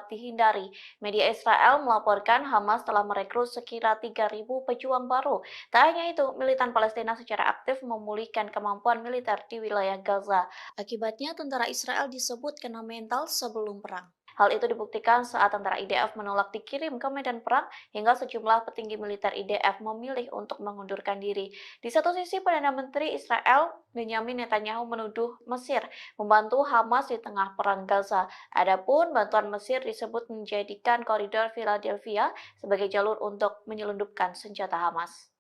dapat dihindari. Media Israel melaporkan Hamas telah merekrut sekira 3.000 pejuang baru. Tak hanya itu, militan Palestina secara aktif memulihkan kemampuan militer di wilayah Gaza. Akibatnya, tentara Israel disebut kena mental sebelum perang. Hal itu dibuktikan saat tentara IDF menolak dikirim ke medan perang hingga sejumlah petinggi militer IDF memilih untuk mengundurkan diri. Di satu sisi, Perdana Menteri Israel Benjamin Netanyahu menuduh Mesir membantu Hamas di tengah perang Gaza. Adapun bantuan Mesir disebut menjadikan koridor Philadelphia sebagai jalur untuk menyelundupkan senjata Hamas.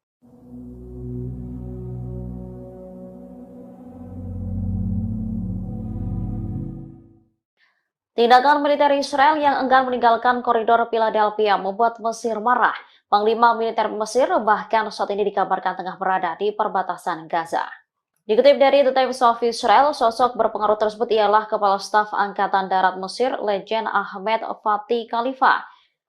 Tindakan militer Israel yang enggan meninggalkan koridor Philadelphia membuat Mesir marah. Panglima militer Mesir bahkan saat ini dikabarkan tengah berada di perbatasan Gaza. Dikutip dari The Times of Israel, sosok berpengaruh tersebut ialah Kepala Staf Angkatan Darat Mesir, Legend Ahmed Fatih Khalifa.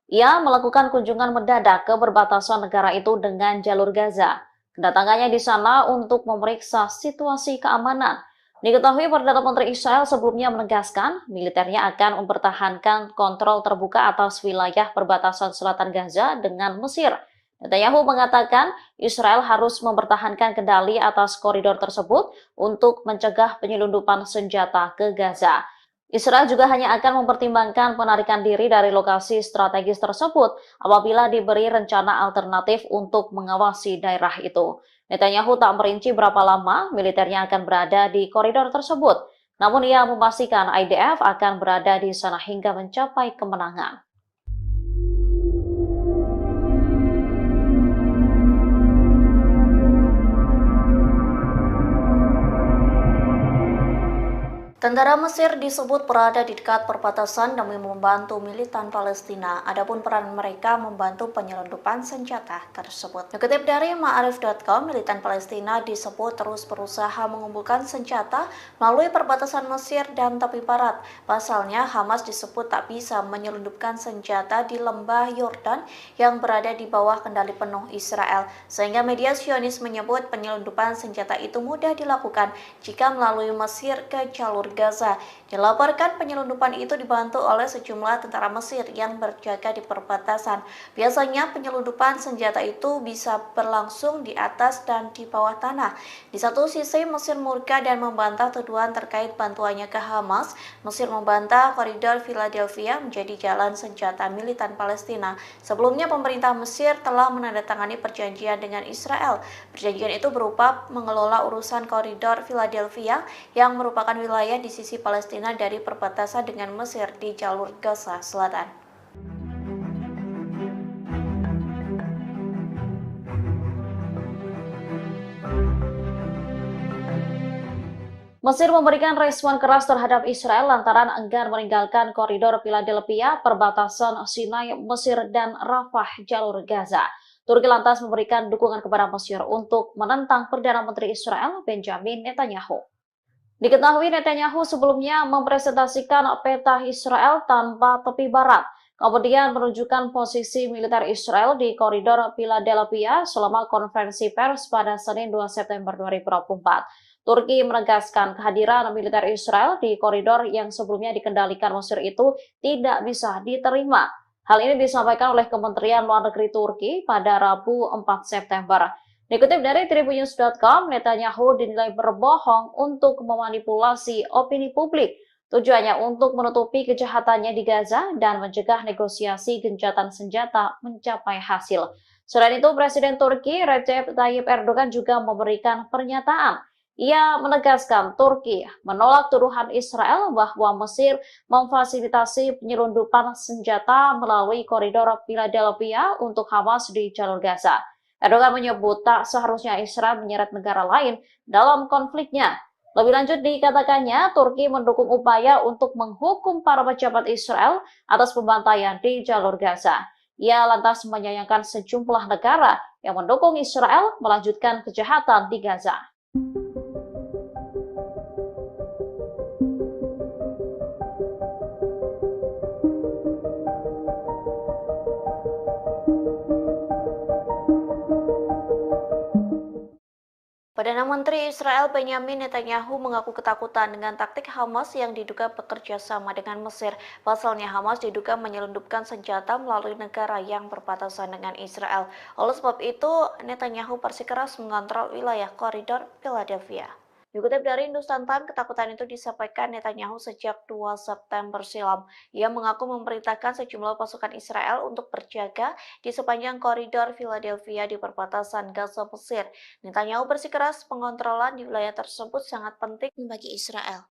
Ia melakukan kunjungan mendadak ke perbatasan negara itu dengan jalur Gaza. Kedatangannya di sana untuk memeriksa situasi keamanan. Diketahui Perdana Menteri Israel sebelumnya menegaskan militernya akan mempertahankan kontrol terbuka atas wilayah perbatasan selatan Gaza dengan Mesir. Netanyahu mengatakan Israel harus mempertahankan kendali atas koridor tersebut untuk mencegah penyelundupan senjata ke Gaza. Israel juga hanya akan mempertimbangkan penarikan diri dari lokasi strategis tersebut apabila diberi rencana alternatif untuk mengawasi daerah itu. Netanyahu tak merinci berapa lama militernya akan berada di koridor tersebut, namun ia memastikan IDF akan berada di sana hingga mencapai kemenangan. Tentara Mesir disebut berada di dekat perbatasan demi membantu militan Palestina. Adapun peran mereka membantu penyelundupan senjata tersebut. Dikutip dari Ma'arif.com, militan Palestina disebut terus berusaha mengumpulkan senjata melalui perbatasan Mesir dan tepi barat. Pasalnya, Hamas disebut tak bisa menyelundupkan senjata di lembah Yordan yang berada di bawah kendali penuh Israel. Sehingga media Zionis menyebut penyelundupan senjata itu mudah dilakukan jika melalui Mesir ke jalur Gaza. Dilaporkan penyelundupan itu dibantu oleh sejumlah tentara Mesir yang berjaga di perbatasan. Biasanya penyelundupan senjata itu bisa berlangsung di atas dan di bawah tanah. Di satu sisi Mesir murka dan membantah tuduhan terkait bantuannya ke Hamas. Mesir membantah koridor Philadelphia menjadi jalan senjata militan Palestina. Sebelumnya pemerintah Mesir telah menandatangani perjanjian dengan Israel. Perjanjian itu berupa mengelola urusan koridor Philadelphia yang merupakan wilayah di sisi Palestina dari perbatasan dengan Mesir di jalur Gaza Selatan. Mesir memberikan respon keras terhadap Israel lantaran enggan meninggalkan koridor Philadelphia, perbatasan Sinai, Mesir, dan Rafah, jalur Gaza. Turki lantas memberikan dukungan kepada Mesir untuk menentang Perdana Menteri Israel Benjamin Netanyahu. Diketahui Netanyahu sebelumnya mempresentasikan peta Israel tanpa tepi barat, kemudian menunjukkan posisi militer Israel di koridor Philadelphia selama konferensi pers pada Senin 2 September 2024. Turki menegaskan kehadiran militer Israel di koridor yang sebelumnya dikendalikan Mesir itu tidak bisa diterima. Hal ini disampaikan oleh Kementerian Luar Negeri Turki pada Rabu 4 September. Dikutip dari Tribunnews.com, Netanyahu dinilai berbohong untuk memanipulasi opini publik. Tujuannya untuk menutupi kejahatannya di Gaza dan mencegah negosiasi gencatan senjata mencapai hasil. Selain itu, Presiden Turki Recep Tayyip Erdogan juga memberikan pernyataan. Ia menegaskan Turki menolak tuduhan Israel bahwa Mesir memfasilitasi penyelundupan senjata melalui koridor Philadelphia untuk Hamas di jalur Gaza. Erdogan menyebut tak seharusnya Israel menyeret negara lain dalam konfliknya. Lebih lanjut dikatakannya, Turki mendukung upaya untuk menghukum para pejabat Israel atas pembantaian di jalur Gaza. Ia lantas menyayangkan sejumlah negara yang mendukung Israel melanjutkan kejahatan di Gaza. Perdana Menteri Israel Benyamin Netanyahu mengaku ketakutan dengan taktik Hamas yang diduga bekerja sama dengan Mesir. Pasalnya Hamas diduga menyelundupkan senjata melalui negara yang berbatasan dengan Israel. Oleh sebab itu, Netanyahu bersikeras mengontrol wilayah koridor Philadelphia. Dikutip dari Hindustan Times, ketakutan itu disampaikan Netanyahu sejak 2 September silam. Ia mengaku memerintahkan sejumlah pasukan Israel untuk berjaga di sepanjang koridor Philadelphia di perbatasan Gaza Mesir. Netanyahu bersikeras pengontrolan di wilayah tersebut sangat penting bagi Israel.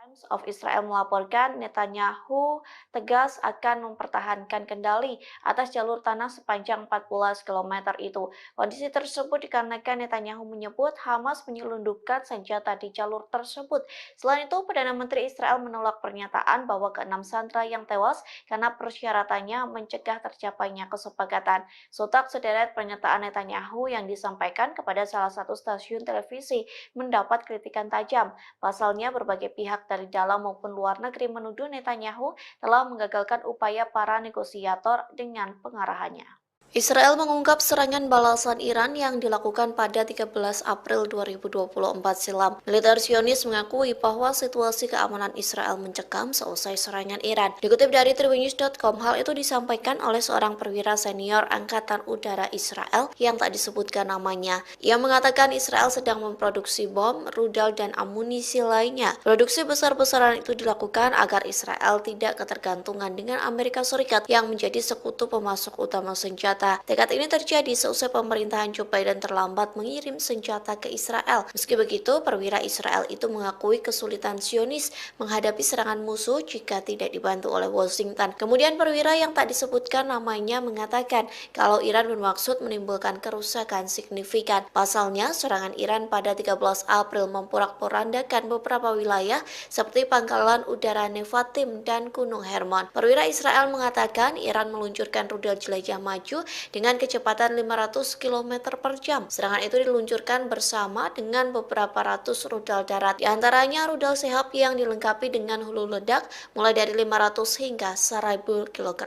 Times of Israel melaporkan Netanyahu tegas akan mempertahankan kendali atas jalur tanah sepanjang 14 km itu. Kondisi tersebut dikarenakan Netanyahu menyebut Hamas menyelundupkan senjata di jalur tersebut. Selain itu, Perdana Menteri Israel menolak pernyataan bahwa keenam sandera yang tewas karena persyaratannya mencegah tercapainya kesepakatan. Sontak sederet pernyataan Netanyahu yang disampaikan kepada salah satu stasiun televisi mendapat kritikan tajam. Pasalnya, berbagai pihak dari dalam maupun luar negeri menuduh Netanyahu telah menggagalkan upaya para negosiator dengan pengarahannya. Israel mengungkap serangan balasan Iran yang dilakukan pada 13 April 2024 silam. Militer Zionis mengakui bahwa situasi keamanan Israel mencekam seusai serangan Iran. Dikutip dari tribunnews.com, hal itu disampaikan oleh seorang perwira senior Angkatan Udara Israel yang tak disebutkan namanya. Ia mengatakan Israel sedang memproduksi bom, rudal, dan amunisi lainnya. Produksi besar-besaran itu dilakukan agar Israel tidak ketergantungan dengan Amerika Serikat yang menjadi sekutu pemasok utama senjata. Tekad ini terjadi seusai pemerintahan Joe Biden terlambat mengirim senjata ke Israel. Meski begitu, perwira Israel itu mengakui kesulitan Zionis menghadapi serangan musuh jika tidak dibantu oleh Washington. Kemudian perwira yang tak disebutkan namanya mengatakan kalau Iran bermaksud menimbulkan kerusakan signifikan. Pasalnya, serangan Iran pada 13 April memporak-porandakan beberapa wilayah seperti pangkalan udara Nevatim dan Gunung Hermon. Perwira Israel mengatakan Iran meluncurkan rudal jelajah maju dengan kecepatan 500 km per jam. Serangan itu diluncurkan bersama dengan beberapa ratus rudal darat, di antaranya rudal Sehab yang dilengkapi dengan hulu ledak mulai dari 500 hingga 1000 kg.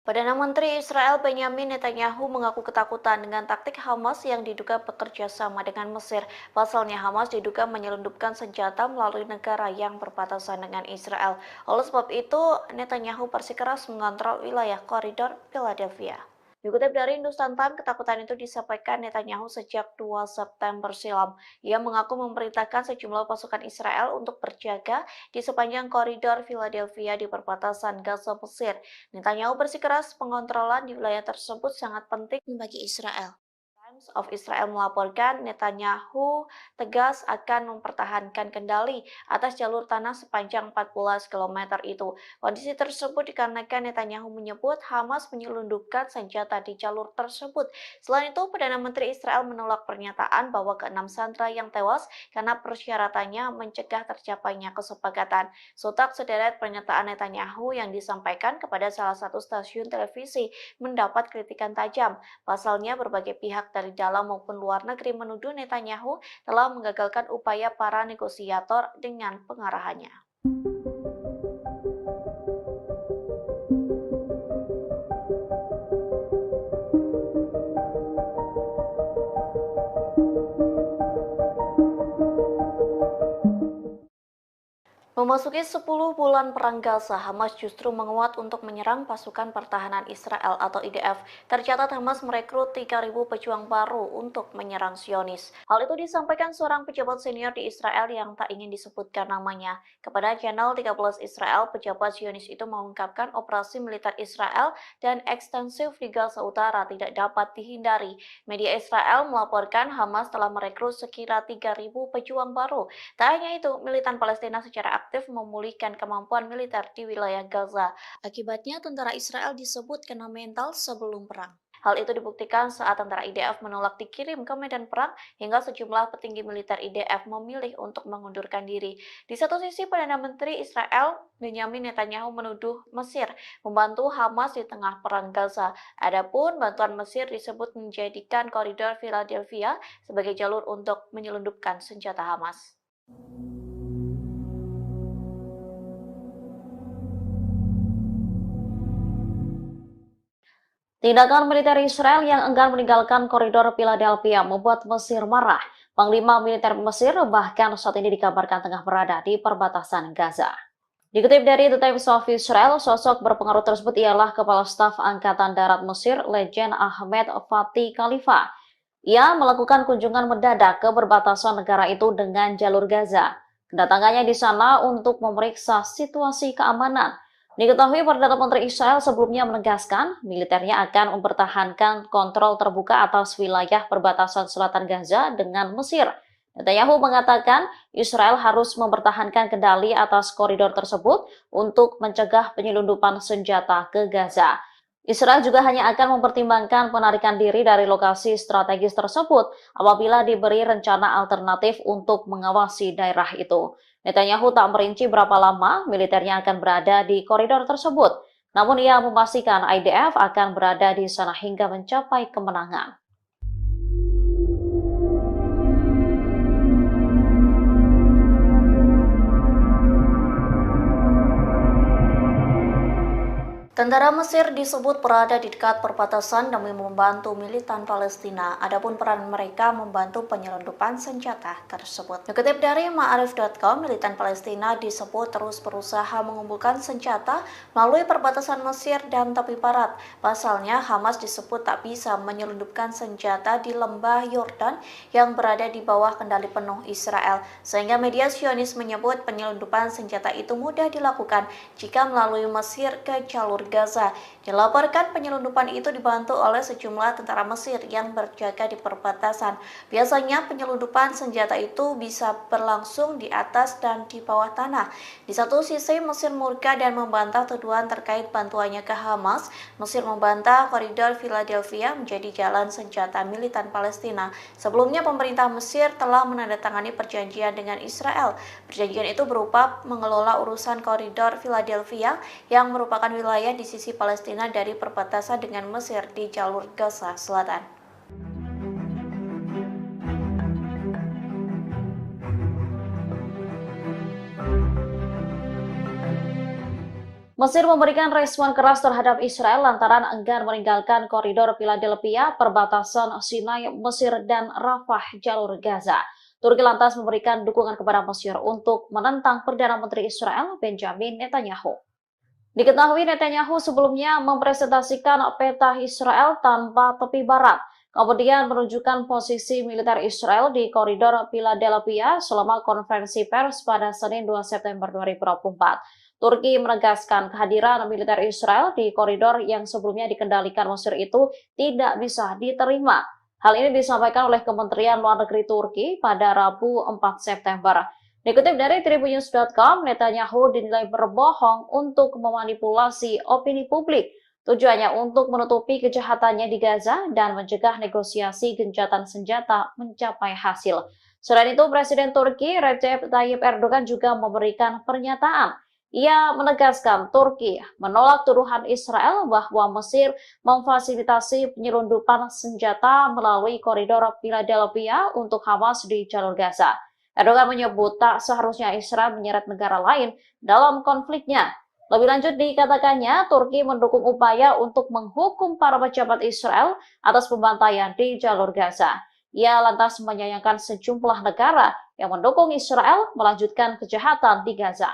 Perdana Menteri Israel Benyamin Netanyahu mengaku ketakutan dengan taktik Hamas yang diduga bekerja sama dengan Mesir. Pasalnya Hamas diduga menyelundupkan senjata melalui negara yang berbatasan dengan Israel. Oleh sebab itu, Netanyahu bersikeras mengontrol wilayah koridor Philadelphia. Dikutip dari Hindustan Times, ketakutan itu disampaikan Netanyahu sejak 2 September silam. Ia mengaku memerintahkan sejumlah pasukan Israel untuk berjaga di sepanjang koridor Philadelphia di perbatasan Gaza Mesir. Netanyahu bersikeras pengontrolan di wilayah tersebut sangat penting bagi Israel. Times of Israel melaporkan Netanyahu tegas akan mempertahankan kendali atas jalur tanah sepanjang 14 km itu. Kondisi tersebut dikarenakan Netanyahu menyebut Hamas menyelundupkan senjata di jalur tersebut. Selain itu, Perdana Menteri Israel menolak pernyataan bahwa keenam sandera yang tewas karena persyaratannya mencegah tercapainya kesepakatan. Sontak sederet pernyataan Netanyahu yang disampaikan kepada salah satu stasiun televisi mendapat kritikan tajam. Pasalnya, berbagai pihak dari dalam maupun luar negeri menuduh Netanyahu telah menggagalkan upaya para negosiator dengan pengarahannya. Memasuki 10 bulan perang Gaza, Hamas justru menguat untuk menyerang pasukan pertahanan Israel atau IDF. Tercatat Hamas merekrut 3.000 pejuang baru untuk menyerang Zionis. Hal itu disampaikan seorang pejabat senior di Israel yang tak ingin disebutkan namanya. Kepada channel 13 Israel, pejabat Zionis itu mengungkapkan operasi militer Israel dan ekstensif di Gaza Utara tidak dapat dihindari. Media Israel melaporkan Hamas telah merekrut sekira 3.000 pejuang baru. Tak hanya itu, militan Palestina secara aktif memulihkan kemampuan militer di wilayah Gaza. Akibatnya, tentara Israel disebut kena mental sebelum perang. Hal itu dibuktikan saat tentara IDF menolak dikirim ke medan perang hingga sejumlah petinggi militer IDF memilih untuk mengundurkan diri. Di satu sisi, Perdana Menteri Israel Benyamin Netanyahu menuduh Mesir membantu Hamas di tengah perang Gaza. Adapun bantuan Mesir disebut menjadikan koridor Philadelphia sebagai jalur untuk menyelundupkan senjata Hamas. Tindakan militer Israel yang enggan meninggalkan koridor Philadelphia membuat Mesir marah. Panglima militer Mesir bahkan saat ini dikabarkan tengah berada di perbatasan Gaza. Dikutip dari The Times of Israel, sosok berpengaruh tersebut ialah Kepala Staf Angkatan Darat Mesir, Legend Ahmed Fatih Khalifa. Ia melakukan kunjungan mendadak ke perbatasan negara itu dengan jalur Gaza. Kedatangannya di sana untuk memeriksa situasi keamanan. Diketahui Perdana Menteri Israel sebelumnya menegaskan militernya akan mempertahankan kontrol terbuka atas wilayah perbatasan selatan Gaza dengan Mesir. Netanyahu mengatakan Israel harus mempertahankan kendali atas koridor tersebut untuk mencegah penyelundupan senjata ke Gaza. Israel juga hanya akan mempertimbangkan penarikan diri dari lokasi strategis tersebut apabila diberi rencana alternatif untuk mengawasi daerah itu. Netanyahu tak merinci berapa lama militernya akan berada di koridor tersebut, namun ia memastikan IDF akan berada di sana hingga mencapai kemenangan. Tentara Mesir disebut berada di dekat perbatasan demi membantu militan Palestina. Adapun peran mereka membantu penyelundupan senjata tersebut. Dikutip dari Ma'arif.com, militan Palestina disebut terus berusaha mengumpulkan senjata melalui perbatasan Mesir dan tepi barat. Pasalnya, Hamas disebut tak bisa menyelundupkan senjata di lembah Yordan yang berada di bawah kendali penuh Israel. Sehingga media Zionis menyebut penyelundupan senjata itu mudah dilakukan jika melalui Mesir ke jalur Gaza. Dilaporkan penyelundupan itu dibantu oleh sejumlah tentara Mesir yang berjaga di perbatasan. Biasanya penyelundupan senjata itu bisa berlangsung di atas dan di bawah tanah. Di satu sisi Mesir murka dan membantah tuduhan terkait bantuannya ke Hamas. Mesir membantah koridor Philadelphia menjadi jalan senjata militan Palestina. Sebelumnya pemerintah Mesir telah menandatangani perjanjian dengan Israel. Perjanjian itu berupa mengelola urusan koridor Philadelphia yang merupakan wilayah di sisi Palestina dari perbatasan dengan Mesir di jalur Gaza Selatan. Mesir memberikan respon keras terhadap Israel lantaran enggan meninggalkan koridor Philadelphia, perbatasan Sinai, Mesir, dan Rafah, jalur Gaza. Turki lantas memberikan dukungan kepada Mesir untuk menentang Perdana Menteri Israel Benjamin Netanyahu. Diketahui Netanyahu sebelumnya mempresentasikan peta Israel tanpa tepi barat, kemudian menunjukkan posisi militer Israel di koridor Philadelphia selama konferensi pers pada Senin 2 September 2024. Turki menegaskan kehadiran militer Israel di koridor yang sebelumnya dikendalikan Mesir itu tidak bisa diterima. Hal ini disampaikan oleh Kementerian Luar Negeri Turki pada Rabu 4 September. Dikutip dari Tribunnews.com, Netanyahu dinilai berbohong untuk memanipulasi opini publik. Tujuannya untuk menutupi kejahatannya di Gaza dan mencegah negosiasi gencatan senjata mencapai hasil. Selain itu, Presiden Turki Recep Tayyip Erdogan juga memberikan pernyataan. Ia menegaskan Turki menolak tuduhan Israel bahwa Mesir memfasilitasi penyelundupan senjata melalui koridor Philadelphia untuk Hamas di jalur Gaza. Erdogan menyebut tak seharusnya Israel menyeret negara lain dalam konfliknya. Lebih lanjut dikatakannya, Turki mendukung upaya untuk menghukum para pejabat Israel atas pembantaian di jalur Gaza. Ia lantas menyayangkan sejumlah negara yang mendukung Israel melanjutkan kejahatan di Gaza.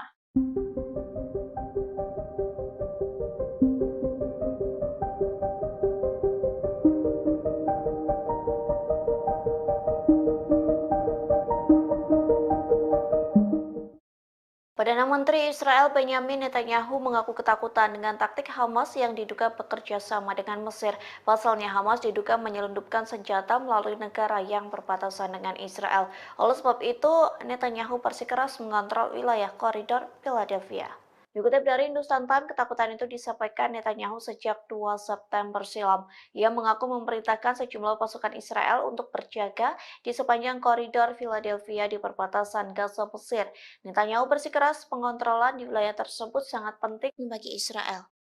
Perdana Menteri Israel Benyamin Netanyahu mengaku ketakutan dengan taktik Hamas yang diduga bekerja sama dengan Mesir. Pasalnya Hamas diduga menyelundupkan senjata melalui negara yang berbatasan dengan Israel. Oleh sebab itu, Netanyahu bersikeras mengontrol wilayah koridor Philadelphia. Dikutip dari Hindustan Times, ketakutan itu disampaikan Netanyahu sejak 2 September silam. Ia mengaku memerintahkan sejumlah pasukan Israel untuk berjaga di sepanjang koridor Philadelphia di perbatasan Gaza Mesir. Netanyahu bersikeras pengontrolan di wilayah tersebut sangat penting bagi Israel.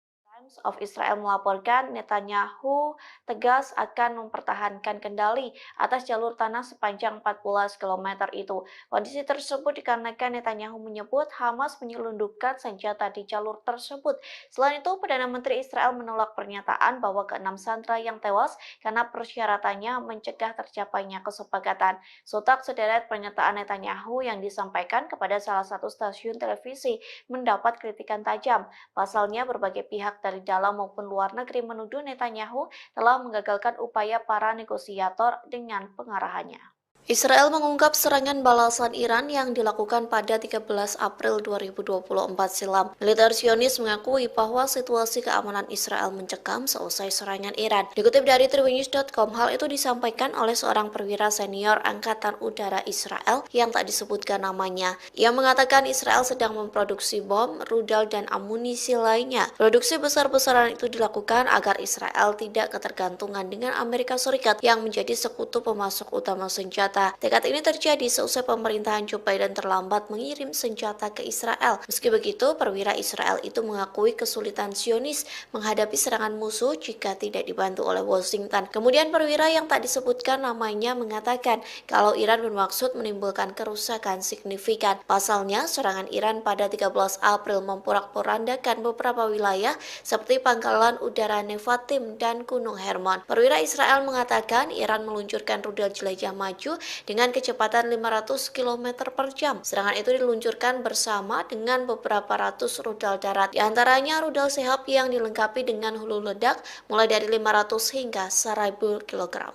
Times of Israel melaporkan Netanyahu tegas akan mempertahankan kendali atas jalur tanah sepanjang 14 km itu. Kondisi tersebut dikarenakan Netanyahu menyebut Hamas menyelundupkan senjata di jalur tersebut. Selain itu, Perdana Menteri Israel menolak pernyataan bahwa keenam sandera yang tewas karena persyaratannya mencegah tercapainya kesepakatan. Sontak sederet pernyataan Netanyahu yang disampaikan kepada salah satu stasiun televisi mendapat kritikan tajam. Pasalnya, berbagai pihak dari dalam maupun luar negeri menuduh Netanyahu telah menggagalkan upaya para negosiator dengan pengarahannya. Israel mengungkap serangan balasan Iran yang dilakukan pada 13 April 2024 silam. Militer Zionis mengakui bahwa situasi keamanan Israel mencekam seusai serangan Iran. Dikutip dari tribunnews.com, hal itu disampaikan oleh seorang perwira senior Angkatan Udara Israel yang tak disebutkan namanya. Ia mengatakan Israel sedang memproduksi bom, rudal, dan amunisi lainnya. Produksi besar-besaran itu dilakukan agar Israel tidak ketergantungan dengan Amerika Serikat yang menjadi sekutu pemasok utama senjata. Tekad ini terjadi seusai pemerintahan Joe Biden terlambat mengirim senjata ke Israel. Meski begitu, perwira Israel itu mengakui kesulitan Zionis menghadapi serangan musuh jika tidak dibantu oleh Washington. Kemudian perwira yang tak disebutkan namanya mengatakan kalau Iran bermaksud menimbulkan kerusakan signifikan. Pasalnya, serangan Iran pada 13 April memporak-porandakan beberapa wilayah seperti pangkalan udara Nevatim dan Gunung Hermon. Perwira Israel mengatakan Iran meluncurkan rudal jelajah maju dengan kecepatan 500 km per jam. Serangan itu diluncurkan bersama dengan beberapa ratus rudal darat. Di antaranya rudal Shahab yang dilengkapi dengan hulu ledak mulai dari 500 hingga 1000 kg.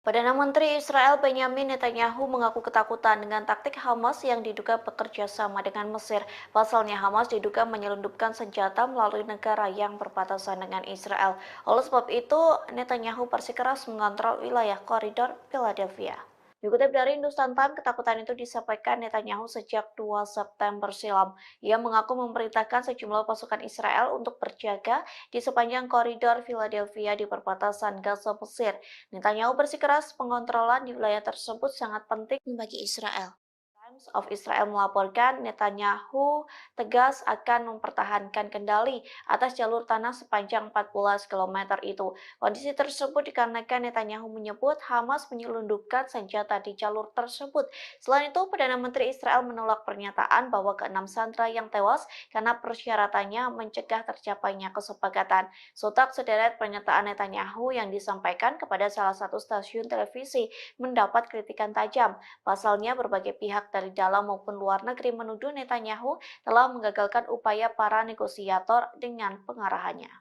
Perdana Menteri Israel Benyamin Netanyahu mengaku ketakutan dengan taktik Hamas yang diduga bekerja sama dengan Mesir. Pasalnya Hamas diduga menyelundupkan senjata melalui negara yang berbatasan dengan Israel. Oleh sebab itu, Netanyahu bersikeras mengontrol wilayah koridor Philadelphia. Dikutip dari Hindustan Times, ketakutan itu disampaikan Netanyahu sejak 2 September silam. Ia mengaku memerintahkan sejumlah pasukan Israel untuk berjaga di sepanjang koridor Philadelphia di perbatasan Gaza Mesir. Netanyahu bersikeras pengontrolan di wilayah tersebut sangat penting bagi Israel. Times of Israel melaporkan Netanyahu tegas akan mempertahankan kendali atas jalur tanah sepanjang 14 km itu. Kondisi tersebut dikarenakan Netanyahu menyebut Hamas menyelundupkan senjata di jalur tersebut. Selain itu, Perdana Menteri Israel menolak pernyataan bahwa keenam sandera yang tewas karena persyaratannya mencegah tercapainya kesepakatan. Sontak sederet pernyataan Netanyahu yang disampaikan kepada salah satu stasiun televisi mendapat kritikan tajam. Pasalnya, berbagai pihak dari dalam maupun luar negeri menuduh Netanyahu telah menggagalkan upaya para negosiator dengan pengarahannya.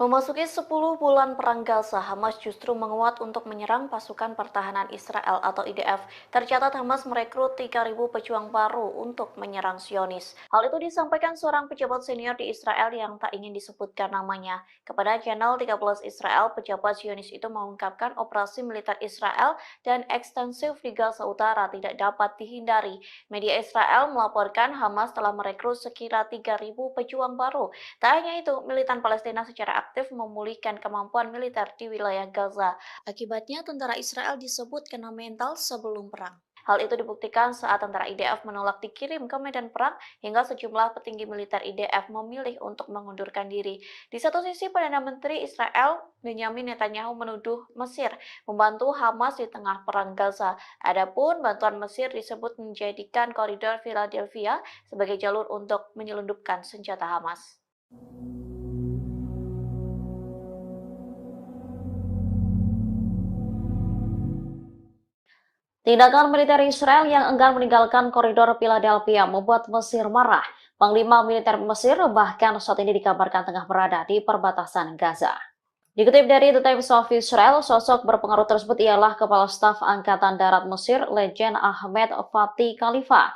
Memasuki 10 bulan perang Gaza, Hamas justru menguat untuk menyerang pasukan pertahanan Israel atau IDF. Tercatat Hamas merekrut 3.000 pejuang baru untuk menyerang Zionis. Hal itu disampaikan seorang pejabat senior di Israel yang tak ingin disebutkan namanya. Kepada channel 13 Israel, pejabat Zionis itu mengungkapkan operasi militer Israel dan ekstensif di Gaza Utara tidak dapat dihindari. Media Israel melaporkan Hamas telah merekrut sekira 3.000 pejuang baru. Tak hanya itu, militan Palestina secara aktif memulihkan kemampuan militer di wilayah Gaza. Akibatnya, tentara Israel disebut kena mental sebelum perang. Hal itu dibuktikan saat tentara IDF menolak dikirim ke medan perang hingga sejumlah petinggi militer IDF memilih untuk mengundurkan diri. Di satu sisi, Perdana Menteri Israel Benyamin Netanyahu menuduh Mesir membantu Hamas di tengah perang Gaza. Adapun bantuan Mesir disebut menjadikan koridor Philadelphia sebagai jalur untuk menyelundupkan senjata Hamas. Tindakan militer Israel yang enggan meninggalkan koridor Philadelphia membuat Mesir marah. Panglima militer Mesir bahkan saat ini dikabarkan tengah berada di perbatasan Gaza. Dikutip dari The Times of Israel, sosok berpengaruh tersebut ialah Kepala Staf Angkatan Darat Mesir, Legend Ahmed Fatih Khalifa.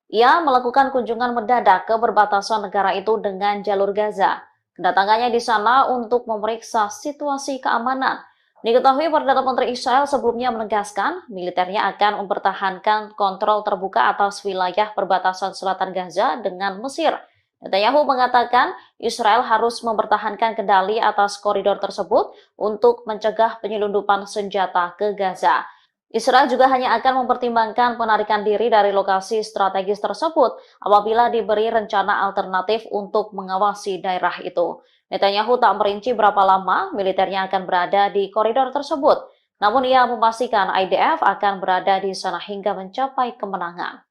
Ia melakukan kunjungan mendadak ke perbatasan negara itu dengan jalur Gaza. Kedatangannya di sana untuk memeriksa situasi keamanan. Diketahui Perdana Menteri Israel sebelumnya menegaskan militernya akan mempertahankan kontrol terbuka atas wilayah perbatasan selatan Gaza dengan Mesir. Netanyahu mengatakan Israel harus mempertahankan kendali atas koridor tersebut untuk mencegah penyelundupan senjata ke Gaza. Israel juga hanya akan mempertimbangkan penarikan diri dari lokasi strategis tersebut apabila diberi rencana alternatif untuk mengawasi daerah itu. Netanyahu tak merinci berapa lama militernya akan berada di koridor tersebut, namun ia memastikan IDF akan berada di sana hingga mencapai kemenangan.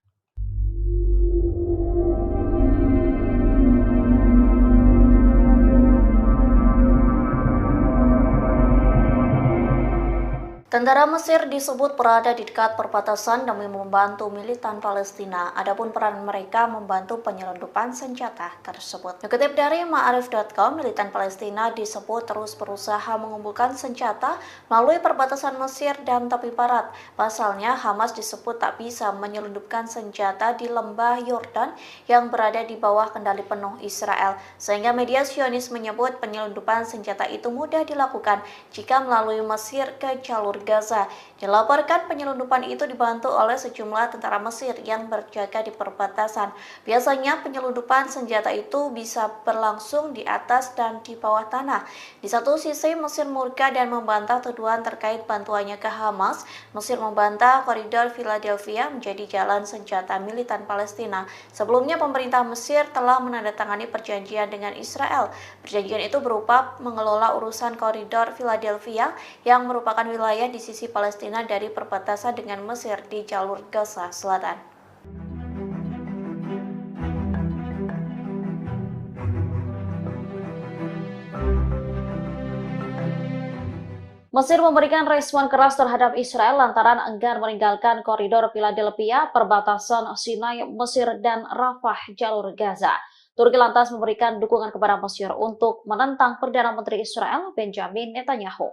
Tentara Mesir disebut berada di dekat perbatasan demi membantu militan Palestina. Adapun peran mereka membantu penyelundupan senjata tersebut. Dikutip dari Ma'arif.com, militan Palestina disebut terus berusaha mengumpulkan senjata melalui perbatasan Mesir dan tepi barat. Pasalnya, Hamas disebut tak bisa menyelundupkan senjata di lembah Yordan yang berada di bawah kendali penuh Israel. Sehingga media Zionis menyebut penyelundupan senjata itu mudah dilakukan jika melalui Mesir ke jalur Gaza. Dilaporkan penyelundupan itu dibantu oleh sejumlah tentara Mesir yang berjaga di perbatasan. Biasanya penyelundupan senjata itu bisa berlangsung di atas dan di bawah tanah. Di satu sisi Mesir murka dan membantah tuduhan terkait bantuannya ke Hamas. Mesir membantah koridor Philadelphia menjadi jalan senjata militan Palestina. Sebelumnya pemerintah Mesir telah menandatangani perjanjian dengan Israel. Perjanjian itu berupa mengelola urusan koridor Philadelphia yang merupakan wilayah di sisi Palestina dari perbatasan dengan Mesir di jalur Gaza Selatan. Mesir memberikan respon keras terhadap Israel lantaran enggan meninggalkan koridor Philadelphia, perbatasan Sinai, Mesir, dan Rafah, jalur Gaza. Turki lantas memberikan dukungan kepada Mesir untuk menentang Perdana Menteri Israel, Benjamin Netanyahu.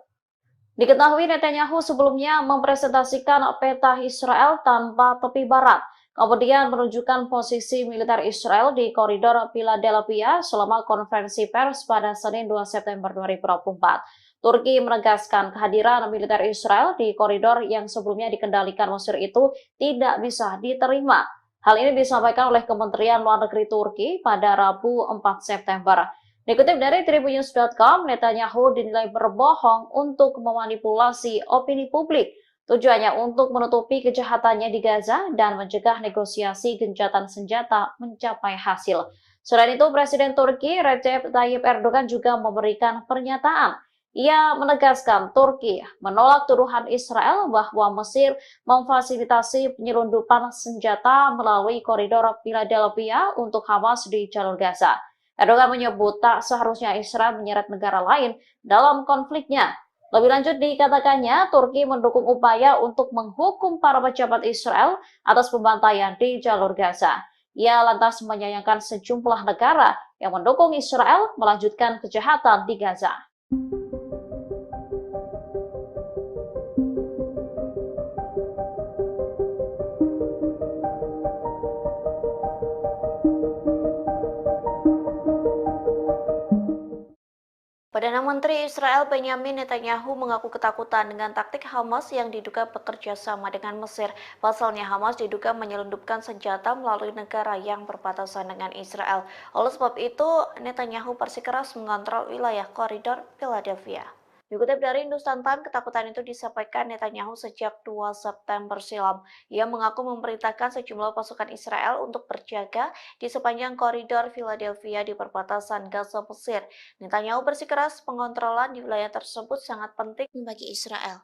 Diketahui Netanyahu sebelumnya mempresentasikan peta Israel tanpa tepi barat, kemudian menunjukkan posisi militer Israel di koridor Philadelphia selama konferensi pers pada Senin 2 September 2024. Turki menegaskan kehadiran militer Israel di koridor yang sebelumnya dikendalikan Mesir itu tidak bisa diterima. Hal ini disampaikan oleh Kementerian Luar Negeri Turki pada Rabu 4 September. Dikutip dari Tribunnews.com, Netanyahu dinilai berbohong untuk memanipulasi opini publik. Tujuannya untuk menutupi kejahatannya di Gaza dan mencegah negosiasi gencatan senjata mencapai hasil. Selain itu, Presiden Turki Recep Tayyip Erdogan juga memberikan pernyataan. Ia menegaskan Turki menolak tuduhan Israel bahwa Mesir memfasilitasi penyelundupan senjata melalui koridor Philadelphia untuk Hamas di jalur Gaza. Erdogan menyebut tak seharusnya Israel menyeret negara lain dalam konfliknya. Lebih lanjut dikatakannya, Turki mendukung upaya untuk menghukum para pejabat Israel atas pembantaian di jalur Gaza. Ia lantas menyayangkan sejumlah negara yang mendukung Israel melanjutkan kejahatan di Gaza. Perdana Menteri Israel Benjamin Netanyahu mengaku ketakutan dengan taktik Hamas yang diduga bekerja sama dengan Mesir. Pasalnya Hamas diduga menyelundupkan senjata melalui negara yang berbatasan dengan Israel. Oleh sebab itu, Netanyahu bersikeras mengontrol wilayah koridor Philadelphia. Dikutip dari Hindustan Times, ketakutan itu disampaikan Netanyahu sejak 2 September silam. Ia mengaku memerintahkan sejumlah pasukan Israel untuk berjaga di sepanjang koridor Philadelphia di perbatasan Gaza Mesir. Netanyahu bersikeras pengontrolan di wilayah tersebut sangat penting bagi Israel.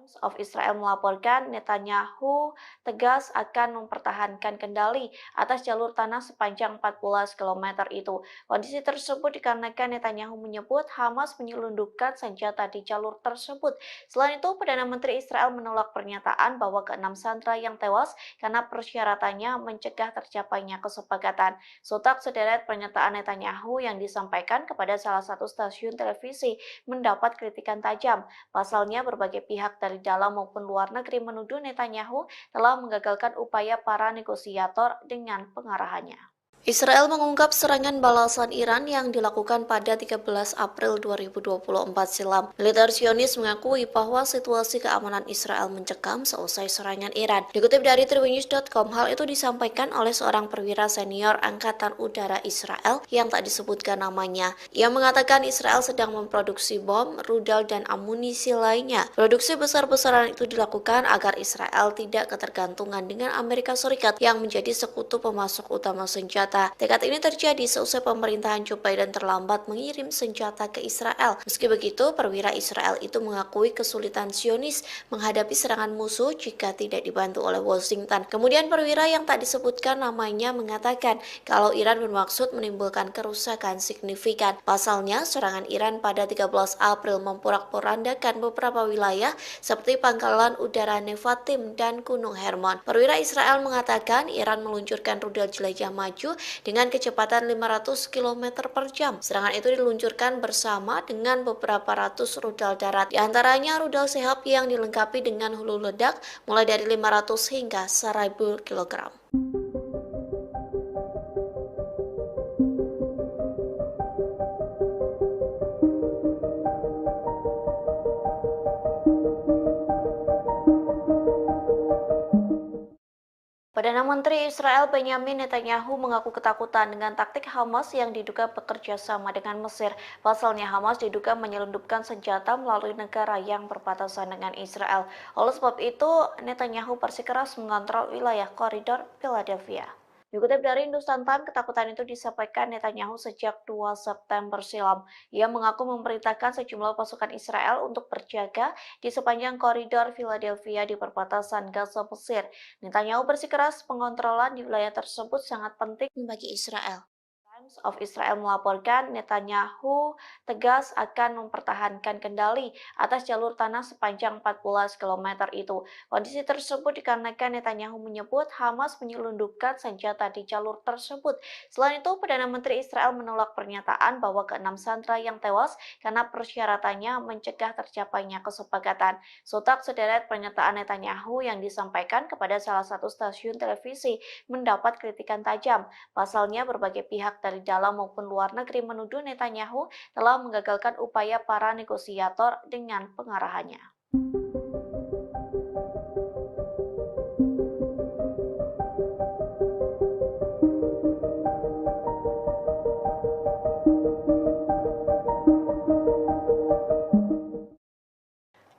Times of Israel melaporkan Netanyahu tegas akan mempertahankan kendali atas jalur tanah sepanjang 14 km itu. Kondisi tersebut dikarenakan Netanyahu menyebut Hamas menyelundupkan senjata di jalur tersebut. Selain itu, Perdana Menteri Israel menolak pernyataan bahwa keenam sandera yang tewas karena persyaratannya mencegah tercapainya kesepakatan. Sontak sederet pernyataan Netanyahu yang disampaikan kepada salah satu stasiun televisi mendapat kritikan tajam. Pasalnya, berbagai pihak dari dalam maupun luar negeri menuduh Netanyahu telah menggagalkan upaya para negosiator dengan pengarahannya. Israel mengungkap serangan balasan Iran yang dilakukan pada 13 April 2024 silam. Militer Zionis mengakui bahwa situasi keamanan Israel mencekam seusai serangan Iran. Dikutip dari tribunnews.com, hal itu disampaikan oleh seorang perwira senior Angkatan Udara Israel yang tak disebutkan namanya. Ia mengatakan Israel sedang memproduksi bom, rudal, dan amunisi lainnya. Produksi besar-besaran itu dilakukan agar Israel tidak ketergantungan dengan Amerika Serikat yang menjadi sekutu pemasok utama senjata. Tekad ini terjadi seusai pemerintahan Joe Biden terlambat mengirim senjata ke Israel. Meski begitu, perwira Israel itu mengakui kesulitan Zionis menghadapi serangan musuh jika tidak dibantu oleh Washington. Kemudian perwira yang tak disebutkan namanya mengatakan kalau Iran bermaksud menimbulkan kerusakan signifikan. Pasalnya, serangan Iran pada 13 April memporak-porandakan beberapa wilayah seperti pangkalan udara Nevatim dan Gunung Hermon. Perwira Israel mengatakan Iran meluncurkan rudal jelajah maju dengan kecepatan 500 km per jam. Serangan itu diluncurkan bersama dengan beberapa ratus rudal darat, di antaranya rudal Shehab yang dilengkapi dengan hulu ledak mulai dari 500 hingga 1000 kg. Perdana Menteri Israel Benyamin Netanyahu mengaku ketakutan dengan taktik Hamas yang diduga bekerja sama dengan Mesir. Pasalnya Hamas diduga menyelundupkan senjata melalui negara yang berbatasan dengan Israel. Oleh sebab itu, Netanyahu bersikeras mengontrol wilayah koridor Philadelphia. Dikutip dari Hindustan Times, ketakutan itu disampaikan Netanyahu sejak 2 September silam. Ia mengaku memerintahkan sejumlah pasukan Israel untuk berjaga di sepanjang koridor Philadelphia di perbatasan Gaza Mesir. Netanyahu bersikeras pengontrolan di wilayah tersebut sangat penting bagi Israel. Times of Israel melaporkan Netanyahu tegas akan mempertahankan kendali atas jalur tanah sepanjang 14 km itu. Kondisi tersebut dikarenakan Netanyahu menyebut Hamas menyelundupkan senjata di jalur tersebut. Selain itu, Perdana Menteri Israel menolak pernyataan bahwa keenam sandera yang tewas karena persyaratannya mencegah tercapainya kesepakatan. Sontak sederet pernyataan Netanyahu yang disampaikan kepada salah satu stasiun televisi mendapat kritikan tajam. Pasalnya, berbagai pihak dari dalam maupun luar negeri menuduh Netanyahu telah menggagalkan upaya para negosiator dengan pengarahannya.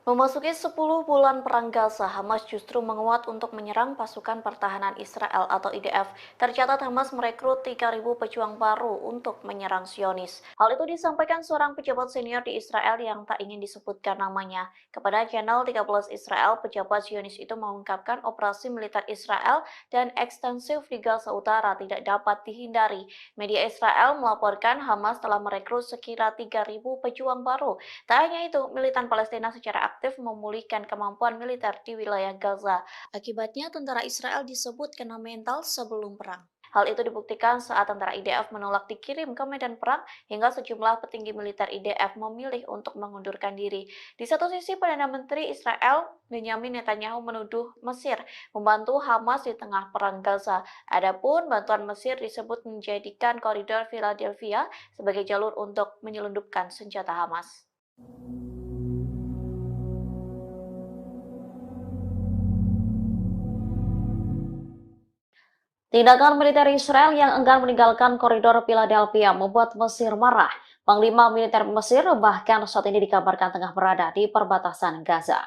Memasuki 10 bulan perang Gaza, Hamas justru menguat untuk menyerang pasukan pertahanan Israel atau IDF. Tercatat Hamas merekrut 3.000 pejuang baru untuk menyerang Zionis. Hal itu disampaikan seorang pejabat senior di Israel yang tak ingin disebutkan namanya. Kepada channel 13 Israel, pejabat Zionis itu mengungkapkan operasi militer Israel dan ekstensif di Gaza Utara tidak dapat dihindari. Media Israel melaporkan Hamas telah merekrut sekira 3.000 pejuang baru. Tak hanya itu, militan Palestina secara aktif memulihkan kemampuan militer di wilayah Gaza. Akibatnya, tentara Israel disebut kena mental sebelum perang. Hal itu dibuktikan saat tentara IDF menolak dikirim ke medan perang hingga sejumlah petinggi militer IDF memilih untuk mengundurkan diri. Di satu sisi, Perdana Menteri Israel Benyamin Netanyahu menuduh Mesir membantu Hamas di tengah perang Gaza. Adapun bantuan Mesir disebut menjadikan koridor Philadelphia sebagai jalur untuk menyelundupkan senjata Hamas. Tindakan militer Israel yang enggan meninggalkan koridor Philadelphia membuat Mesir marah. Panglima militer Mesir bahkan saat ini dikabarkan tengah berada di perbatasan Gaza.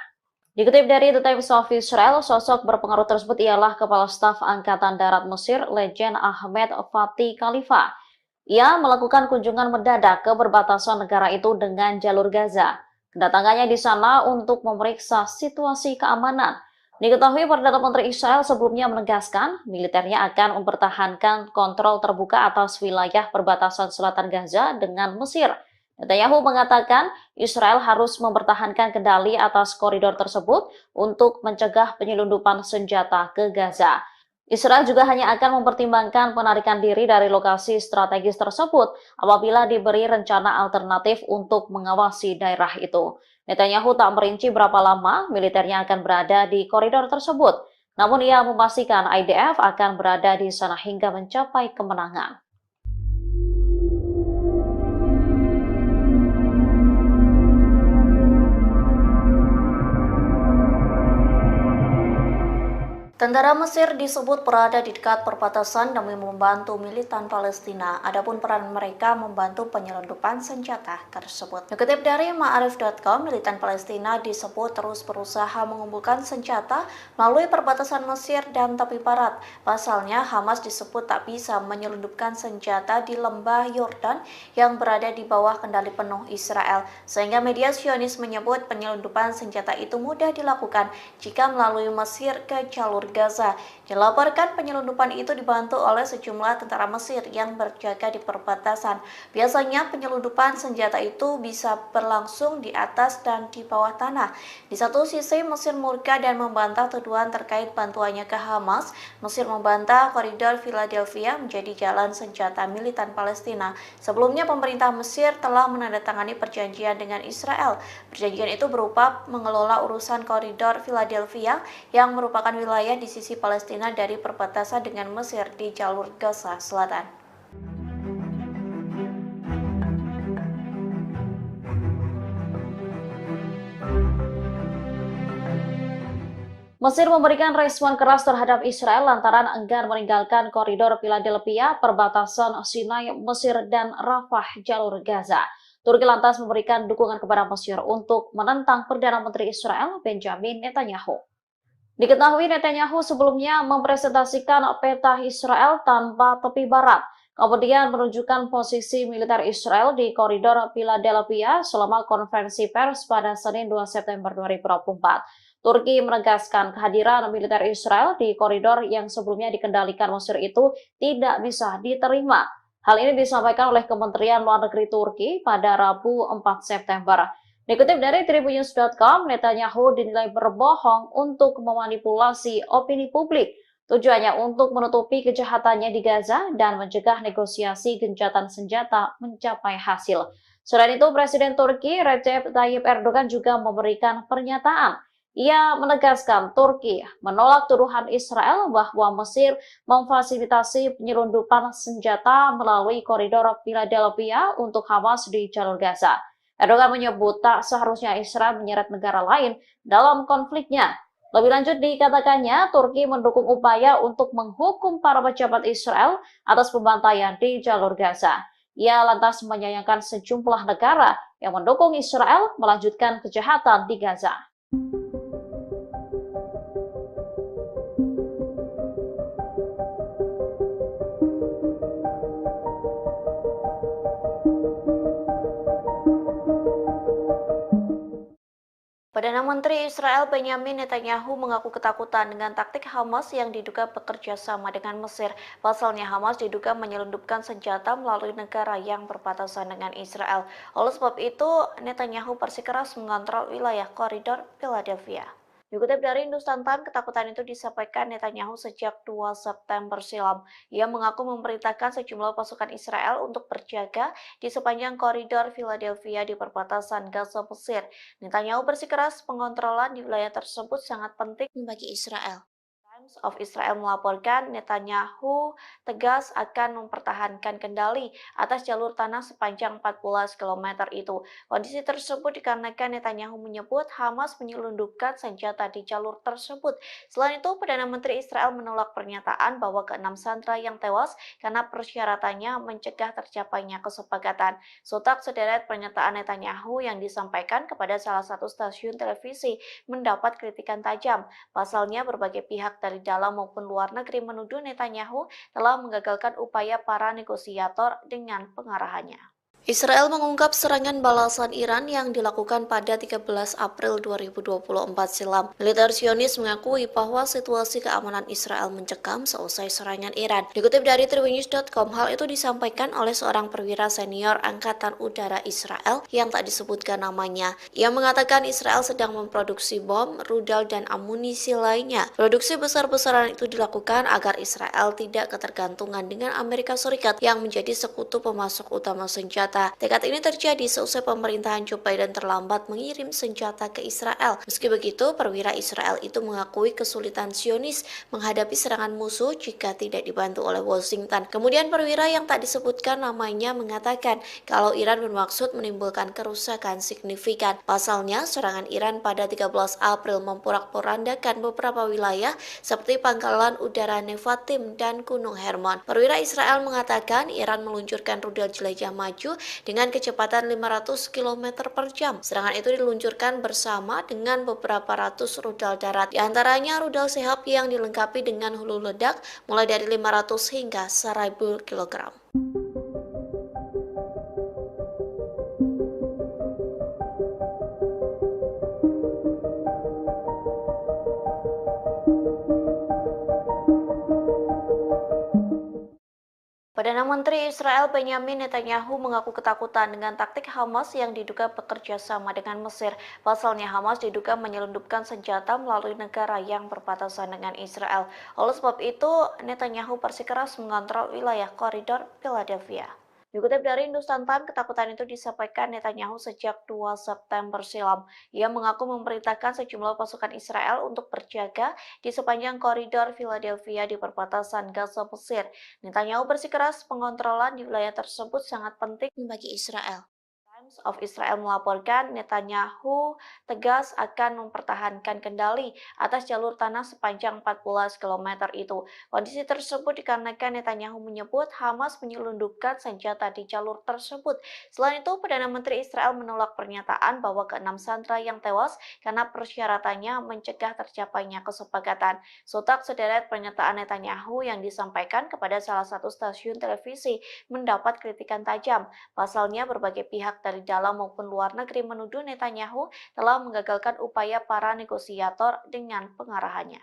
Dikutip dari The Times of Israel, sosok berpengaruh tersebut ialah Kepala Staf Angkatan Darat Mesir, Legend Ahmed Fatih Khalifa. Ia melakukan kunjungan mendadak ke perbatasan negara itu dengan jalur Gaza. Kedatangannya di sana untuk memeriksa situasi keamanan. Diketahui Perdana Menteri Israel sebelumnya menegaskan militernya akan mempertahankan kontrol terbuka atas wilayah perbatasan selatan Gaza dengan Mesir. Netanyahu mengatakan Israel harus mempertahankan kendali atas koridor tersebut untuk mencegah penyelundupan senjata ke Gaza. Israel juga hanya akan mempertimbangkan penarikan diri dari lokasi strategis tersebut apabila diberi rencana alternatif untuk mengawasi daerah itu. Netanyahu tak merinci berapa lama militernya akan berada di koridor tersebut, namun ia memastikan IDF akan berada di sana hingga mencapai kemenangan. Tentara Mesir disebut berada di dekat perbatasan demi membantu militan Palestina. Adapun peran mereka membantu penyelundupan senjata tersebut. Dikutip dari Ma'arif.com, militan Palestina disebut terus berusaha mengumpulkan senjata melalui perbatasan Mesir dan tepi barat. Pasalnya, Hamas disebut tak bisa menyelundupkan senjata di lembah Yordan yang berada di bawah kendali penuh Israel. Sehingga media Zionis menyebut penyelundupan senjata itu mudah dilakukan jika melalui Mesir ke jalur Gaza. Dilaporkan penyelundupan itu dibantu oleh sejumlah tentara Mesir yang berjaga di perbatasan. Biasanya penyelundupan senjata itu bisa berlangsung di atas dan di bawah tanah. Di satu sisi Mesir murka dan membantah tuduhan terkait bantuannya ke Hamas. Mesir membantah koridor Philadelphia menjadi jalan senjata militan Palestina. Sebelumnya pemerintah Mesir telah menandatangani perjanjian dengan Israel. Perjanjian itu berupa mengelola urusan koridor Philadelphia yang merupakan wilayah di sisi Palestina dari perbatasan dengan Mesir di jalur Gaza Selatan. Mesir memberikan respon keras terhadap Israel lantaran enggan meninggalkan koridor Philadelphia, perbatasan Sinai, Mesir, dan Rafah, jalur Gaza. Turki lantas memberikan dukungan kepada Mesir untuk menentang Perdana Menteri Israel Benjamin Netanyahu. Diketahui Netanyahu sebelumnya mempresentasikan peta Israel tanpa tepi barat, kemudian menunjukkan posisi militer Israel di koridor Philadelphia selama konferensi pers pada Senin 2 September 2024. Turki menegaskan kehadiran militer Israel di koridor yang sebelumnya dikendalikan Mesir itu tidak bisa diterima. Hal ini disampaikan oleh Kementerian Luar Negeri Turki pada Rabu 4 September. Dikutip dari Tribunnews.com, Netanyahu dinilai berbohong untuk memanipulasi opini publik. Tujuannya untuk menutupi kejahatannya di Gaza dan mencegah negosiasi gencatan senjata mencapai hasil. Selain itu, Presiden Turki Recep Tayyip Erdogan juga memberikan pernyataan. Ia menegaskan Turki menolak tuduhan Israel bahwa Mesir memfasilitasi penyelundupan senjata melalui koridor Philadelphia untuk Hamas di jalur Gaza. Erdogan menyebut tak seharusnya Israel menyeret negara lain dalam konfliknya. Lebih lanjut dikatakannya, Turki mendukung upaya untuk menghukum para pejabat Israel atas pembantaian di jalur Gaza. Ia lantas menyayangkan sejumlah negara yang mendukung Israel melanjutkan kejahatan di Gaza. Perdana Menteri Israel Benjamin Netanyahu mengaku ketakutan dengan taktik Hamas yang diduga bekerja sama dengan Mesir. Pasalnya Hamas diduga menyelundupkan senjata melalui negara yang berbatasan dengan Israel. Oleh sebab itu, Netanyahu bersikeras mengontrol wilayah koridor Philadelphia. Dikutip dari Hindustan Times, ketakutan itu disampaikan Netanyahu sejak 2 September silam. Ia mengaku memerintahkan sejumlah pasukan Israel untuk berjaga di sepanjang koridor Philadelphia di perbatasan Gaza Mesir. Netanyahu bersikeras pengontrolan di wilayah tersebut sangat penting bagi Israel. Times of Israel melaporkan Netanyahu tegas akan mempertahankan kendali atas jalur tanah sepanjang 14 km itu. Kondisi tersebut dikarenakan Netanyahu menyebut Hamas menyelundupkan senjata di jalur tersebut. Selain itu, Perdana Menteri Israel menolak pernyataan bahwa ke-6 sandera yang tewas karena persyaratannya mencegah tercapainya kesepakatan. Sontak sederet pernyataan Netanyahu yang disampaikan kepada salah satu stasiun televisi mendapat kritikan tajam. Pasalnya, berbagai pihak dari dalam maupun luar negeri menuduh Netanyahu telah menggagalkan upaya para negosiator dengan pengarahannya. Israel mengungkap serangan balasan Iran yang dilakukan pada 13 April 2024 silam. Militer Zionis mengakui bahwa situasi keamanan Israel mencekam seusai serangan Iran. Dikutip dari tribunews.com, hal itu disampaikan oleh seorang perwira senior Angkatan Udara Israel yang tak disebutkan namanya. Ia mengatakan Israel sedang memproduksi bom, rudal, dan amunisi lainnya. Produksi besar-besaran itu dilakukan agar Israel tidak ketergantungan dengan Amerika Serikat yang menjadi sekutu pemasok utama senjata. Tekad ini terjadi seusai pemerintahan Joe Biden terlambat mengirim senjata ke Israel. Meski begitu, perwira Israel itu mengakui kesulitan Zionis menghadapi serangan musuh jika tidak dibantu oleh Washington. Kemudian perwira yang tak disebutkan namanya mengatakan kalau Iran bermaksud menimbulkan kerusakan signifikan. Pasalnya, serangan Iran pada 13 April memporak-porandakan beberapa wilayah seperti pangkalan udara Nevatim dan Gunung Hermon. Perwira Israel mengatakan Iran meluncurkan rudal jelajah maju dengan kecepatan 500 km per jam. Serangan itu diluncurkan bersama dengan beberapa ratus rudal darat, di antaranya rudal Shahab yang dilengkapi dengan hulu ledak mulai dari 500 hingga 1000 kg. Perdana Menteri Israel Benyamin Netanyahu mengaku ketakutan dengan taktik Hamas yang diduga bekerja sama dengan Mesir. Pasalnya Hamas diduga menyelundupkan senjata melalui negara yang berbatasan dengan Israel. Oleh sebab itu, Netanyahu bersikeras mengontrol wilayah koridor Philadelphia. Dikutip dari Hindustan Times, ketakutan itu disampaikan Netanyahu sejak 2 September silam. Ia mengaku memerintahkan sejumlah pasukan Israel untuk berjaga di sepanjang koridor Philadelphia di perbatasan Gaza Mesir. Netanyahu bersikeras pengontrolan di wilayah tersebut sangat penting bagi Israel. Times of Israel melaporkan Netanyahu tegas akan mempertahankan kendali atas jalur tanah sepanjang 14 km itu. Kondisi tersebut dikarenakan Netanyahu menyebut Hamas menyelundupkan senjata di jalur tersebut. Selain itu, Perdana Menteri Israel menolak pernyataan bahwa ke-6 sandera yang tewas karena persyaratannya mencegah tercapainya kesepakatan. Sontak sederet pernyataan Netanyahu yang disampaikan kepada salah satu stasiun televisi mendapat kritikan tajam. Pasalnya, berbagai pihak dari dalam maupun luar negeri menuduh Netanyahu telah menggagalkan upaya para negosiator dengan pengarahannya.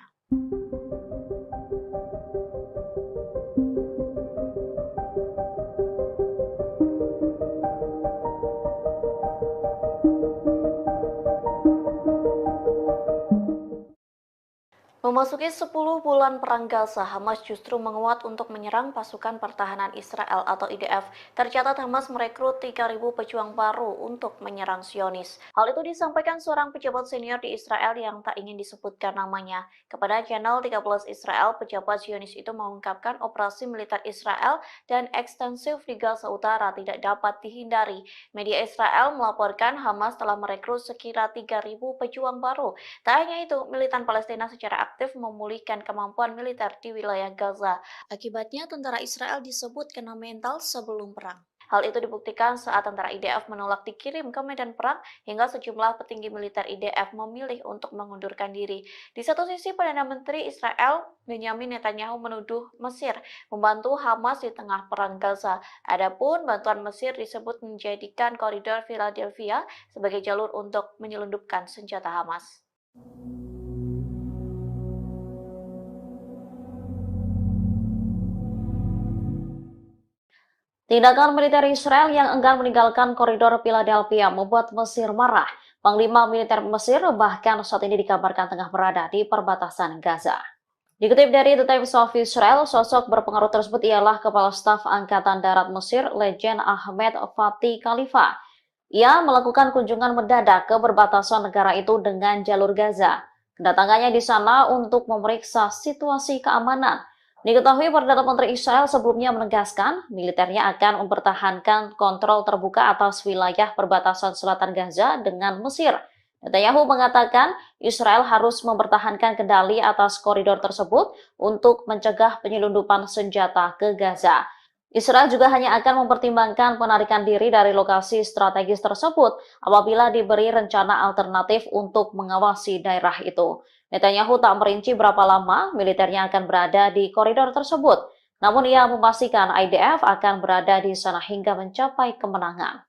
Memasuki 10 bulan perang Gaza, Hamas justru menguat untuk menyerang pasukan pertahanan Israel atau IDF. Tercatat Hamas merekrut 3.000 pejuang baru untuk menyerang Zionis. Hal itu disampaikan seorang pejabat senior di Israel yang tak ingin disebutkan namanya. Kepada channel 13 Israel, pejabat Zionis itu mengungkapkan operasi militer Israel dan ekstensif di Gaza Utara tidak dapat dihindari. Media Israel melaporkan Hamas telah merekrut sekira 3.000 pejuang baru. Tak hanya itu, militan Palestina secara aktif memulihkan kemampuan militer di wilayah Gaza. Akibatnya, tentara Israel disebut kena mental sebelum perang. Hal itu dibuktikan saat tentara IDF menolak dikirim ke medan perang hingga sejumlah petinggi militer IDF memilih untuk mengundurkan diri. Di satu sisi, Perdana Menteri Israel Benyamin Netanyahu menuduh Mesir membantu Hamas di tengah perang Gaza. Adapun bantuan Mesir disebut menjadikan koridor Philadelphia sebagai jalur untuk menyelundupkan senjata Hamas. Tindakan militer Israel yang enggan meninggalkan koridor Philadelphia membuat Mesir marah. Panglima militer Mesir bahkan saat ini dikabarkan tengah berada di perbatasan Gaza. Dikutip dari The Times of Israel, sosok berpengaruh tersebut ialah Kepala Staf Angkatan Darat Mesir, Legend Ahmed Fatih Khalifa. Ia melakukan kunjungan mendadak ke perbatasan negara itu dengan jalur Gaza. Kedatangannya di sana untuk memeriksa situasi keamanan. Diketahui Perdana Menteri Israel sebelumnya menegaskan militernya akan mempertahankan kontrol terbuka atas wilayah perbatasan selatan Gaza dengan Mesir. Netanyahu mengatakan Israel harus mempertahankan kendali atas koridor tersebut untuk mencegah penyelundupan senjata ke Gaza. Israel juga hanya akan mempertimbangkan penarikan diri dari lokasi strategis tersebut apabila diberi rencana alternatif untuk mengawasi daerah itu. Netanyahu tak merinci berapa lama militernya akan berada di koridor tersebut. Namun ia memastikan IDF akan berada di sana hingga mencapai kemenangan.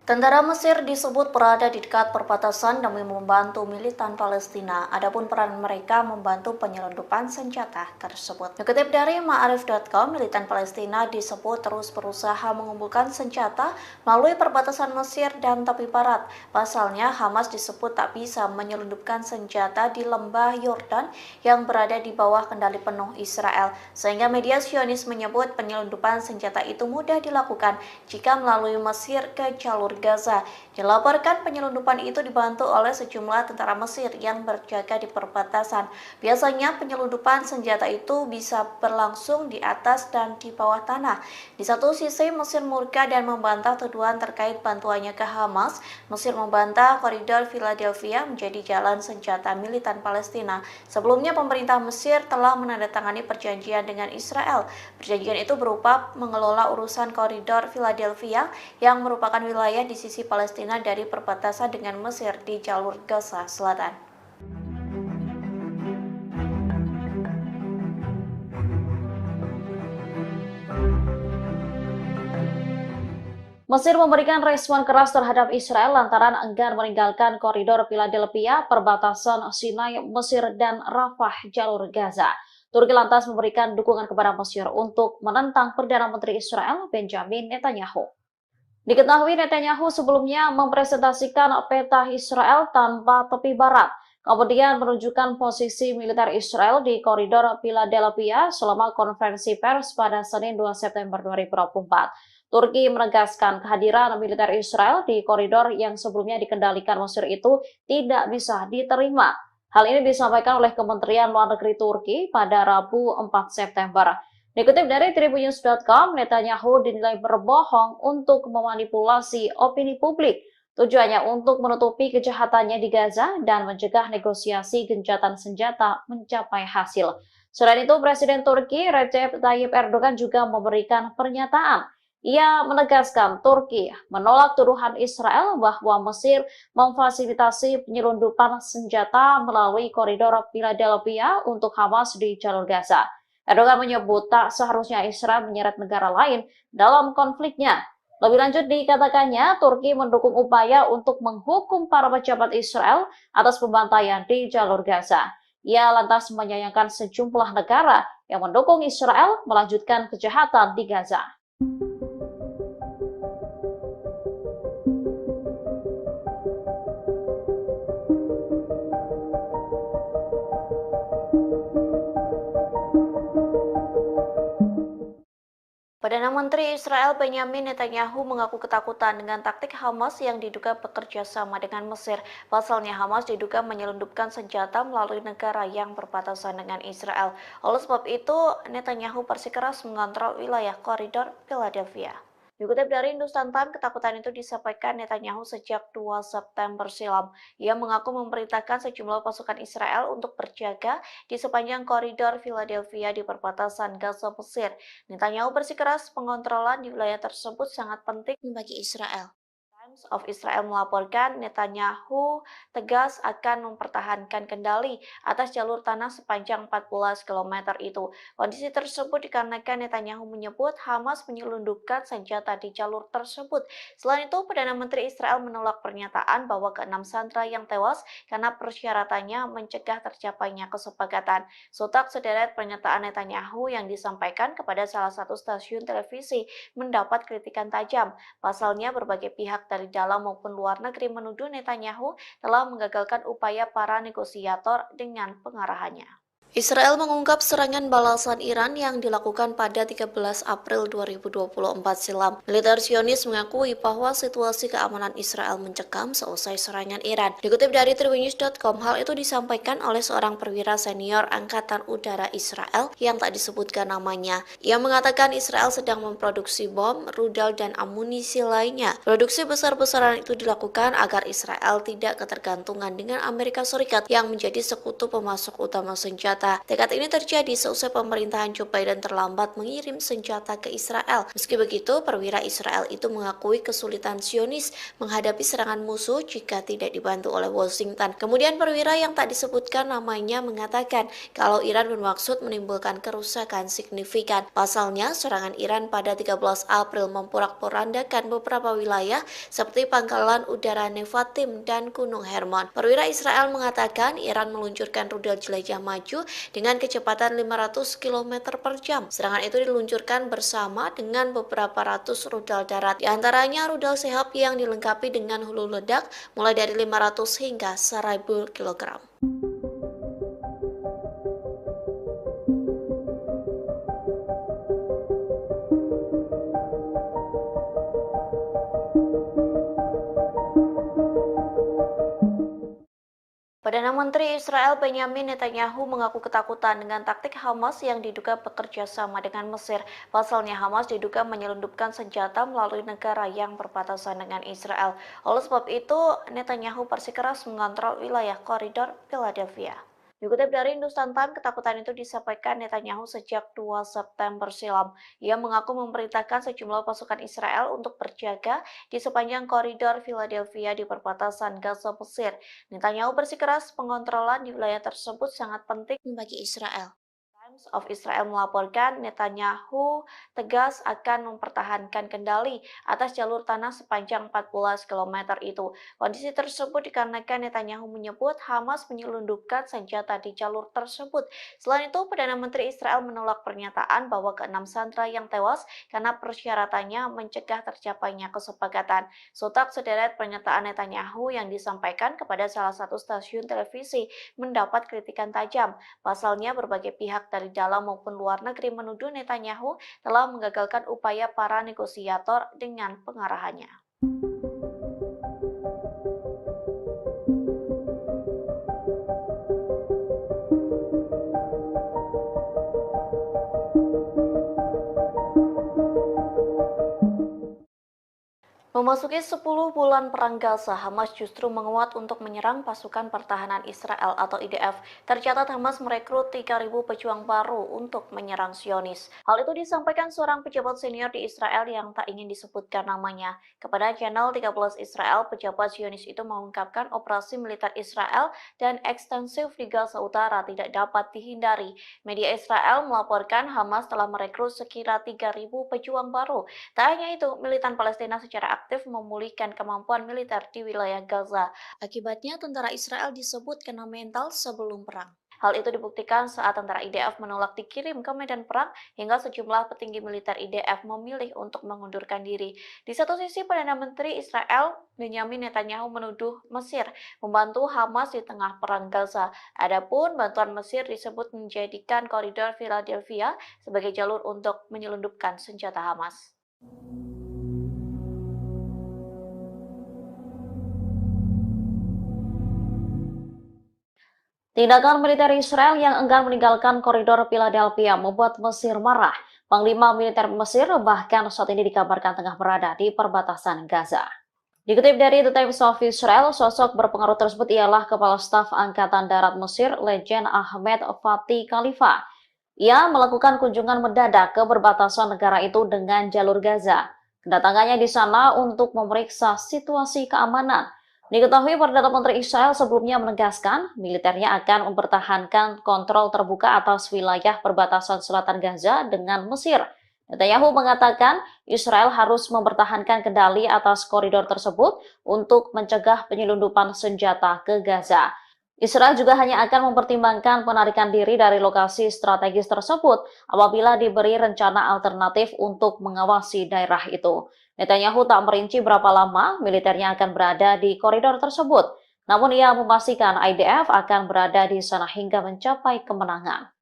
Tentara Mesir disebut berada di dekat perbatasan demi membantu militan Palestina. Adapun peran mereka membantu penyelundupan senjata tersebut. Dikutip dari Ma'arif.com, militan Palestina disebut terus berusaha mengumpulkan senjata melalui perbatasan Mesir dan tepi barat. Pasalnya, Hamas disebut tak bisa menyelundupkan senjata di lembah Yordan yang berada di bawah kendali penuh Israel. Sehingga media Zionis menyebut penyelundupan senjata itu mudah dilakukan jika melalui Mesir ke jalur Gaza. Dilaporkan penyelundupan itu dibantu oleh sejumlah tentara Mesir yang berjaga di perbatasan. Biasanya penyelundupan senjata itu bisa berlangsung di atas dan di bawah tanah. Di satu sisi Mesir murka dan membantah tuduhan terkait bantuannya ke Hamas. Mesir membantah koridor Philadelphia menjadi jalan senjata militan Palestina. Sebelumnya pemerintah Mesir telah menandatangani perjanjian dengan Israel. Perjanjian itu berupa mengelola urusan koridor Philadelphia yang merupakan wilayah di sisi Palestina dari perbatasan dengan Mesir di jalur Gaza Selatan. Mesir memberikan respon keras terhadap Israel lantaran enggan meninggalkan koridor Philadelphia, perbatasan Sinai, Mesir, dan Rafah, jalur Gaza. Turki lantas memberikan dukungan kepada Mesir untuk menentang Perdana Menteri Israel, Benjamin Netanyahu. Diketahui Netanyahu sebelumnya mempresentasikan peta Israel tanpa tepi barat, kemudian menunjukkan posisi militer Israel di koridor Philadelphia selama konferensi pers pada Senin 2 September 2024. Turki menegaskan kehadiran militer Israel di koridor yang sebelumnya dikendalikan Mesir itu tidak bisa diterima. Hal ini disampaikan oleh Kementerian Luar Negeri Turki pada Rabu 4 September. Dikutip dari Tribunnews.com, Netanyahu dinilai berbohong untuk memanipulasi opini publik. Tujuannya untuk menutupi kejahatannya di Gaza dan mencegah negosiasi gencatan senjata mencapai hasil. Selain itu, Presiden Turki Recep Tayyip Erdogan juga memberikan pernyataan. Ia menegaskan Turki menolak tuduhan Israel bahwa Mesir memfasilitasi penyelundupan senjata melalui koridor Philadelphia untuk Hamas di jalur Gaza. Erdogan menyebut tak seharusnya Israel menyeret negara lain dalam konfliknya. Lebih lanjut dikatakannya, Turki mendukung upaya untuk menghukum para pejabat Israel atas pembantaian di jalur Gaza. Ia lantas menyayangkan sejumlah negara yang mendukung Israel melanjutkan kejahatan di Gaza. Perdana Menteri Israel Benjamin Netanyahu mengaku ketakutan dengan taktik Hamas yang diduga bekerja sama dengan Mesir. Pasalnya Hamas diduga menyelundupkan senjata melalui negara yang berbatasan dengan Israel. Oleh sebab itu, Netanyahu bersikeras mengontrol wilayah koridor Philadelphia. Dikutip dari Hindustan Times, ketakutan itu disampaikan Netanyahu sejak 2 September silam. Ia mengaku memerintahkan sejumlah pasukan Israel untuk berjaga di sepanjang koridor Philadelphia di perbatasan Gaza Mesir. Netanyahu bersikeras pengontrolan di wilayah tersebut sangat penting bagi Israel. Times of Israel melaporkan Netanyahu tegas akan mempertahankan kendali atas jalur tanah sepanjang 14 km itu. Kondisi tersebut dikarenakan Netanyahu menyebut Hamas menyelundupkan senjata di jalur tersebut. Selain itu, Perdana Menteri Israel menolak pernyataan bahwa ke-6 sandera yang tewas karena persyaratannya mencegah tercapainya kesepakatan. Sontak sederet pernyataan Netanyahu yang disampaikan kepada salah satu stasiun televisi mendapat kritikan tajam. Pasalnya, berbagai pihak dari dalam maupun luar negeri menuduh Netanyahu telah menggagalkan upaya para negosiator dengan pengarahannya. Israel mengungkap serangan balasan Iran yang dilakukan pada 13 April 2024 silam. Militer Zionis mengakui bahwa situasi keamanan Israel mencekam seusai serangan Iran. Dikutip dari Tribunnews.com, hal itu disampaikan oleh seorang perwira senior Angkatan Udara Israel yang tak disebutkan namanya. Ia mengatakan Israel sedang memproduksi bom, rudal, dan amunisi lainnya. Produksi besar-besaran itu dilakukan agar Israel tidak ketergantungan dengan Amerika Serikat yang menjadi sekutu pemasok utama senjata senjata. Tekad ini terjadi seusai pemerintahan Joe Biden terlambat mengirim senjata ke Israel. Meski begitu, perwira Israel itu mengakui kesulitan Zionis menghadapi serangan musuh jika tidak dibantu oleh Washington. Kemudian perwira yang tak disebutkan namanya mengatakan kalau Iran bermaksud menimbulkan kerusakan signifikan. Pasalnya, serangan Iran pada 13 April memporak-porandakan beberapa wilayah seperti pangkalan udara Nevatim dan Gunung Hermon. Perwira Israel mengatakan Iran meluncurkan rudal jelajah maju dengan kecepatan 500 km per jam. Serangan itu diluncurkan bersama dengan beberapa ratus rudal darat, di antaranya rudal Shahab yang dilengkapi dengan hulu ledak mulai dari 500 hingga 1000 kg. Perdana Menteri Israel Benyamin Netanyahu mengaku ketakutan dengan taktik Hamas yang diduga bekerja sama dengan Mesir. Pasalnya Hamas diduga menyelundupkan senjata melalui negara yang berbatasan dengan Israel. Oleh sebab itu, Netanyahu bersikeras mengontrol wilayah koridor Philadelphia. Dikutip dari Hindustan Times, ketakutan itu disampaikan Netanyahu sejak 2 September silam. Ia mengaku memerintahkan sejumlah pasukan Israel untuk berjaga di sepanjang koridor Philadelphia di perbatasan Gaza Mesir. Netanyahu bersikeras pengontrolan di wilayah tersebut sangat penting bagi Israel. Times of Israel melaporkan Netanyahu tegas akan mempertahankan kendali atas jalur tanah sepanjang 14 km itu. Kondisi tersebut dikarenakan Netanyahu menyebut Hamas menyelundupkan senjata di jalur tersebut. Selain itu, Perdana Menteri Israel menolak pernyataan bahwa ke-6 sandera yang tewas karena persyaratannya mencegah tercapainya kesepakatan. Sontak sederet pernyataan Netanyahu yang disampaikan kepada salah satu stasiun televisi mendapat kritikan tajam. Pasalnya, berbagai pihak dari dalam maupun luar negeri menuduh Netanyahu telah menggagalkan upaya para negosiator dengan pengarahannya. Memasuki 10 bulan perang Gaza, Hamas justru menguat untuk menyerang pasukan pertahanan Israel atau IDF. Tercatat Hamas merekrut 3.000 pejuang baru untuk menyerang Zionis. Hal itu disampaikan seorang pejabat senior di Israel yang tak ingin disebutkan namanya. Kepada channel 13 Israel, pejabat Zionis itu mengungkapkan operasi militer Israel dan ekstensif di Gaza Utara tidak dapat dihindari. Media Israel melaporkan Hamas telah merekrut sekira 3.000 pejuang baru. Tak hanya itu, militan Palestina secara aktif memulihkan kemampuan militer di wilayah Gaza. Akibatnya, tentara Israel disebut kena mental sebelum perang. Hal itu dibuktikan saat tentara IDF menolak dikirim ke medan perang hingga sejumlah petinggi militer IDF memilih untuk mengundurkan diri. Di satu sisi, Perdana Menteri Israel Benyamin Netanyahu menuduh Mesir membantu Hamas di tengah perang Gaza. Adapun bantuan Mesir disebut menjadikan koridor Philadelphia sebagai jalur untuk menyelundupkan senjata Hamas. Tindakan militer Israel yang enggan meninggalkan koridor Philadelphia membuat Mesir marah. Panglima militer Mesir bahkan saat ini dikabarkan tengah berada di perbatasan Gaza. Dikutip dari The Times of Israel, sosok berpengaruh tersebut ialah Kepala Staf Angkatan Darat Mesir, Legend Ahmed Fatih Khalifa. Ia melakukan kunjungan mendadak ke perbatasan negara itu dengan jalur Gaza. Kedatangannya di sana untuk memeriksa situasi keamanan. Diketahui Perdana Menteri Israel sebelumnya menegaskan militernya akan mempertahankan kontrol terbuka atas wilayah perbatasan selatan Gaza dengan Mesir. Netanyahu mengatakan Israel harus mempertahankan kendali atas koridor tersebut untuk mencegah penyelundupan senjata ke Gaza. Israel juga hanya akan mempertimbangkan penarikan diri dari lokasi strategis tersebut apabila diberi rencana alternatif untuk mengawasi daerah itu. Netanyahu tak merinci berapa lama militernya akan berada di koridor tersebut, namun ia memastikan IDF akan berada di sana hingga mencapai kemenangan.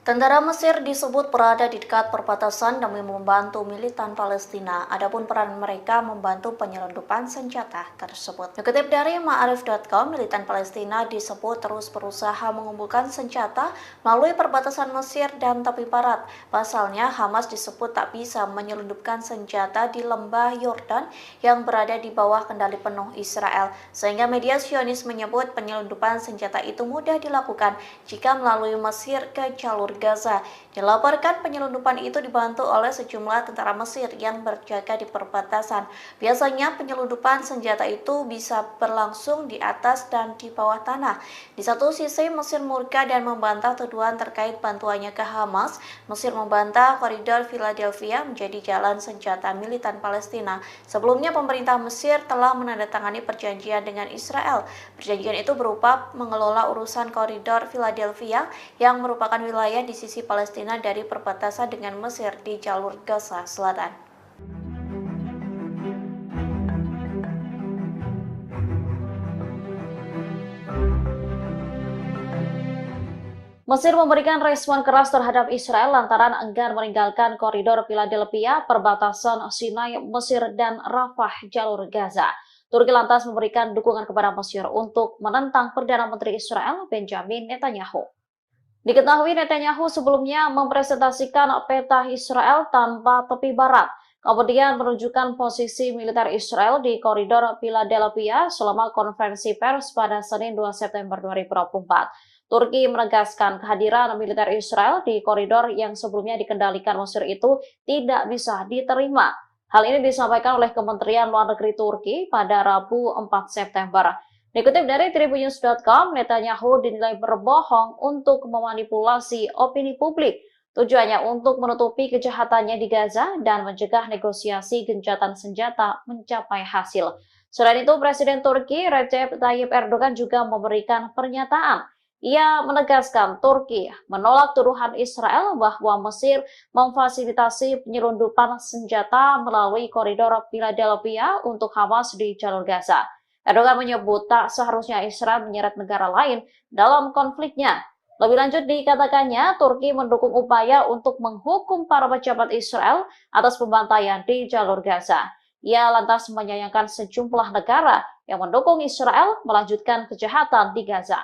Tentara Tentara Mesir disebut berada di dekat perbatasan demi membantu militan Palestina. Adapun peran mereka membantu penyelundupan senjata tersebut. Dikutip dari Ma'arif.com, militan Palestina disebut terus berusaha mengumpulkan senjata melalui perbatasan Mesir dan tepi barat. Pasalnya, Hamas disebut tak bisa menyelundupkan senjata di lembah Yordan yang berada di bawah kendali penuh Israel. Sehingga media Zionis menyebut penyelundupan senjata itu mudah dilakukan jika melalui Mesir ke jalur Gaza. Dilaporkan penyelundupan itu dibantu oleh sejumlah tentara Mesir yang berjaga di perbatasan. Biasanya penyelundupan senjata itu bisa berlangsung di atas dan di bawah tanah. Di satu sisi Mesir murka dan membantah tuduhan terkait bantuannya ke Hamas. Mesir membantah koridor Philadelphia menjadi jalan senjata militan Palestina. Sebelumnya pemerintah Mesir telah menandatangani perjanjian dengan Israel. Perjanjian itu berupa mengelola urusan koridor Philadelphia yang merupakan wilayah di sisi Palestina dari perbatasan dengan Mesir di jalur Gaza Selatan. Mesir memberikan respon keras terhadap Israel lantaran enggan meninggalkan koridor Philadelphia, perbatasan Sinai, Mesir, dan Rafah, jalur Gaza. Turki lantas memberikan dukungan kepada Mesir untuk menentang Perdana Menteri Israel, Benjamin Netanyahu. Diketahui Netanyahu sebelumnya mempresentasikan peta Israel tanpa tepi barat, kemudian menunjukkan posisi militer Israel di koridor Philadelphia selama konferensi pers pada Senin 2 September 2024. Turki menegaskan kehadiran militer Israel di koridor yang sebelumnya dikendalikan Mesir itu tidak bisa diterima. Hal ini disampaikan oleh Kementerian Luar Negeri Turki pada Rabu 4 September. Dikutip dari Tribunnews.com, Netanyahu dinilai berbohong untuk memanipulasi opini publik. Tujuannya untuk menutupi kejahatannya di Gaza dan mencegah negosiasi gencatan senjata mencapai hasil. Selain itu, Presiden Turki Recep Tayyip Erdogan juga memberikan pernyataan. Ia menegaskan Turki menolak tuduhan Israel bahwa Mesir memfasilitasi penyelundupan senjata melalui koridor Philadelphia untuk Hamas di jalur Gaza. Erdogan menyebut tak seharusnya Israel menyeret negara lain dalam konfliknya. Lebih lanjut dikatakannya, Turki mendukung upaya untuk menghukum para pejabat Israel atas pembantaian di jalur Gaza. Ia lantas menyayangkan sejumlah negara yang mendukung Israel melanjutkan kejahatan di Gaza.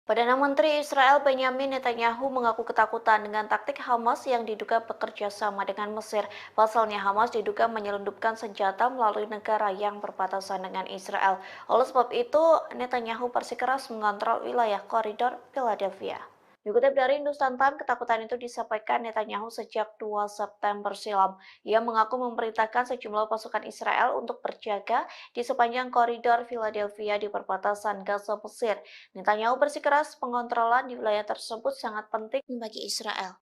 Perdana Menteri Israel Benjamin Netanyahu mengaku ketakutan dengan taktik Hamas yang diduga bekerja sama dengan Mesir. Pasalnya Hamas diduga menyelundupkan senjata melalui negara yang berbatasan dengan Israel. Oleh sebab itu, Netanyahu bersikeras mengontrol wilayah koridor Philadelphia. Dikutip dari Hindustan Times, ketakutan itu disampaikan Netanyahu sejak 2 September silam. Ia mengaku memerintahkan sejumlah pasukan Israel untuk berjaga di sepanjang koridor Philadelphia di perbatasan Gaza Mesir. Netanyahu bersikeras pengontrolan di wilayah tersebut sangat penting bagi Israel.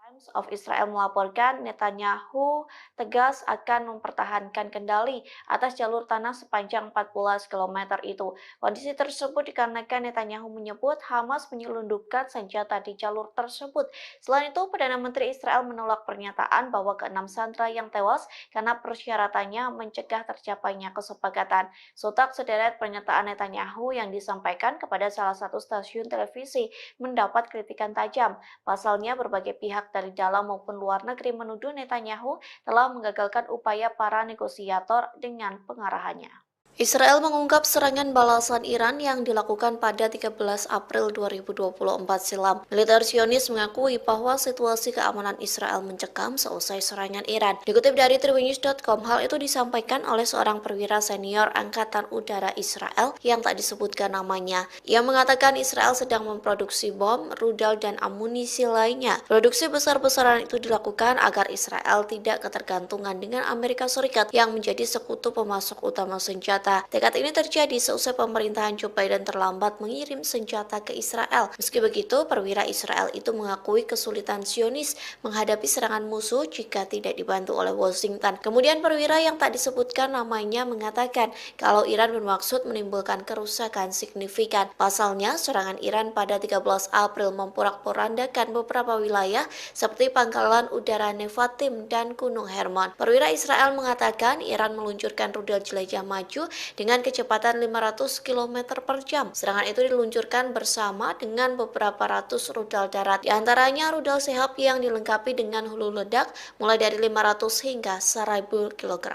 Times of Israel melaporkan Netanyahu tegas akan mempertahankan kendali atas jalur tanah sepanjang 14 km itu. Kondisi tersebut dikarenakan Netanyahu menyebut Hamas menyelundupkan senjata di jalur tersebut. Selain itu, Perdana Menteri Israel menolak pernyataan bahwa ke-6 sandera yang tewas karena persyaratannya mencegah tercapainya kesepakatan. Sontak sederet pernyataan Netanyahu yang disampaikan kepada salah satu stasiun televisi mendapat kritikan tajam. Pasalnya, berbagai pihak dari dalam maupun luar negeri menuduh Netanyahu telah menggagalkan upaya para negosiator dengan pengarahannya. Israel mengungkap serangan balasan Iran yang dilakukan pada 13 April 2024 silam. Militer Zionis mengakui bahwa situasi keamanan Israel mencekam seusai serangan Iran. Dikutip dari Tribunnews.com, hal itu disampaikan oleh seorang perwira senior Angkatan Udara Israel yang tak disebutkan namanya. Ia mengatakan Israel sedang memproduksi bom, rudal, dan amunisi lainnya. Produksi besar-besaran itu dilakukan agar Israel tidak ketergantungan dengan Amerika Serikat yang menjadi sekutu pemasok utama senjata. senjata. Tekad ini terjadi seusai pemerintahan Joe Biden terlambat mengirim senjata ke Israel. Meski begitu, perwira Israel itu mengakui kesulitan Zionis menghadapi serangan musuh jika tidak dibantu oleh Washington. Kemudian perwira yang tak disebutkan namanya mengatakan kalau Iran bermaksud menimbulkan kerusakan signifikan. Pasalnya, serangan Iran pada 13 April memporak-porandakan beberapa wilayah seperti pangkalan udara Nevatim dan Gunung Hermon. Perwira Israel mengatakan Iran meluncurkan rudal jelajah maju dengan kecepatan 500 km per jam. Serangan itu diluncurkan bersama dengan beberapa ratus rudal darat, di antaranya rudal Shahab yang dilengkapi dengan hulu ledak mulai dari 500 hingga 1000 kg.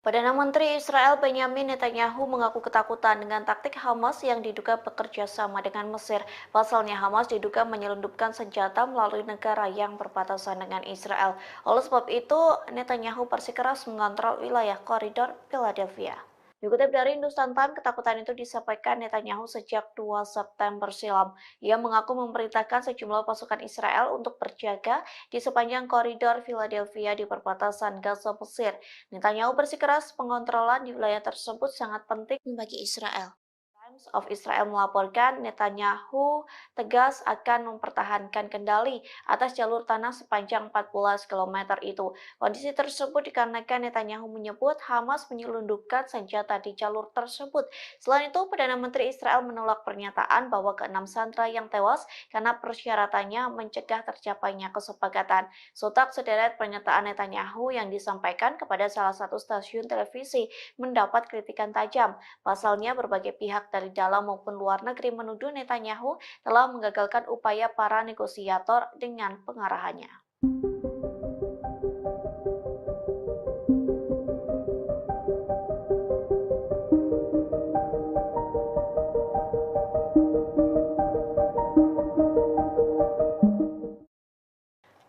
Perdana Menteri Israel Benyamin Netanyahu mengaku ketakutan dengan taktik Hamas yang diduga bekerja sama dengan Mesir. Pasalnya Hamas diduga menyelundupkan senjata melalui negara yang berbatasan dengan Israel. Oleh sebab itu, Netanyahu bersikeras mengontrol wilayah koridor Philadelphia. Dikutip dari Hindustan Times, ketakutan itu disampaikan Netanyahu sejak 2 September silam. Ia mengaku memerintahkan sejumlah pasukan Israel untuk berjaga di sepanjang koridor Philadelphia di perbatasan Gaza Mesir. Netanyahu bersikeras pengontrolan di wilayah tersebut sangat penting bagi Israel. Times of Israel melaporkan Netanyahu tegas akan mempertahankan kendali atas jalur tanah sepanjang 14 km itu. Kondisi tersebut dikarenakan Netanyahu menyebut Hamas menyelundupkan senjata di jalur tersebut. Selain itu, Perdana Menteri Israel menolak pernyataan bahwa ke-6 sandera yang tewas karena persyaratannya mencegah tercapainya kesepakatan. Sontak sederet pernyataan Netanyahu yang disampaikan kepada salah satu stasiun televisi mendapat kritikan tajam. Pasalnya, berbagai pihak dari dalam maupun luar negeri menuduh Netanyahu telah menggagalkan upaya para negosiator dengan pengarahannya.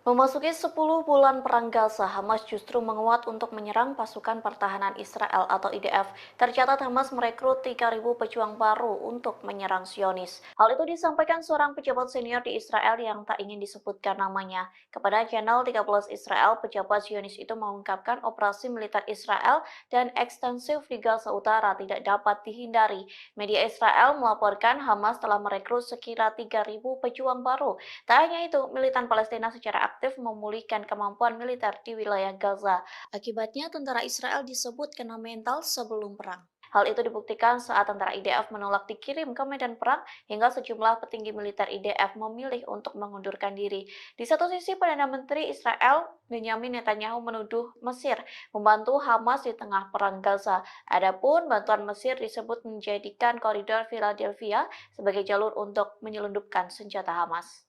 Memasuki 10 bulan perang Gaza, Hamas justru menguat untuk menyerang pasukan pertahanan Israel atau IDF. Tercatat Hamas merekrut 3.000 pejuang baru untuk menyerang Zionis. Hal itu disampaikan seorang pejabat senior di Israel yang tak ingin disebutkan namanya. Kepada channel 13 Israel, pejabat Zionis itu mengungkapkan operasi militer Israel dan ekstensif di Gaza Utara tidak dapat dihindari. Media Israel melaporkan Hamas telah merekrut sekira 3.000 pejuang baru. Tak hanya itu, militan Palestina secara aktif memulihkan kemampuan militer di wilayah Gaza. Akibatnya, tentara Israel disebut kena mental sebelum perang. Hal itu dibuktikan saat tentara IDF menolak dikirim ke medan perang hingga sejumlah petinggi militer IDF memilih untuk mengundurkan diri. Di satu sisi, Perdana Menteri Israel Benyamin Netanyahu menuduh Mesir membantu Hamas di tengah perang Gaza. Adapun bantuan Mesir disebut menjadikan koridor Philadelphia sebagai jalur untuk menyelundupkan senjata Hamas.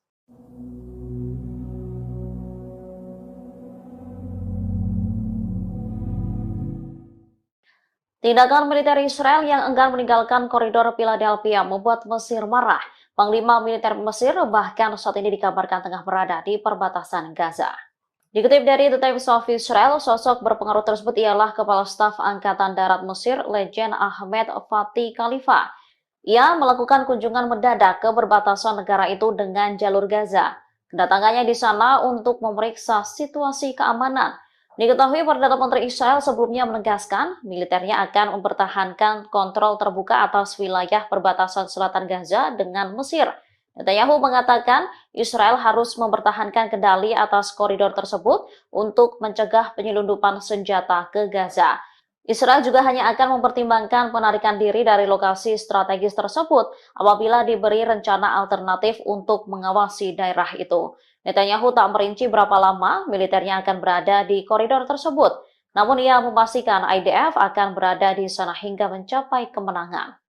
Tindakan militer Israel yang enggan meninggalkan koridor Philadelphia membuat Mesir marah. Panglima militer Mesir bahkan saat ini dikabarkan tengah berada di perbatasan Gaza. Dikutip dari The Times of Israel, sosok berpengaruh tersebut ialah Kepala Staf Angkatan Darat Mesir, Legend Ahmed Fatih Khalifa. Ia melakukan kunjungan mendadak ke perbatasan negara itu dengan jalur Gaza. Kedatangannya di sana untuk memeriksa situasi keamanan. Diketahui Perdana Menteri Israel sebelumnya menegaskan militernya akan mempertahankan kontrol terbuka atas wilayah perbatasan selatan Gaza dengan Mesir. Netanyahu mengatakan Israel harus mempertahankan kendali atas koridor tersebut untuk mencegah penyelundupan senjata ke Gaza. Israel juga hanya akan mempertimbangkan penarikan diri dari lokasi strategis tersebut apabila diberi rencana alternatif untuk mengawasi daerah itu. Netanyahu tak merinci berapa lama militernya akan berada di koridor tersebut, namun ia memastikan IDF akan berada di sana hingga mencapai kemenangan.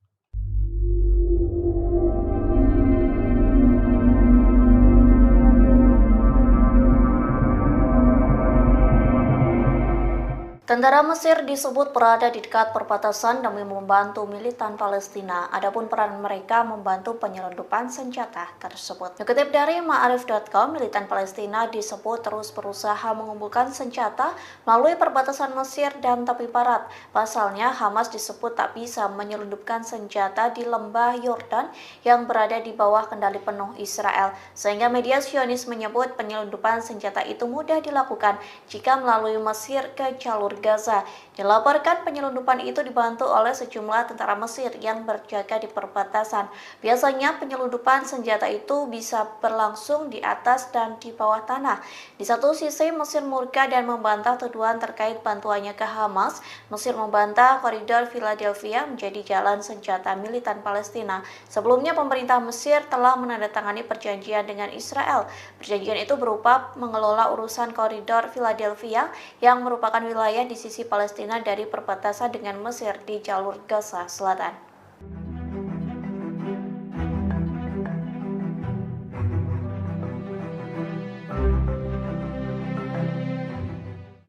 Tentara Mesir disebut berada di dekat perbatasan demi membantu militan Palestina. Adapun peran mereka membantu penyelundupan senjata tersebut. Dikutip dari Ma'arif.com, militan Palestina disebut terus berusaha mengumpulkan senjata melalui perbatasan Mesir dan tepi barat. Pasalnya, Hamas disebut tak bisa menyelundupkan senjata di lembah Yordan yang berada di bawah kendali penuh Israel. Sehingga media Zionis menyebut penyelundupan senjata itu mudah dilakukan jika melalui Mesir ke jalur Gaza. Dilaporkan penyelundupan itu dibantu oleh sejumlah tentara Mesir yang berjaga di perbatasan. Biasanya penyelundupan senjata itu bisa berlangsung di atas dan di bawah tanah. Di satu sisi Mesir murka dan membantah tuduhan terkait bantuannya ke Hamas. Mesir membantah koridor Philadelphia menjadi jalan senjata militan Palestina. Sebelumnya pemerintah Mesir telah menandatangani perjanjian dengan Israel. Perjanjian itu berupa mengelola urusan koridor Philadelphia yang merupakan wilayah di sisi Palestina dari perbatasan dengan Mesir di jalur Gaza Selatan.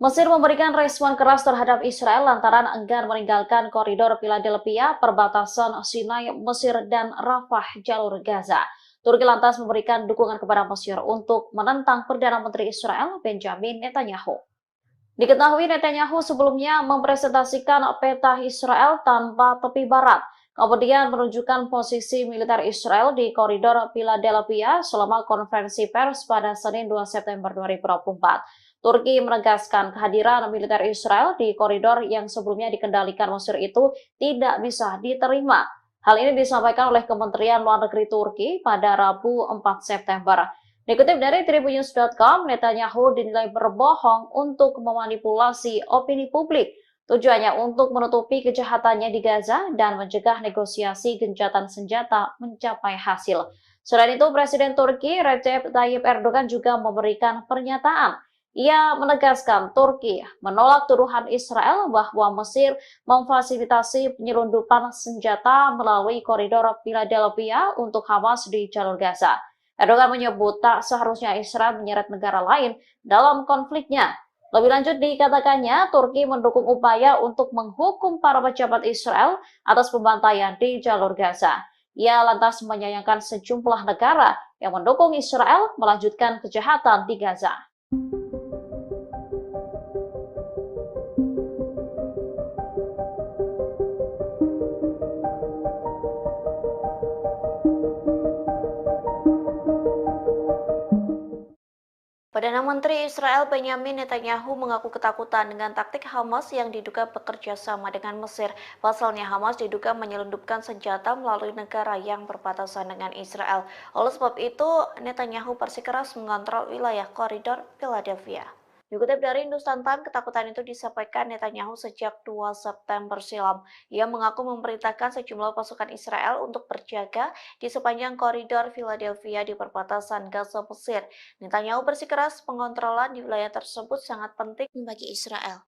Mesir memberikan respon keras terhadap Israel lantaran enggan meninggalkan koridor Philadelphia, perbatasan Sinai, Mesir, dan Rafah, jalur Gaza. Turki lantas memberikan dukungan kepada Mesir untuk menentang Perdana Menteri Israel, Benjamin Netanyahu. Diketahui Netanyahu sebelumnya mempresentasikan peta Israel tanpa tepi barat, kemudian menunjukkan posisi militer Israel di koridor Philadelphia selama konferensi pers pada Senin 2 September 2024. Turki menegaskan kehadiran militer Israel di koridor yang sebelumnya dikendalikan Mesir itu tidak bisa diterima. Hal ini disampaikan oleh Kementerian Luar Negeri Turki pada Rabu 4 September. Dikutip dari Tribunnews.com, Netanyahu dinilai berbohong untuk memanipulasi opini publik. Tujuannya untuk menutupi kejahatannya di Gaza dan mencegah negosiasi gencatan senjata mencapai hasil. Selain itu, Presiden Turki Recep Tayyip Erdogan juga memberikan pernyataan. Ia menegaskan Turki menolak tuduhan Israel bahwa Mesir memfasilitasi penyelundupan senjata melalui koridor Philadelphia untuk Hamas di jalur Gaza. Erdogan menyebut tak seharusnya Israel menyeret negara lain dalam konfliknya. Lebih lanjut dikatakannya, Turki mendukung upaya untuk menghukum para pejabat Israel atas pembantaian di jalur Gaza. Ia lantas menyayangkan sejumlah negara yang mendukung Israel melanjutkan kejahatan di Gaza. Perdana Menteri Israel Benjamin Netanyahu mengaku ketakutan dengan taktik Hamas yang diduga bekerja sama dengan Mesir. Pasalnya Hamas diduga menyelundupkan senjata melalui negara yang berbatasan dengan Israel. Oleh sebab itu, Netanyahu bersikeras mengontrol wilayah koridor Philadelphia. Dikutip dari Hindustan Times, ketakutan itu disampaikan Netanyahu sejak 2 September silam. Ia mengaku memerintahkan sejumlah pasukan Israel untuk berjaga di sepanjang koridor Philadelphia di perbatasan Gaza Mesir. Netanyahu bersikeras pengontrolan di wilayah tersebut sangat penting bagi Israel.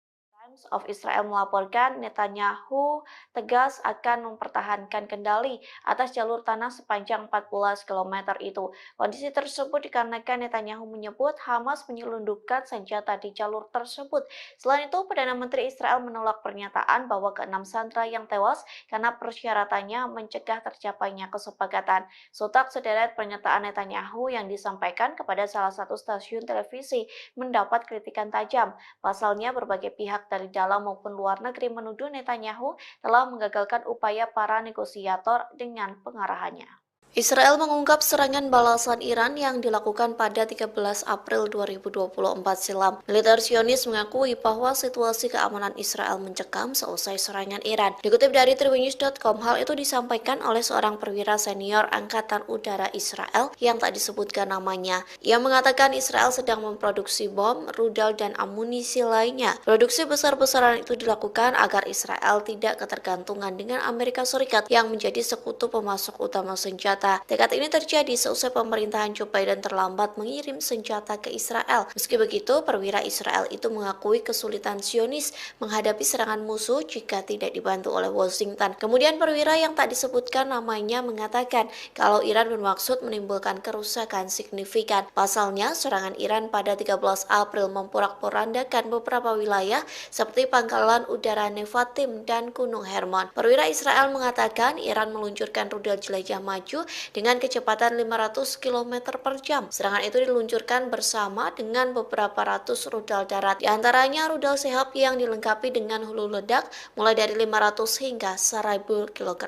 Times of Israel melaporkan Netanyahu tegas akan mempertahankan kendali atas jalur tanah sepanjang 14 km itu. Kondisi tersebut dikarenakan Netanyahu menyebut Hamas menyelundupkan senjata di jalur tersebut. Selain itu, Perdana Menteri Israel menolak pernyataan bahwa ke-6 sandera yang tewas karena persyaratannya mencegah tercapainya kesepakatan. Sontak sederet pernyataan Netanyahu yang disampaikan kepada salah satu stasiun televisi mendapat kritikan tajam. Pasalnya, berbagai pihak dari dalam maupun luar negeri menuduh Netanyahu telah menggagalkan upaya para negosiator dengan pengarahannya. Israel mengungkap serangan balasan Iran yang dilakukan pada 13 April 2024 silam. Militer Zionis mengakui bahwa situasi keamanan Israel mencekam seusai serangan Iran. Dikutip dari Tribunnews.com, hal itu disampaikan oleh seorang perwira senior Angkatan Udara Israel yang tak disebutkan namanya. Ia mengatakan Israel sedang memproduksi bom, rudal, dan amunisi lainnya. Produksi besar-besaran itu dilakukan agar Israel tidak ketergantungan dengan Amerika Serikat yang menjadi sekutu pemasok utama senjata senjata. Tekad ini terjadi seusai pemerintahan Joe Biden terlambat mengirim senjata ke Israel. Meski begitu, perwira Israel itu mengakui kesulitan Zionis menghadapi serangan musuh jika tidak dibantu oleh Washington. Kemudian perwira yang tak disebutkan namanya mengatakan kalau Iran bermaksud menimbulkan kerusakan signifikan. Pasalnya, serangan Iran pada 13 April memporak-porandakan beberapa wilayah seperti pangkalan udara Nevatim dan Gunung Hermon. Perwira Israel mengatakan Iran meluncurkan rudal jelajah maju dengan kecepatan 500 km per jam. Serangan itu diluncurkan bersama dengan beberapa ratus rudal darat, di antaranya rudal Shahab yang dilengkapi dengan hulu ledak mulai dari 500 hingga 1000 kg.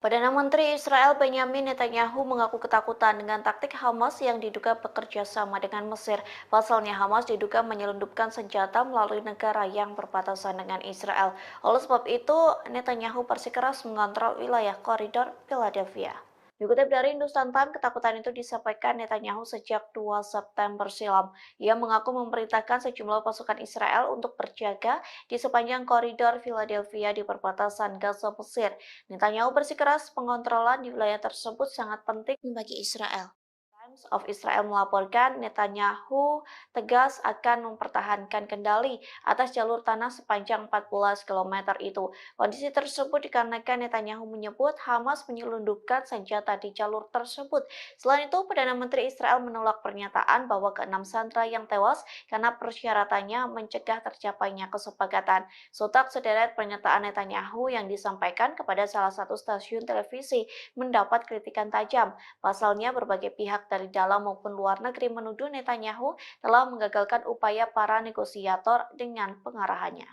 Perdana Menteri Israel Benyamin Netanyahu mengaku ketakutan dengan taktik Hamas yang diduga bekerja sama dengan Mesir. Pasalnya Hamas diduga menyelundupkan senjata melalui negara yang berbatasan dengan Israel. Oleh sebab itu, Netanyahu bersikeras mengontrol wilayah koridor Philadelphia. Dikutip dari Hindustan Times, ketakutan itu disampaikan Netanyahu sejak 2 September silam. Ia mengaku memerintahkan sejumlah pasukan Israel untuk berjaga di sepanjang koridor Philadelphia di perbatasan Gaza Mesir. Netanyahu bersikeras pengontrolan di wilayah tersebut sangat penting bagi Israel. Times of Israel melaporkan Netanyahu tegas akan mempertahankan kendali atas jalur tanah sepanjang 14 km itu. Kondisi tersebut dikarenakan Netanyahu menyebut Hamas menyelundupkan senjata di jalur tersebut. Selain itu, Perdana Menteri Israel menolak pernyataan bahwa ke-6 sandera yang tewas karena persyaratannya mencegah tercapainya kesepakatan. Sontak sederet pernyataan Netanyahu yang disampaikan kepada salah satu stasiun televisi mendapat kritikan tajam. Pasalnya, berbagai pihak dari dalam maupun luar negeri menuduh Netanyahu telah menggagalkan upaya para negosiator dengan pengarahannya.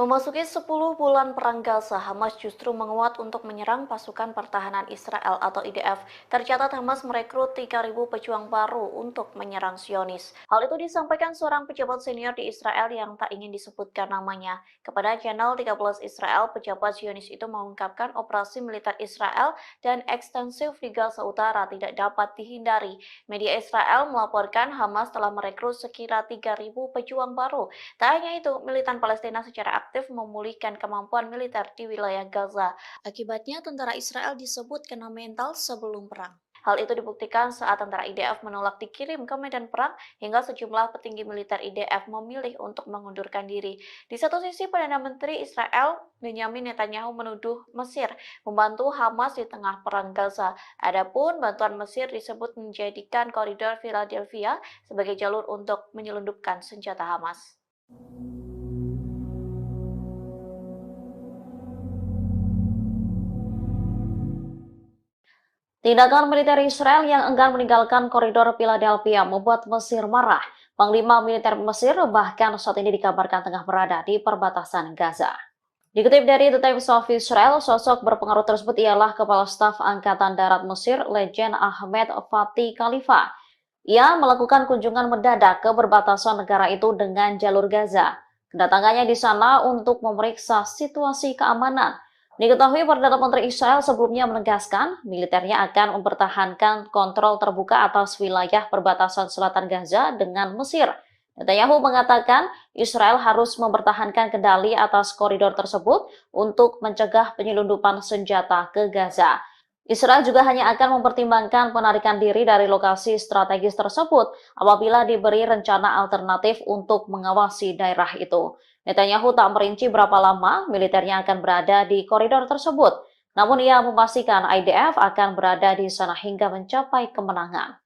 Memasuki 10 bulan perang Gaza, Hamas justru menguat untuk menyerang pasukan pertahanan Israel atau IDF. Tercatat Hamas merekrut 3.000 pejuang baru untuk menyerang Zionis. Hal itu disampaikan seorang pejabat senior di Israel yang tak ingin disebutkan namanya. Kepada channel 13 Israel, pejabat Zionis itu mengungkapkan operasi militer Israel dan ekstensif di Gaza Utara tidak dapat dihindari. Media Israel melaporkan Hamas telah merekrut sekira 3.000 pejuang baru. Tak hanya itu, militan Palestina secara aktif memulihkan kemampuan militer di wilayah Gaza. Akibatnya, tentara Israel disebut kena mental sebelum perang. Hal itu dibuktikan saat tentara IDF menolak dikirim ke medan perang hingga sejumlah petinggi militer IDF memilih untuk mengundurkan diri. Di satu sisi, Perdana Menteri Israel Benyamin Netanyahu menuduh Mesir membantu Hamas di tengah perang Gaza. Adapun bantuan Mesir disebut menjadikan koridor Philadelphia sebagai jalur untuk menyelundupkan senjata Hamas. Tindakan militer Israel yang enggan meninggalkan koridor Philadelphia membuat Mesir marah. Panglima militer Mesir bahkan saat ini dikabarkan tengah berada di perbatasan Gaza. Dikutip dari The Times of Israel, sosok berpengaruh tersebut ialah Kepala Staf Angkatan Darat Mesir, Legend Ahmed Fatih Khalifa. Ia melakukan kunjungan mendadak ke perbatasan negara itu dengan jalur Gaza. Kedatangannya di sana untuk memeriksa situasi keamanan. Diketahui Perdana Menteri Israel sebelumnya menegaskan militernya akan mempertahankan kontrol terbuka atas wilayah perbatasan selatan Gaza dengan Mesir. Netanyahu mengatakan Israel harus mempertahankan kendali atas koridor tersebut untuk mencegah penyelundupan senjata ke Gaza. Israel juga hanya akan mempertimbangkan penarikan diri dari lokasi strategis tersebut apabila diberi rencana alternatif untuk mengawasi daerah itu. Netanyahu tak merinci berapa lama militernya akan berada di koridor tersebut, namun ia memastikan IDF akan berada di sana hingga mencapai kemenangan.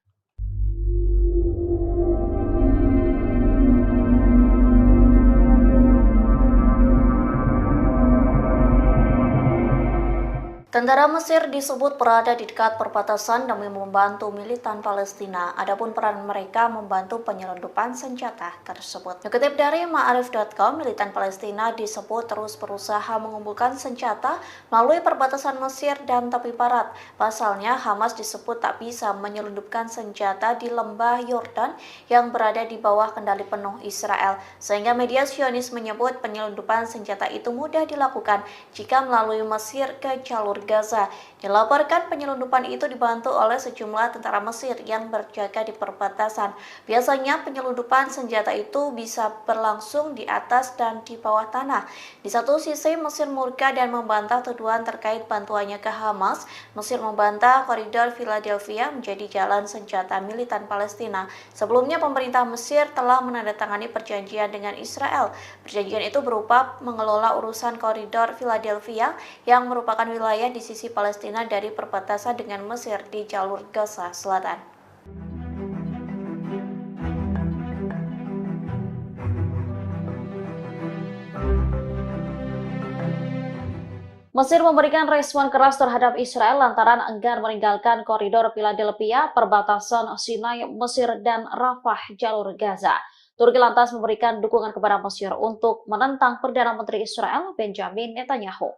Tentara Mesir disebut berada di dekat perbatasan demi membantu militan Palestina. Adapun peran mereka membantu penyelundupan senjata tersebut. Dikutip dari Ma'arif.com, militan Palestina disebut terus berusaha mengumpulkan senjata melalui perbatasan Mesir dan tepi barat. Pasalnya, Hamas disebut tak bisa menyelundupkan senjata di lembah Yordan yang berada di bawah kendali penuh Israel. Sehingga media Zionis menyebut penyelundupan senjata itu mudah dilakukan jika melalui Mesir ke jalur Gaza. Dilaporkan penyelundupan itu dibantu oleh sejumlah tentara Mesir yang berjaga di perbatasan. Biasanya penyelundupan senjata itu bisa berlangsung di atas dan di bawah tanah. Di satu sisi Mesir murka dan membantah tuduhan terkait bantuannya ke Hamas. Mesir membantah koridor Philadelphia menjadi jalan senjata militan Palestina. Sebelumnya pemerintah Mesir telah menandatangani perjanjian dengan Israel. Perjanjian itu berupa mengelola urusan koridor Philadelphia yang merupakan wilayah di sisi Palestina dari perbatasan dengan Mesir di jalur Gaza Selatan. Mesir memberikan respon keras terhadap Israel lantaran enggan meninggalkan koridor Philadelphia, perbatasan Sinai, Mesir, dan Rafah, jalur Gaza. Turki lantas memberikan dukungan kepada Mesir untuk menentang Perdana Menteri Israel Benjamin Netanyahu.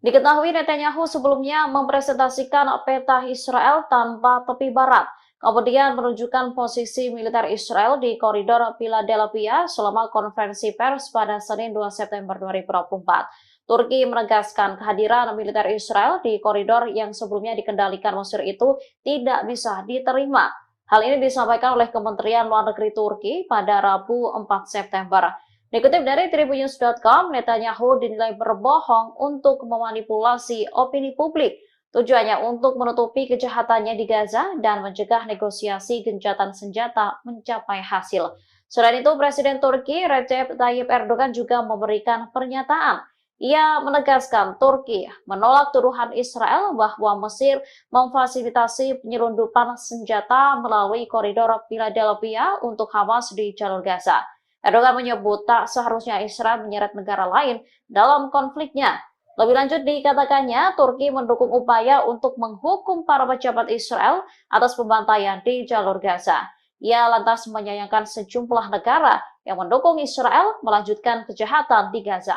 Diketahui Netanyahu sebelumnya mempresentasikan peta Israel tanpa tepi barat, kemudian menunjukkan posisi militer Israel di koridor Philadelphia selama konferensi pers pada Senin 2 September 2024. Turki menegaskan kehadiran militer Israel di koridor yang sebelumnya dikendalikan Mesir itu tidak bisa diterima. Hal ini disampaikan oleh Kementerian Luar Negeri Turki pada Rabu 4 September. Dikutip dari Tribunnews.com, Netanyahu dinilai berbohong untuk memanipulasi opini publik. Tujuannya untuk menutupi kejahatannya di Gaza dan mencegah negosiasi gencatan senjata mencapai hasil. Selain itu, Presiden Turki Recep Tayyip Erdogan juga memberikan pernyataan. Ia menegaskan Turki menolak tuduhan Israel bahwa Mesir memfasilitasi penyelundupan senjata melalui koridor Philadelphia untuk Hamas di jalur Gaza. Erdogan menyebut tak seharusnya Israel menyeret negara lain dalam konfliknya. Lebih lanjut dikatakannya, Turki mendukung upaya untuk menghukum para pejabat Israel atas pembantaian di jalur Gaza. Ia lantas menyayangkan sejumlah negara yang mendukung Israel melanjutkan kejahatan di Gaza.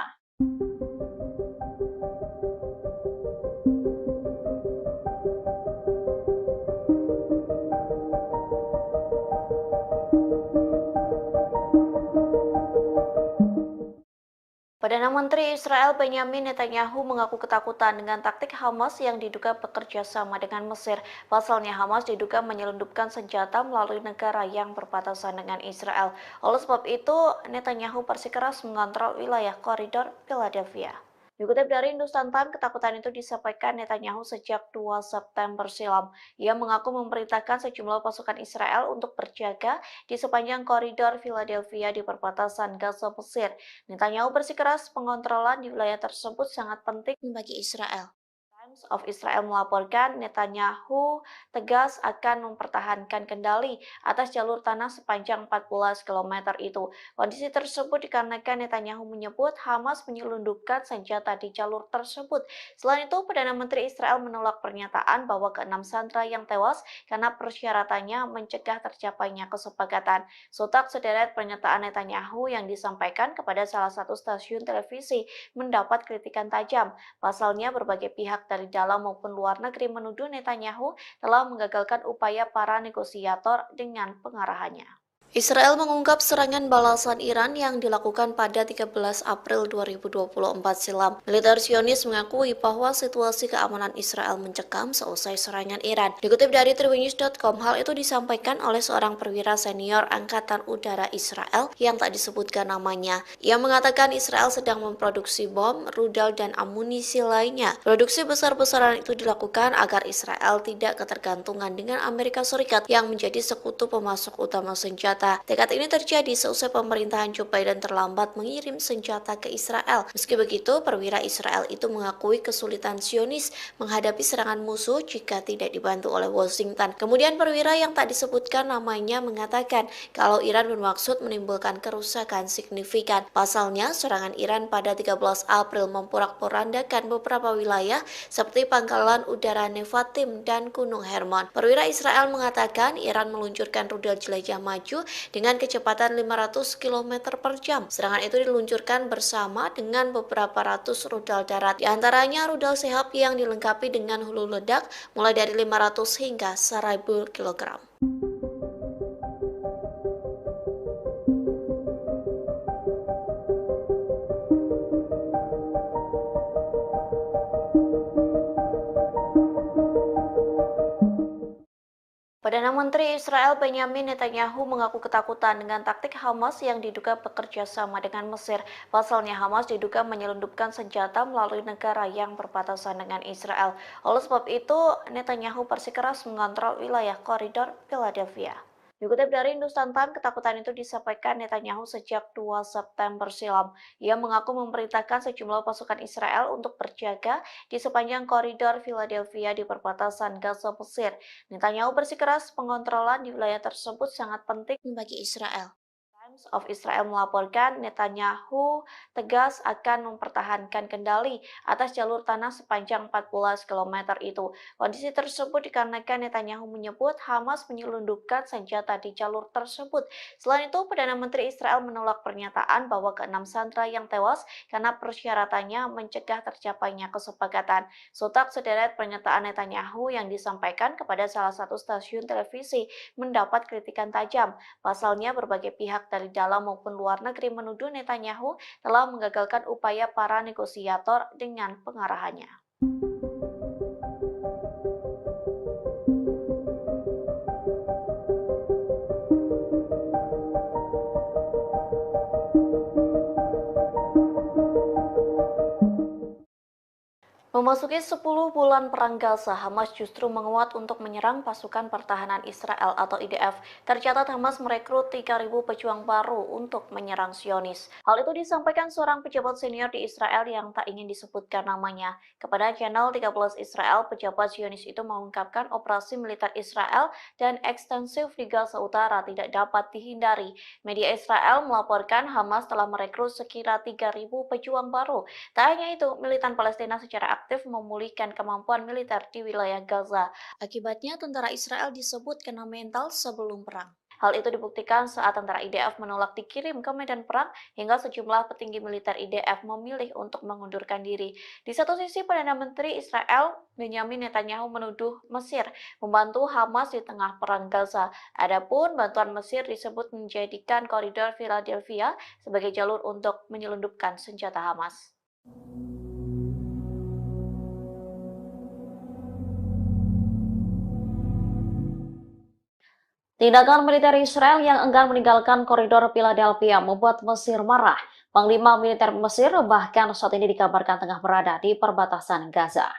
Perdana Menteri Israel Benjamin Netanyahu mengaku ketakutan dengan taktik Hamas yang diduga bekerja sama dengan Mesir. Pasalnya Hamas diduga menyelundupkan senjata melalui negara yang berbatasan dengan Israel. Oleh sebab itu, Netanyahu bersikeras mengontrol wilayah koridor Philadelphia. Dikutip dari Hindustan Times, ketakutan itu disampaikan Netanyahu sejak 2 September silam. Ia mengaku memerintahkan sejumlah pasukan Israel untuk berjaga di sepanjang koridor Philadelphia di perbatasan Gaza Mesir. Netanyahu bersikeras pengontrolan di wilayah tersebut sangat penting bagi Israel. Times of Israel melaporkan Netanyahu tegas akan mempertahankan kendali atas jalur tanah sepanjang 14 km itu. Kondisi tersebut dikarenakan Netanyahu menyebut Hamas menyelundupkan senjata di jalur tersebut. Selain itu, Perdana Menteri Israel menolak pernyataan bahwa ke-6 sandera yang tewas karena persyaratannya mencegah tercapainya kesepakatan. Sontak sederet pernyataan Netanyahu yang disampaikan kepada salah satu stasiun televisi mendapat kritikan tajam. Pasalnya, berbagai pihak dari dalam maupun luar negeri menuduh Netanyahu telah menggagalkan upaya para negosiator dengan pengarahannya. Israel mengungkap serangan balasan Iran yang dilakukan pada 13 April 2024 silam. Militer Zionis mengakui bahwa situasi keamanan Israel mencekam seusai serangan Iran. Dikutip dari Tribunnews.com, hal itu disampaikan oleh seorang perwira senior Angkatan Udara Israel yang tak disebutkan namanya. Ia mengatakan Israel sedang memproduksi bom, rudal, dan amunisi lainnya. Produksi besar-besaran itu dilakukan agar Israel tidak ketergantungan dengan Amerika Serikat yang menjadi sekutu pemasok utama senjata senjata. Tekad ini terjadi seusai pemerintahan Joe Biden terlambat mengirim senjata ke Israel. Meski begitu, perwira Israel itu mengakui kesulitan Zionis menghadapi serangan musuh jika tidak dibantu oleh Washington. Kemudian perwira yang tak disebutkan namanya mengatakan kalau Iran bermaksud menimbulkan kerusakan signifikan. Pasalnya, serangan Iran pada 13 April memporak-porandakan beberapa wilayah seperti pangkalan udara Nevatim dan Gunung Hermon. Perwira Israel mengatakan Iran meluncurkan rudal jelajah maju dengan kecepatan 500 km per jam. Serangan itu diluncurkan bersama dengan beberapa ratus rudal darat. Di antaranya rudal Shahab yang dilengkapi dengan hulu ledak mulai dari 500 hingga 1000 kg. Perdana Menteri Israel Benyamin Netanyahu mengaku ketakutan dengan taktik Hamas yang diduga bekerja sama dengan Mesir. Pasalnya Hamas diduga menyelundupkan senjata melalui negara yang berbatasan dengan Israel. Oleh sebab itu, Netanyahu bersikeras mengontrol wilayah koridor Philadelphia. Dikutip dari Hindustan Times, ketakutan itu disampaikan Netanyahu sejak 2 September silam. Ia mengaku memerintahkan sejumlah pasukan Israel untuk berjaga di sepanjang koridor Philadelphia di perbatasan Gaza Mesir. Netanyahu bersikeras pengontrolan di wilayah tersebut sangat penting bagi Israel. Times of Israel melaporkan Netanyahu tegas akan mempertahankan kendali atas jalur tanah sepanjang 14 km itu. Kondisi tersebut dikarenakan Netanyahu menyebut Hamas menyelundupkan senjata di jalur tersebut. Selain itu, Perdana Menteri Israel menolak pernyataan bahwa ke-6 sandera yang tewas karena persyaratannya mencegah tercapainya kesepakatan. Sontak sederet pernyataan Netanyahu yang disampaikan kepada salah satu stasiun televisi mendapat kritikan tajam. Pasalnya, berbagai pihak dari dalam maupun luar negeri menuduh Netanyahu telah menggagalkan upaya para negosiator dengan pengarahannya. Memasuki 10 bulan perang Gaza, Hamas justru menguat untuk menyerang pasukan pertahanan Israel atau IDF. Tercatat Hamas merekrut 3.000 pejuang baru untuk menyerang Zionis. Hal itu disampaikan seorang pejabat senior di Israel yang tak ingin disebutkan namanya. Kepada channel 13 Israel, pejabat Zionis itu mengungkapkan operasi militer Israel dan ekstensif di Gaza Utara tidak dapat dihindari. Media Israel melaporkan Hamas telah merekrut sekira 3.000 pejuang baru. Tak hanya itu, militan Palestina secara aktif memulihkan kemampuan militer di wilayah Gaza. Akibatnya, tentara Israel disebut kena mental sebelum perang. Hal itu dibuktikan saat tentara IDF menolak dikirim ke medan perang hingga sejumlah petinggi militer IDF memilih untuk mengundurkan diri. Di satu sisi, Perdana Menteri Israel Benyamin Netanyahu menuduh Mesir membantu Hamas di tengah perang Gaza. Adapun bantuan Mesir disebut menjadikan koridor Philadelphia sebagai jalur untuk menyelundupkan senjata Hamas. Tindakan militer Israel yang enggan meninggalkan koridor Philadelphia membuat Mesir marah. Panglima militer Mesir bahkan saat ini dikabarkan tengah berada di perbatasan Gaza.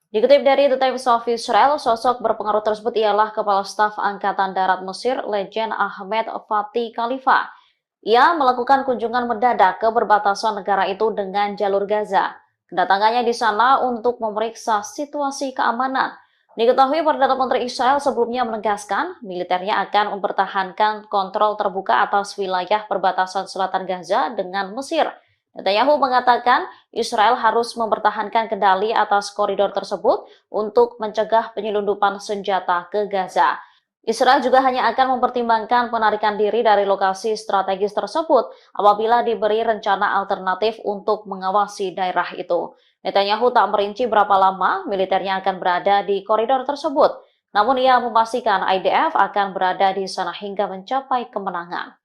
Dikutip dari The Times of Israel, sosok berpengaruh tersebut ialah Kepala Staf Angkatan Darat Mesir, Legend Ahmed Fatih Khalifa. Ia melakukan kunjungan mendadak ke perbatasan negara itu dengan jalur Gaza. Kedatangannya di sana untuk memeriksa situasi keamanan. Diketahui Perdana Menteri Israel sebelumnya menegaskan militernya akan mempertahankan kontrol terbuka atas wilayah perbatasan selatan Gaza dengan Mesir. Netanyahu mengatakan Israel harus mempertahankan kendali atas koridor tersebut untuk mencegah penyelundupan senjata ke Gaza. Israel juga hanya akan mempertimbangkan penarikan diri dari lokasi strategis tersebut apabila diberi rencana alternatif untuk mengawasi daerah itu. Netanyahu tak merinci berapa lama militernya akan berada di koridor tersebut, namun ia memastikan IDF akan berada di sana hingga mencapai kemenangan.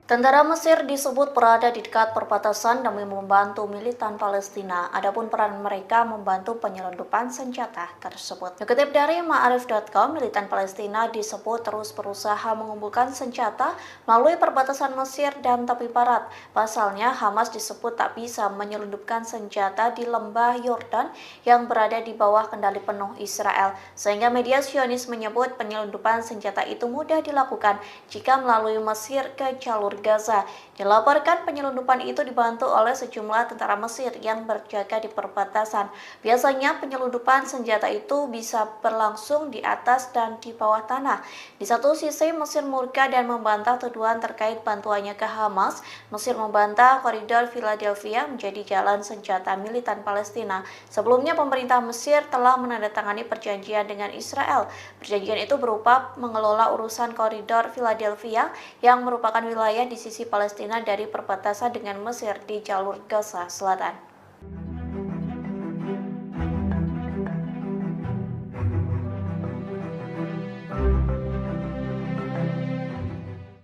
Tentara Mesir disebut berada di dekat perbatasan demi membantu militan Palestina. Adapun peran mereka membantu penyelundupan senjata tersebut. Dikutip dari Ma'arif.com, militan Palestina disebut terus berusaha mengumpulkan senjata melalui perbatasan Mesir dan tepi barat. Pasalnya, Hamas disebut tak bisa menyelundupkan senjata di lembah Yordan yang berada di bawah kendali penuh Israel. Sehingga media Zionis menyebut penyelundupan senjata itu mudah dilakukan jika melalui Mesir ke jalur Gaza. Dilaporkan penyelundupan itu dibantu oleh sejumlah tentara Mesir yang berjaga di perbatasan. Biasanya penyelundupan senjata itu bisa berlangsung di atas dan di bawah tanah. Di satu sisi Mesir murka dan membantah tuduhan terkait bantuannya ke Hamas. Mesir membantah koridor Philadelphia menjadi jalan senjata militan Palestina. Sebelumnya pemerintah Mesir telah menandatangani perjanjian dengan Israel. Perjanjian itu berupa mengelola urusan koridor Philadelphia yang merupakan wilayah di sisi Palestina dari perbatasan dengan Mesir di jalur Gaza Selatan.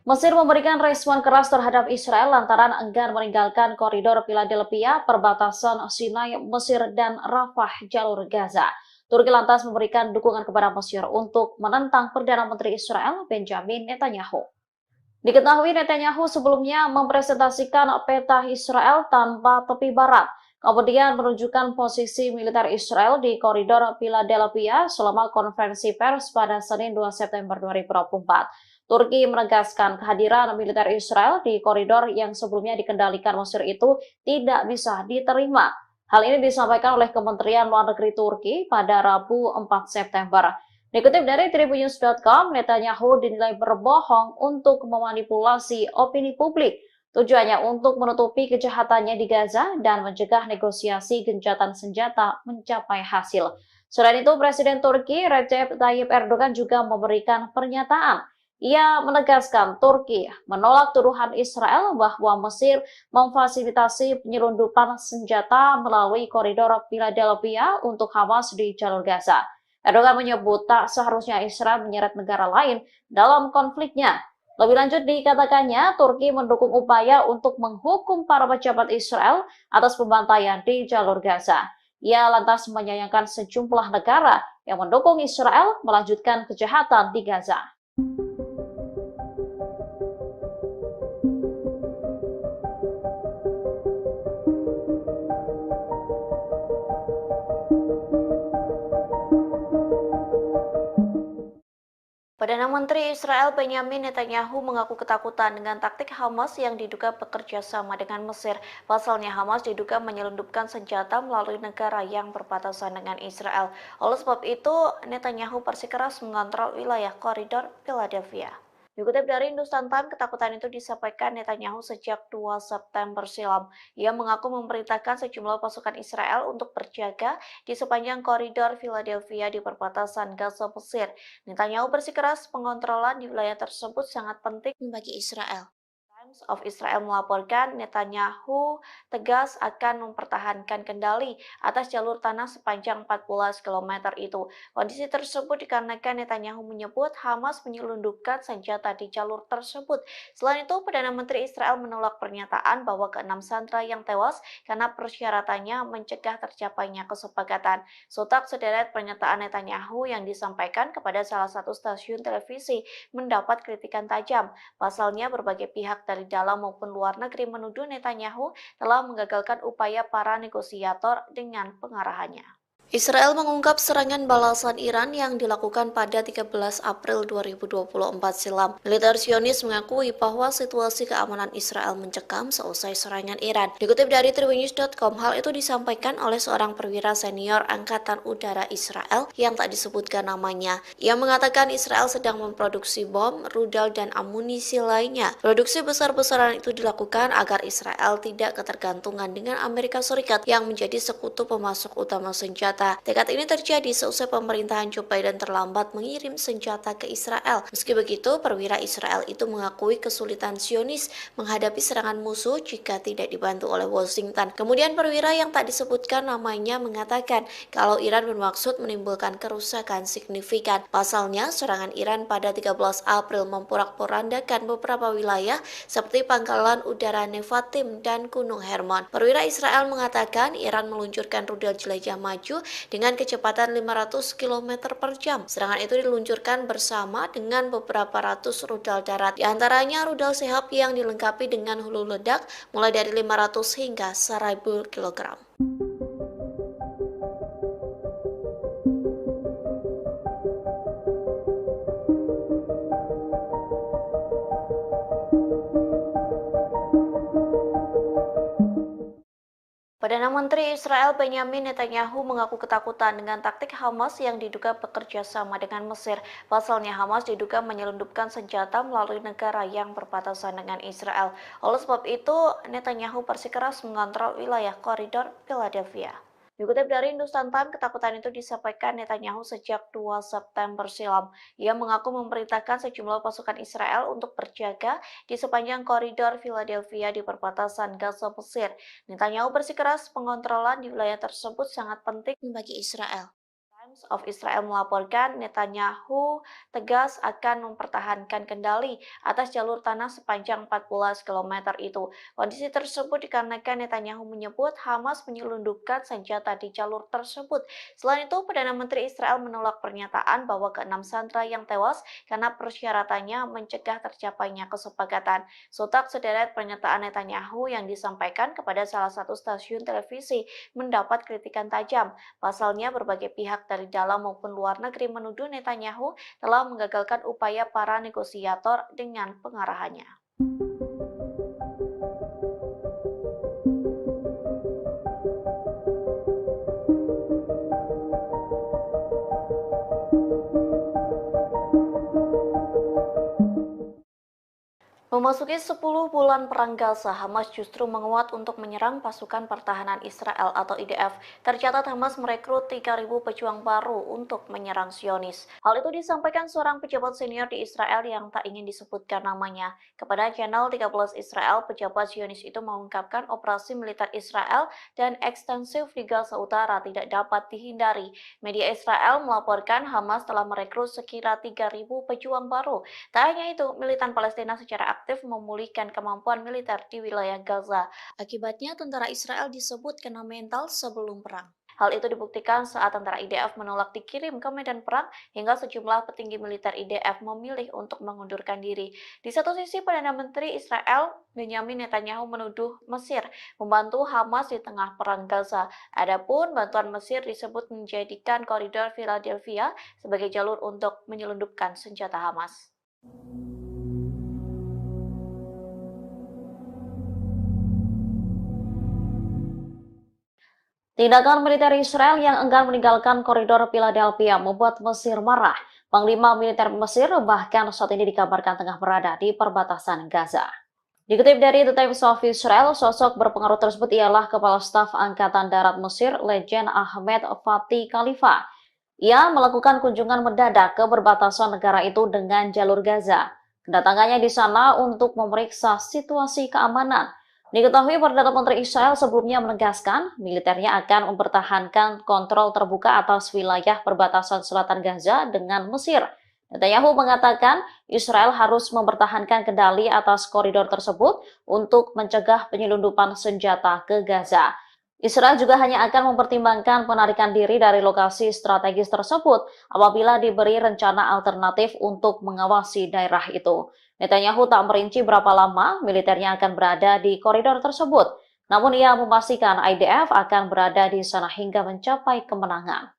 Mesir memberikan respon keras terhadap Israel lantaran enggan meninggalkan koridor Philadelphia, perbatasan Sinai, Mesir, dan Rafah, jalur Gaza. Turki lantas memberikan dukungan kepada Mesir untuk menentang Perdana Menteri Israel, Benjamin Netanyahu. Diketahui Netanyahu sebelumnya mempresentasikan peta Israel tanpa tepi barat, kemudian menunjukkan posisi militer Israel di koridor Philadelphia selama konferensi pers pada Senin 2 September 2024. Turki menegaskan kehadiran militer Israel di koridor yang sebelumnya dikendalikan Mesir itu tidak bisa diterima. Hal ini disampaikan oleh Kementerian Luar Negeri Turki pada Rabu 4 September. Dikutip dari Tribunnews.com, Netanyahu dinilai berbohong untuk memanipulasi opini publik. Tujuannya untuk menutupi kejahatannya di Gaza dan mencegah negosiasi gencatan senjata mencapai hasil. Selain itu, Presiden Turki Recep Tayyip Erdogan juga memberikan pernyataan. Ia menegaskan Turki menolak tuduhan Israel bahwa Mesir memfasilitasi penyelundupan senjata melalui koridor Philadelphia untuk Hamas di jalur Gaza. Erdogan menyebut tak seharusnya Israel menyeret negara lain dalam konfliknya. Lebih lanjut dikatakannya, Turki mendukung upaya untuk menghukum para pejabat Israel atas pembantaian di jalur Gaza. Ia lantas menyayangkan sejumlah negara yang mendukung Israel melanjutkan kejahatan di Gaza. Perdana Menteri Israel Benjamin Netanyahu mengaku ketakutan dengan taktik Hamas yang diduga bekerja sama dengan Mesir. Pasalnya Hamas diduga menyelundupkan senjata melalui negara yang berbatasan dengan Israel. Oleh sebab itu, Netanyahu bersikeras mengontrol wilayah koridor Philadelphia. Dikutip dari Hindustan Times, ketakutan itu disampaikan Netanyahu sejak 2 September silam. Ia mengaku memerintahkan sejumlah pasukan Israel untuk berjaga di sepanjang koridor Philadelphia di perbatasan Gaza Mesir. Netanyahu bersikeras pengontrolan di wilayah tersebut sangat penting bagi Israel. Times of Israel melaporkan Netanyahu tegas akan mempertahankan kendali atas jalur tanah sepanjang 14 km itu. Kondisi tersebut dikarenakan Netanyahu menyebut Hamas menyelundupkan senjata di jalur tersebut. Selain itu, Perdana Menteri Israel menolak pernyataan bahwa ke-6 sandera yang tewas karena persyaratannya mencegah tercapainya kesepakatan. Sontak sederet pernyataan Netanyahu yang disampaikan kepada salah satu stasiun televisi mendapat kritikan tajam. Pasalnya, berbagai pihak dari dalam maupun luar negeri menuduh Netanyahu telah menggagalkan upaya para negosiator dengan pengarahannya. Israel mengungkap serangan balasan Iran yang dilakukan pada 13 April 2024 silam. Militer Zionis mengakui bahwa situasi keamanan Israel mencekam seusai serangan Iran. Dikutip dari Tribunnews.com, hal itu disampaikan oleh seorang perwira senior Angkatan Udara Israel yang tak disebutkan namanya. Ia mengatakan Israel sedang memproduksi bom, rudal, dan amunisi lainnya. Produksi besar-besaran itu dilakukan agar Israel tidak ketergantungan dengan Amerika Serikat yang menjadi sekutu pemasok utama senjata senjata. Tekad ini terjadi seusai pemerintahan Joe Biden terlambat mengirim senjata ke Israel. Meski begitu, perwira Israel itu mengakui kesulitan Zionis menghadapi serangan musuh jika tidak dibantu oleh Washington. Kemudian perwira yang tak disebutkan namanya mengatakan kalau Iran bermaksud menimbulkan kerusakan signifikan. Pasalnya, serangan Iran pada 13 April memporak-porandakan beberapa wilayah seperti pangkalan udara Nevatim dan Gunung Hermon. Perwira Israel mengatakan Iran meluncurkan rudal jelajah maju dengan kecepatan 500 km per jam. Serangan itu diluncurkan bersama dengan beberapa ratus rudal darat, di antaranya rudal Shahab yang dilengkapi dengan hulu ledak mulai dari 500 hingga 1000 kg. Perdana Menteri Israel Benyamin Netanyahu mengaku ketakutan dengan taktik Hamas yang diduga bekerja sama dengan Mesir. Pasalnya Hamas diduga menyelundupkan senjata melalui negara yang berbatasan dengan Israel. Oleh sebab itu, Netanyahu bersikeras mengontrol wilayah koridor Philadelphia. Dikutip dari Hindustan Times, ketakutan itu disampaikan Netanyahu sejak 2 September silam. Ia mengaku memerintahkan sejumlah pasukan Israel untuk berjaga di sepanjang koridor Philadelphia di perbatasan Gaza Mesir. Netanyahu bersikeras pengontrolan di wilayah tersebut sangat penting bagi Israel. Times of Israel melaporkan Netanyahu tegas akan mempertahankan kendali atas jalur tanah sepanjang 14 km itu. Kondisi tersebut dikarenakan Netanyahu menyebut Hamas menyelundupkan senjata di jalur tersebut. Selain itu, Perdana Menteri Israel menolak pernyataan bahwa ke-6 sandera yang tewas karena persyaratannya mencegah tercapainya kesepakatan. Sontak sederet pernyataan Netanyahu yang disampaikan kepada salah satu stasiun televisi mendapat kritikan tajam. Pasalnya, berbagai pihak dari dalam maupun luar negeri menuduh Netanyahu telah menggagalkan upaya para negosiator dengan pengarahannya. Memasuki 10 bulan perang Gaza, Hamas justru menguat untuk menyerang pasukan pertahanan Israel atau IDF. Tercatat Hamas merekrut 3.000 pejuang baru untuk menyerang Zionis. Hal itu disampaikan seorang pejabat senior di Israel yang tak ingin disebutkan namanya. Kepada channel 13 Israel, pejabat Zionis itu mengungkapkan operasi militer Israel dan ekstensif di Gaza Utara tidak dapat dihindari. Media Israel melaporkan Hamas telah merekrut sekira 3.000 pejuang baru. Tak hanya itu, militan Palestina secara aktif memulihkan kemampuan militer di wilayah Gaza. Akibatnya, tentara Israel disebut kena mental sebelum perang. Hal itu dibuktikan saat tentara IDF menolak dikirim ke medan perang hingga sejumlah petinggi militer IDF memilih untuk mengundurkan diri. Di satu sisi, Perdana Menteri Israel Benyamin Netanyahu menuduh Mesir membantu Hamas di tengah perang Gaza. Adapun bantuan Mesir disebut menjadikan koridor Philadelphia sebagai jalur untuk menyelundupkan senjata Hamas. Tindakan militer Israel yang enggan meninggalkan koridor Philadelphia membuat Mesir marah. Panglima militer Mesir bahkan saat ini dikabarkan tengah berada di perbatasan Gaza. Dikutip dari The Times of Israel, sosok berpengaruh tersebut ialah Kepala Staf Angkatan Darat Mesir, Legend Ahmed Fatih Khalifa. Ia melakukan kunjungan mendadak ke perbatasan negara itu dengan jalur Gaza. Kedatangannya di sana untuk memeriksa situasi keamanan. Diketahui Perdana Menteri Israel sebelumnya menegaskan militernya akan mempertahankan kontrol terbuka atas wilayah perbatasan selatan Gaza dengan Mesir. Netanyahu mengatakan Israel harus mempertahankan kendali atas koridor tersebut untuk mencegah penyelundupan senjata ke Gaza. Israel juga hanya akan mempertimbangkan penarikan diri dari lokasi strategis tersebut apabila diberi rencana alternatif untuk mengawasi daerah itu. Netanyahu tak merinci berapa lama militernya akan berada di koridor tersebut, namun ia memastikan IDF akan berada di sana hingga mencapai kemenangan.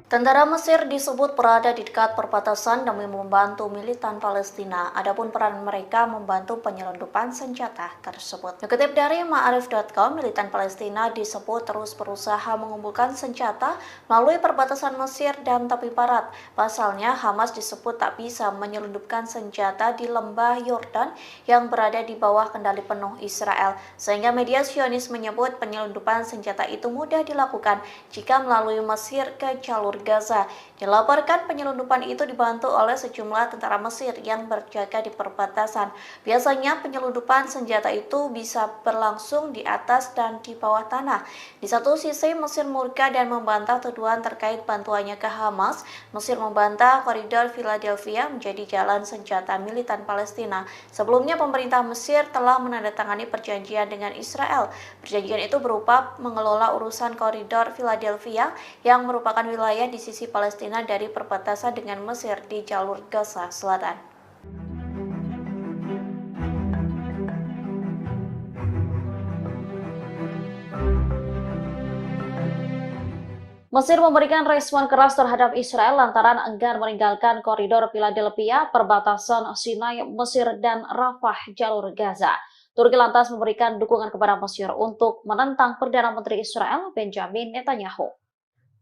Tentara Mesir disebut berada di dekat perbatasan demi membantu militan Palestina. Adapun peran mereka membantu penyelundupan senjata tersebut. Dikutip dari Ma'arif.com, militan Palestina disebut terus berusaha mengumpulkan senjata melalui perbatasan Mesir dan tepi barat. Pasalnya, Hamas disebut tak bisa menyelundupkan senjata di lembah Yordan yang berada di bawah kendali penuh Israel. Sehingga media Zionis menyebut penyelundupan senjata itu mudah dilakukan jika melalui Mesir ke jalur Gaza. Dilaporkan penyelundupan itu dibantu oleh sejumlah tentara Mesir yang berjaga di perbatasan. Biasanya penyelundupan senjata itu bisa berlangsung di atas dan di bawah tanah. Di satu sisi Mesir murka dan membantah tuduhan terkait bantuannya ke Hamas. Mesir membantah koridor Philadelphia menjadi jalan senjata militan Palestina. Sebelumnya pemerintah Mesir telah menandatangani perjanjian dengan Israel. Perjanjian itu berupa mengelola urusan koridor Philadelphia yang merupakan wilayah di sisi Palestina dari perbatasan dengan Mesir di jalur Gaza Selatan. Mesir memberikan respon keras terhadap Israel lantaran enggan meninggalkan koridor Philadelphia, perbatasan Sinai, Mesir, dan Rafah, jalur Gaza. Turki lantas memberikan dukungan kepada Mesir untuk menentang Perdana Menteri Israel, Benjamin Netanyahu.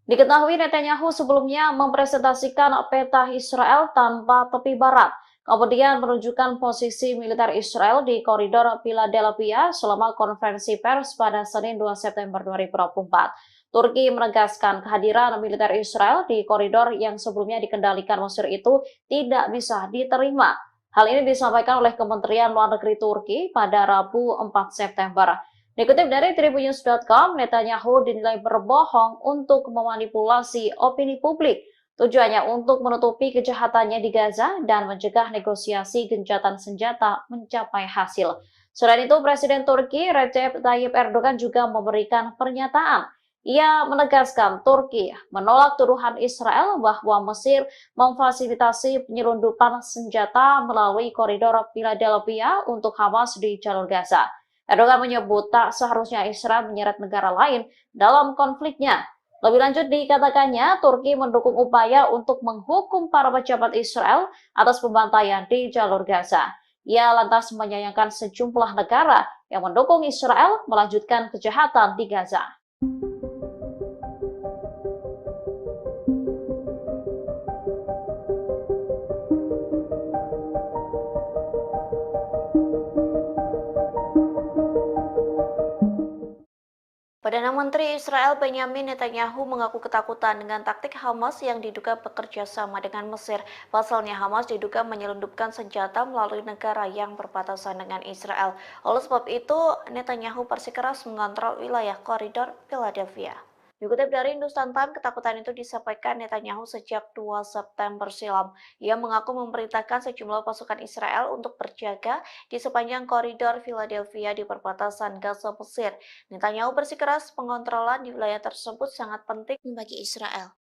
Diketahui Netanyahu sebelumnya mempresentasikan peta Israel tanpa tepi barat, kemudian menunjukkan posisi militer Israel di koridor Philadelphia selama konferensi pers pada Senin 2 September 2024. Turki menegaskan kehadiran militer Israel di koridor yang sebelumnya dikendalikan Mesir itu tidak bisa diterima. Hal ini disampaikan oleh Kementerian Luar Negeri Turki pada Rabu 4 September. Dikutip dari Tribunnews.com, Netanyahu dinilai berbohong untuk memanipulasi opini publik. Tujuannya untuk menutupi kejahatannya di Gaza dan mencegah negosiasi gencatan senjata mencapai hasil. Selain itu, Presiden Turki Recep Tayyip Erdogan juga memberikan pernyataan. Ia menegaskan Turki menolak tuduhan Israel bahwa Mesir memfasilitasi penyelundupan senjata melalui koridor Philadelphia untuk Hamas di jalur Gaza. Erdogan menyebut tak seharusnya Israel menyeret negara lain dalam konfliknya. Lebih lanjut dikatakannya, Turki mendukung upaya untuk menghukum para pejabat Israel atas pembantaian di jalur Gaza. Ia lantas menyayangkan sejumlah negara yang mendukung Israel melanjutkan kejahatan di Gaza. Perdana Menteri Israel Benjamin Netanyahu mengaku ketakutan dengan taktik Hamas yang diduga bekerja sama dengan Mesir. Pasalnya Hamas diduga menyelundupkan senjata melalui negara yang berbatasan dengan Israel. Oleh sebab itu, Netanyahu bersikeras mengontrol wilayah koridor Philadelphia. Dikutip dari Hindustan Times, ketakutan itu disampaikan Netanyahu sejak 2 September silam. Ia mengaku memerintahkan sejumlah pasukan Israel untuk berjaga di sepanjang koridor Philadelphia di perbatasan Gaza Mesir. Netanyahu bersikeras pengontrolan di wilayah tersebut sangat penting bagi Israel.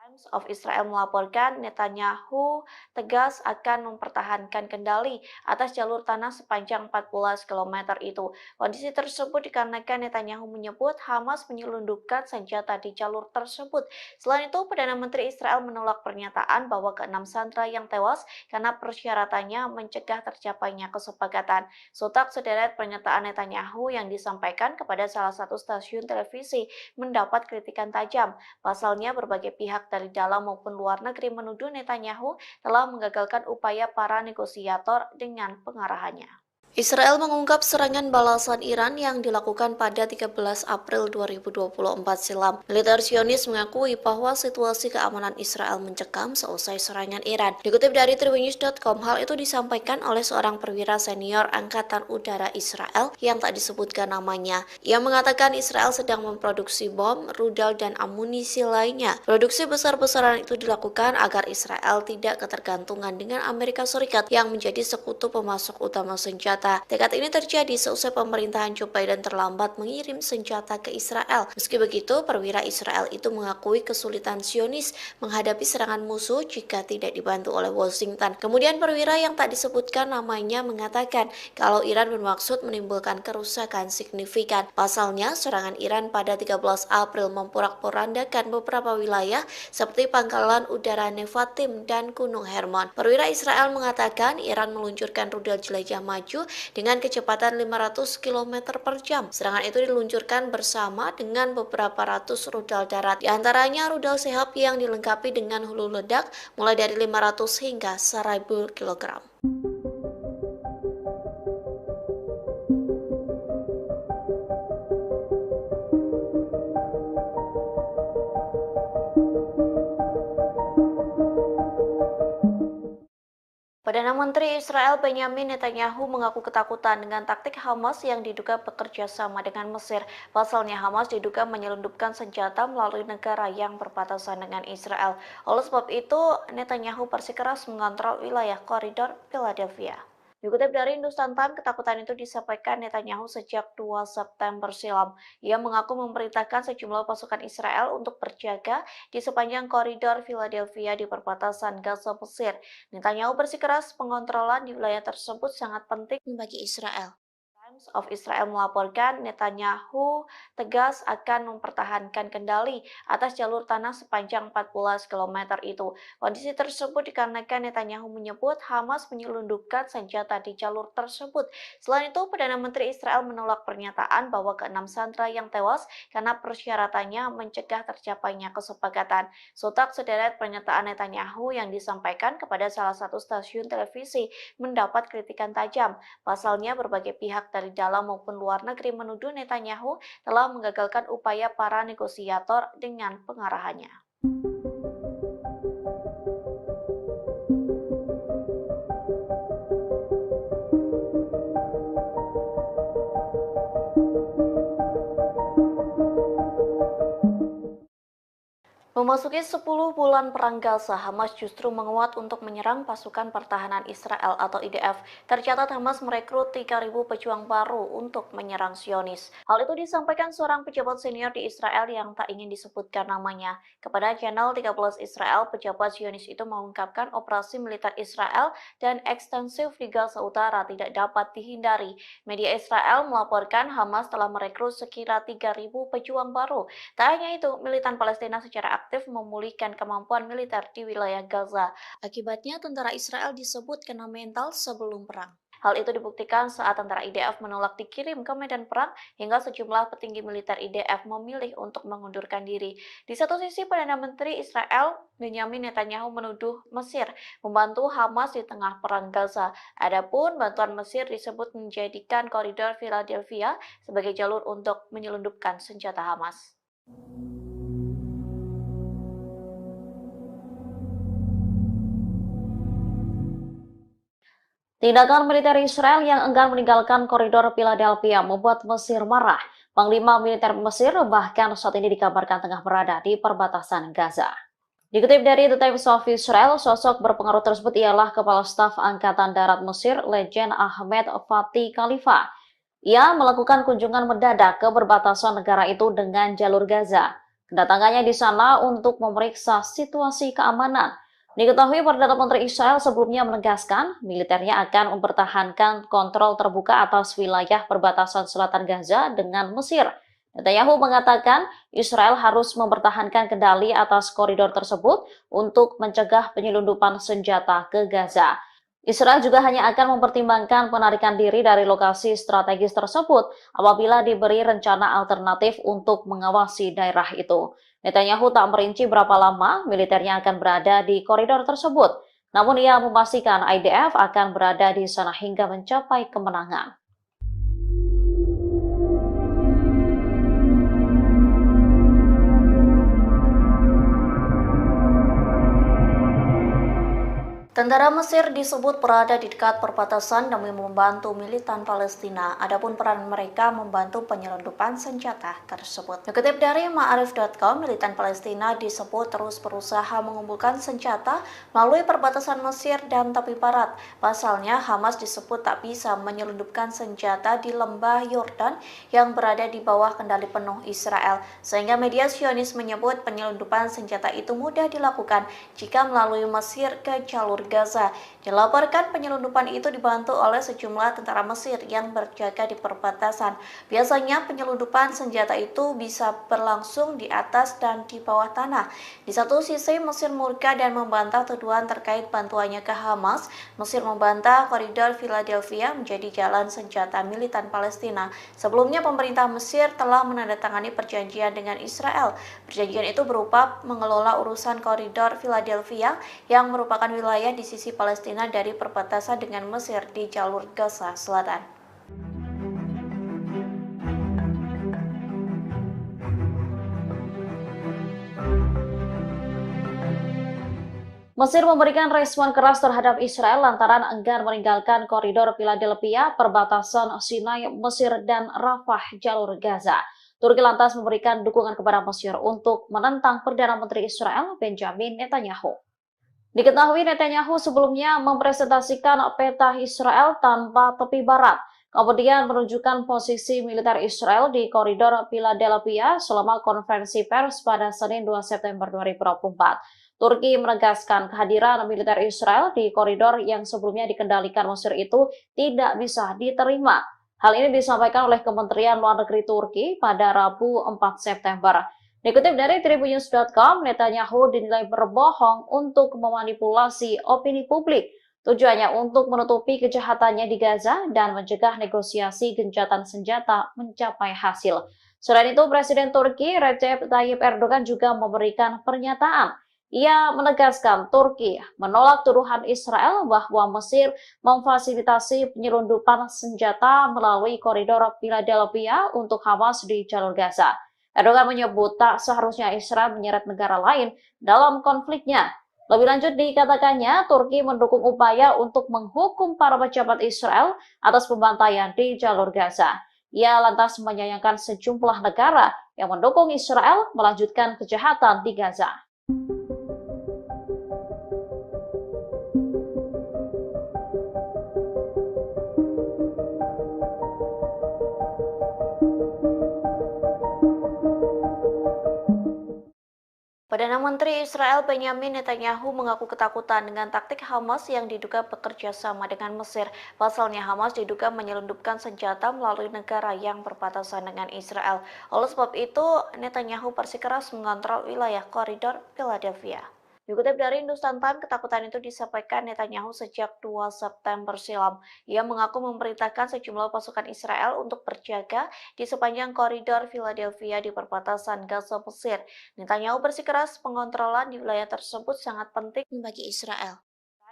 Times of Israel melaporkan Netanyahu tegas akan mempertahankan kendali atas jalur tanah sepanjang 14 km itu. Kondisi tersebut dikarenakan Netanyahu menyebut Hamas menyelundupkan senjata di jalur tersebut. Selain itu, Perdana Menteri Israel menolak pernyataan bahwa ke-6 sandera yang tewas karena persyaratannya mencegah tercapainya kesepakatan. Sontak sederet pernyataan Netanyahu yang disampaikan kepada salah satu stasiun televisi mendapat kritikan tajam. Pasalnya, berbagai pihak dari dalam maupun luar negeri menuduh Netanyahu telah menggagalkan upaya para negosiator dengan pengarahannya. Israel mengungkap serangan balasan Iran yang dilakukan pada 13 April 2024 silam. Militer Zionis mengakui bahwa situasi keamanan Israel mencekam seusai serangan Iran. Dikutip dari Tribunnews.com, hal itu disampaikan oleh seorang perwira senior Angkatan Udara Israel yang tak disebutkan namanya. Ia mengatakan Israel sedang memproduksi bom, rudal, dan amunisi lainnya. Produksi besar-besaran itu dilakukan agar Israel tidak ketergantungan dengan Amerika Serikat yang menjadi sekutu pemasok utama senjata senjata. Tekad ini terjadi seusai pemerintahan Joe Biden terlambat mengirim senjata ke Israel. Meski begitu, perwira Israel itu mengakui kesulitan Zionis menghadapi serangan musuh jika tidak dibantu oleh Washington. Kemudian perwira yang tak disebutkan namanya mengatakan kalau Iran bermaksud menimbulkan kerusakan signifikan. Pasalnya, serangan Iran pada 13 April memporak-porandakan beberapa wilayah seperti Pangkalan Udara Nevatim dan Gunung Hermon. Perwira Israel mengatakan Iran meluncurkan rudal jelajah maju dengan kecepatan 500 km per jam. Serangan itu diluncurkan bersama dengan beberapa ratus rudal darat, di antaranya rudal Shehab yang dilengkapi dengan hulu ledak mulai dari 500 hingga 1000 kg. Perdana Menteri Israel Benyamin Netanyahu mengaku ketakutan dengan taktik Hamas yang diduga bekerja sama dengan Mesir. Pasalnya Hamas diduga menyelundupkan senjata melalui negara yang berbatasan dengan Israel. Oleh sebab itu, Netanyahu bersikeras mengontrol wilayah koridor Philadelphia. Dikutip dari Hindustan Times, ketakutan itu disampaikan Netanyahu sejak 2 September silam. Ia mengaku memerintahkan sejumlah pasukan Israel untuk berjaga di sepanjang koridor Philadelphia di perbatasan Gaza Mesir. Netanyahu bersikeras pengontrolan di wilayah tersebut sangat penting bagi Israel. Times of Israel melaporkan Netanyahu tegas akan mempertahankan kendali atas jalur tanah sepanjang 14 km itu. Kondisi tersebut dikarenakan Netanyahu menyebut Hamas menyelundupkan senjata di jalur tersebut. Selain itu, Perdana Menteri Israel menolak pernyataan bahwa ke-6 sandera yang tewas karena persyaratannya mencegah tercapainya kesepakatan. Sontak sederet pernyataan Netanyahu yang disampaikan kepada salah satu stasiun televisi mendapat kritikan tajam. Pasalnya, berbagai pihak dari dalam maupun luar negeri menuduh Netanyahu telah menggagalkan upaya para negosiator dengan pengarahannya. Memasuki 10 bulan perang Gaza, Hamas justru menguat untuk menyerang pasukan pertahanan Israel atau IDF. Tercatat Hamas merekrut 3.000 pejuang baru untuk menyerang Zionis. Hal itu disampaikan seorang pejabat senior di Israel yang tak ingin disebutkan namanya. Kepada channel 13 Israel, pejabat Zionis itu mengungkapkan operasi militer Israel dan ekstensif di Gaza Utara tidak dapat dihindari. Media Israel melaporkan Hamas telah merekrut sekira 3.000 pejuang baru. Tak hanya itu, militan Palestina secara aktif memulihkan kemampuan militer di wilayah Gaza. Akibatnya, tentara Israel disebut kena mental sebelum perang. Hal itu dibuktikan saat tentara IDF menolak dikirim ke medan perang hingga sejumlah petinggi militer IDF memilih untuk mengundurkan diri. Di satu sisi, Perdana Menteri Israel Benyamin Netanyahu menuduh Mesir membantu Hamas di tengah perang Gaza. Adapun bantuan Mesir disebut menjadikan koridor Philadelphia sebagai jalur untuk menyelundupkan senjata Hamas. Tindakan militer Israel yang enggan meninggalkan koridor Philadelphia membuat Mesir marah. Panglima militer Mesir bahkan saat ini dikabarkan tengah berada di perbatasan Gaza. Dikutip dari The Times of Israel, sosok berpengaruh tersebut ialah Kepala Staf Angkatan Darat Mesir, Legend Ahmed Fatih Khalifa. Ia melakukan kunjungan mendadak ke perbatasan negara itu dengan jalur Gaza. Kedatangannya di sana untuk memeriksa situasi keamanan. Diketahui Perdana Menteri Israel sebelumnya menegaskan militernya akan mempertahankan kontrol terbuka atas wilayah perbatasan selatan Gaza dengan Mesir. Netanyahu mengatakan Israel harus mempertahankan kendali atas koridor tersebut untuk mencegah penyelundupan senjata ke Gaza. Israel juga hanya akan mempertimbangkan penarikan diri dari lokasi strategis tersebut apabila diberi rencana alternatif untuk mengawasi daerah itu. Netanyahu tak merinci berapa lama militernya akan berada di koridor tersebut, namun ia memastikan IDF akan berada di sana hingga mencapai kemenangan. Tentara Mesir disebut berada di dekat perbatasan demi membantu militan Palestina. Adapun peran mereka membantu penyelundupan senjata tersebut. Dikutip dari Ma'arif.com, militan Palestina disebut terus berusaha mengumpulkan senjata melalui perbatasan Mesir dan tepi barat. Pasalnya, Hamas disebut tak bisa menyelundupkan senjata di lembah Yordan yang berada di bawah kendali penuh Israel. Sehingga media Zionis menyebut penyelundupan senjata itu mudah dilakukan jika melalui Mesir ke jalur Gaza. Dilaporkan penyelundupan itu dibantu oleh sejumlah tentara Mesir yang berjaga di perbatasan. Biasanya penyelundupan senjata itu bisa berlangsung di atas dan di bawah tanah. Di satu sisi Mesir murka dan membantah tuduhan terkait bantuannya ke Hamas. Mesir membantah koridor Philadelphia menjadi jalan senjata militan Palestina. Sebelumnya pemerintah Mesir telah menandatangani perjanjian dengan Israel. Perjanjian itu berupa mengelola urusan koridor Philadelphia yang merupakan wilayah di sisi Palestina dari perbatasan dengan Mesir di jalur Gaza Selatan. Mesir memberikan respon keras terhadap Israel lantaran enggan meninggalkan koridor Philadelphia, perbatasan Sinai, Mesir, dan Rafah, jalur Gaza. Turki lantas memberikan dukungan kepada Mesir untuk menentang Perdana Menteri Israel, Benjamin Netanyahu. Diketahui Netanyahu sebelumnya mempresentasikan peta Israel tanpa tepi barat, kemudian menunjukkan posisi militer Israel di koridor Philadelphia selama konferensi pers pada Senin 2 September 2024. Turki menegaskan kehadiran militer Israel di koridor yang sebelumnya dikendalikan Mesir itu tidak bisa diterima. Hal ini disampaikan oleh Kementerian Luar Negeri Turki pada Rabu 4 September. Dikutip dari Tribunnews.com, Netanyahu dinilai berbohong untuk memanipulasi opini publik. Tujuannya untuk menutupi kejahatannya di Gaza dan mencegah negosiasi gencatan senjata mencapai hasil. Selain itu, Presiden Turki Recep Tayyip Erdogan juga memberikan pernyataan. Ia menegaskan Turki menolak tuduhan Israel bahwa Mesir memfasilitasi penyelundupan senjata melalui koridor Philadelphia untuk Hamas di jalur Gaza. Erdogan menyebut tak seharusnya Israel menyeret negara lain dalam konfliknya. Lebih lanjut dikatakannya, Turki mendukung upaya untuk menghukum para pejabat Israel atas pembantaian di jalur Gaza. Ia lantas menyayangkan sejumlah negara yang mendukung Israel melanjutkan kejahatan di Gaza. Perdana Menteri Israel Benjamin Netanyahu mengaku ketakutan dengan taktik Hamas yang diduga bekerja sama dengan Mesir. Pasalnya Hamas diduga menyelundupkan senjata melalui negara yang berbatasan dengan Israel. Oleh sebab itu, Netanyahu bersikeras mengontrol wilayah koridor Philadelphia. Dikutip dari Hindustan Times, ketakutan itu disampaikan Netanyahu sejak 2 September silam. Ia mengaku memerintahkan sejumlah pasukan Israel untuk berjaga di sepanjang koridor Philadelphia di perbatasan Gaza Mesir. Netanyahu bersikeras pengontrolan di wilayah tersebut sangat penting bagi Israel.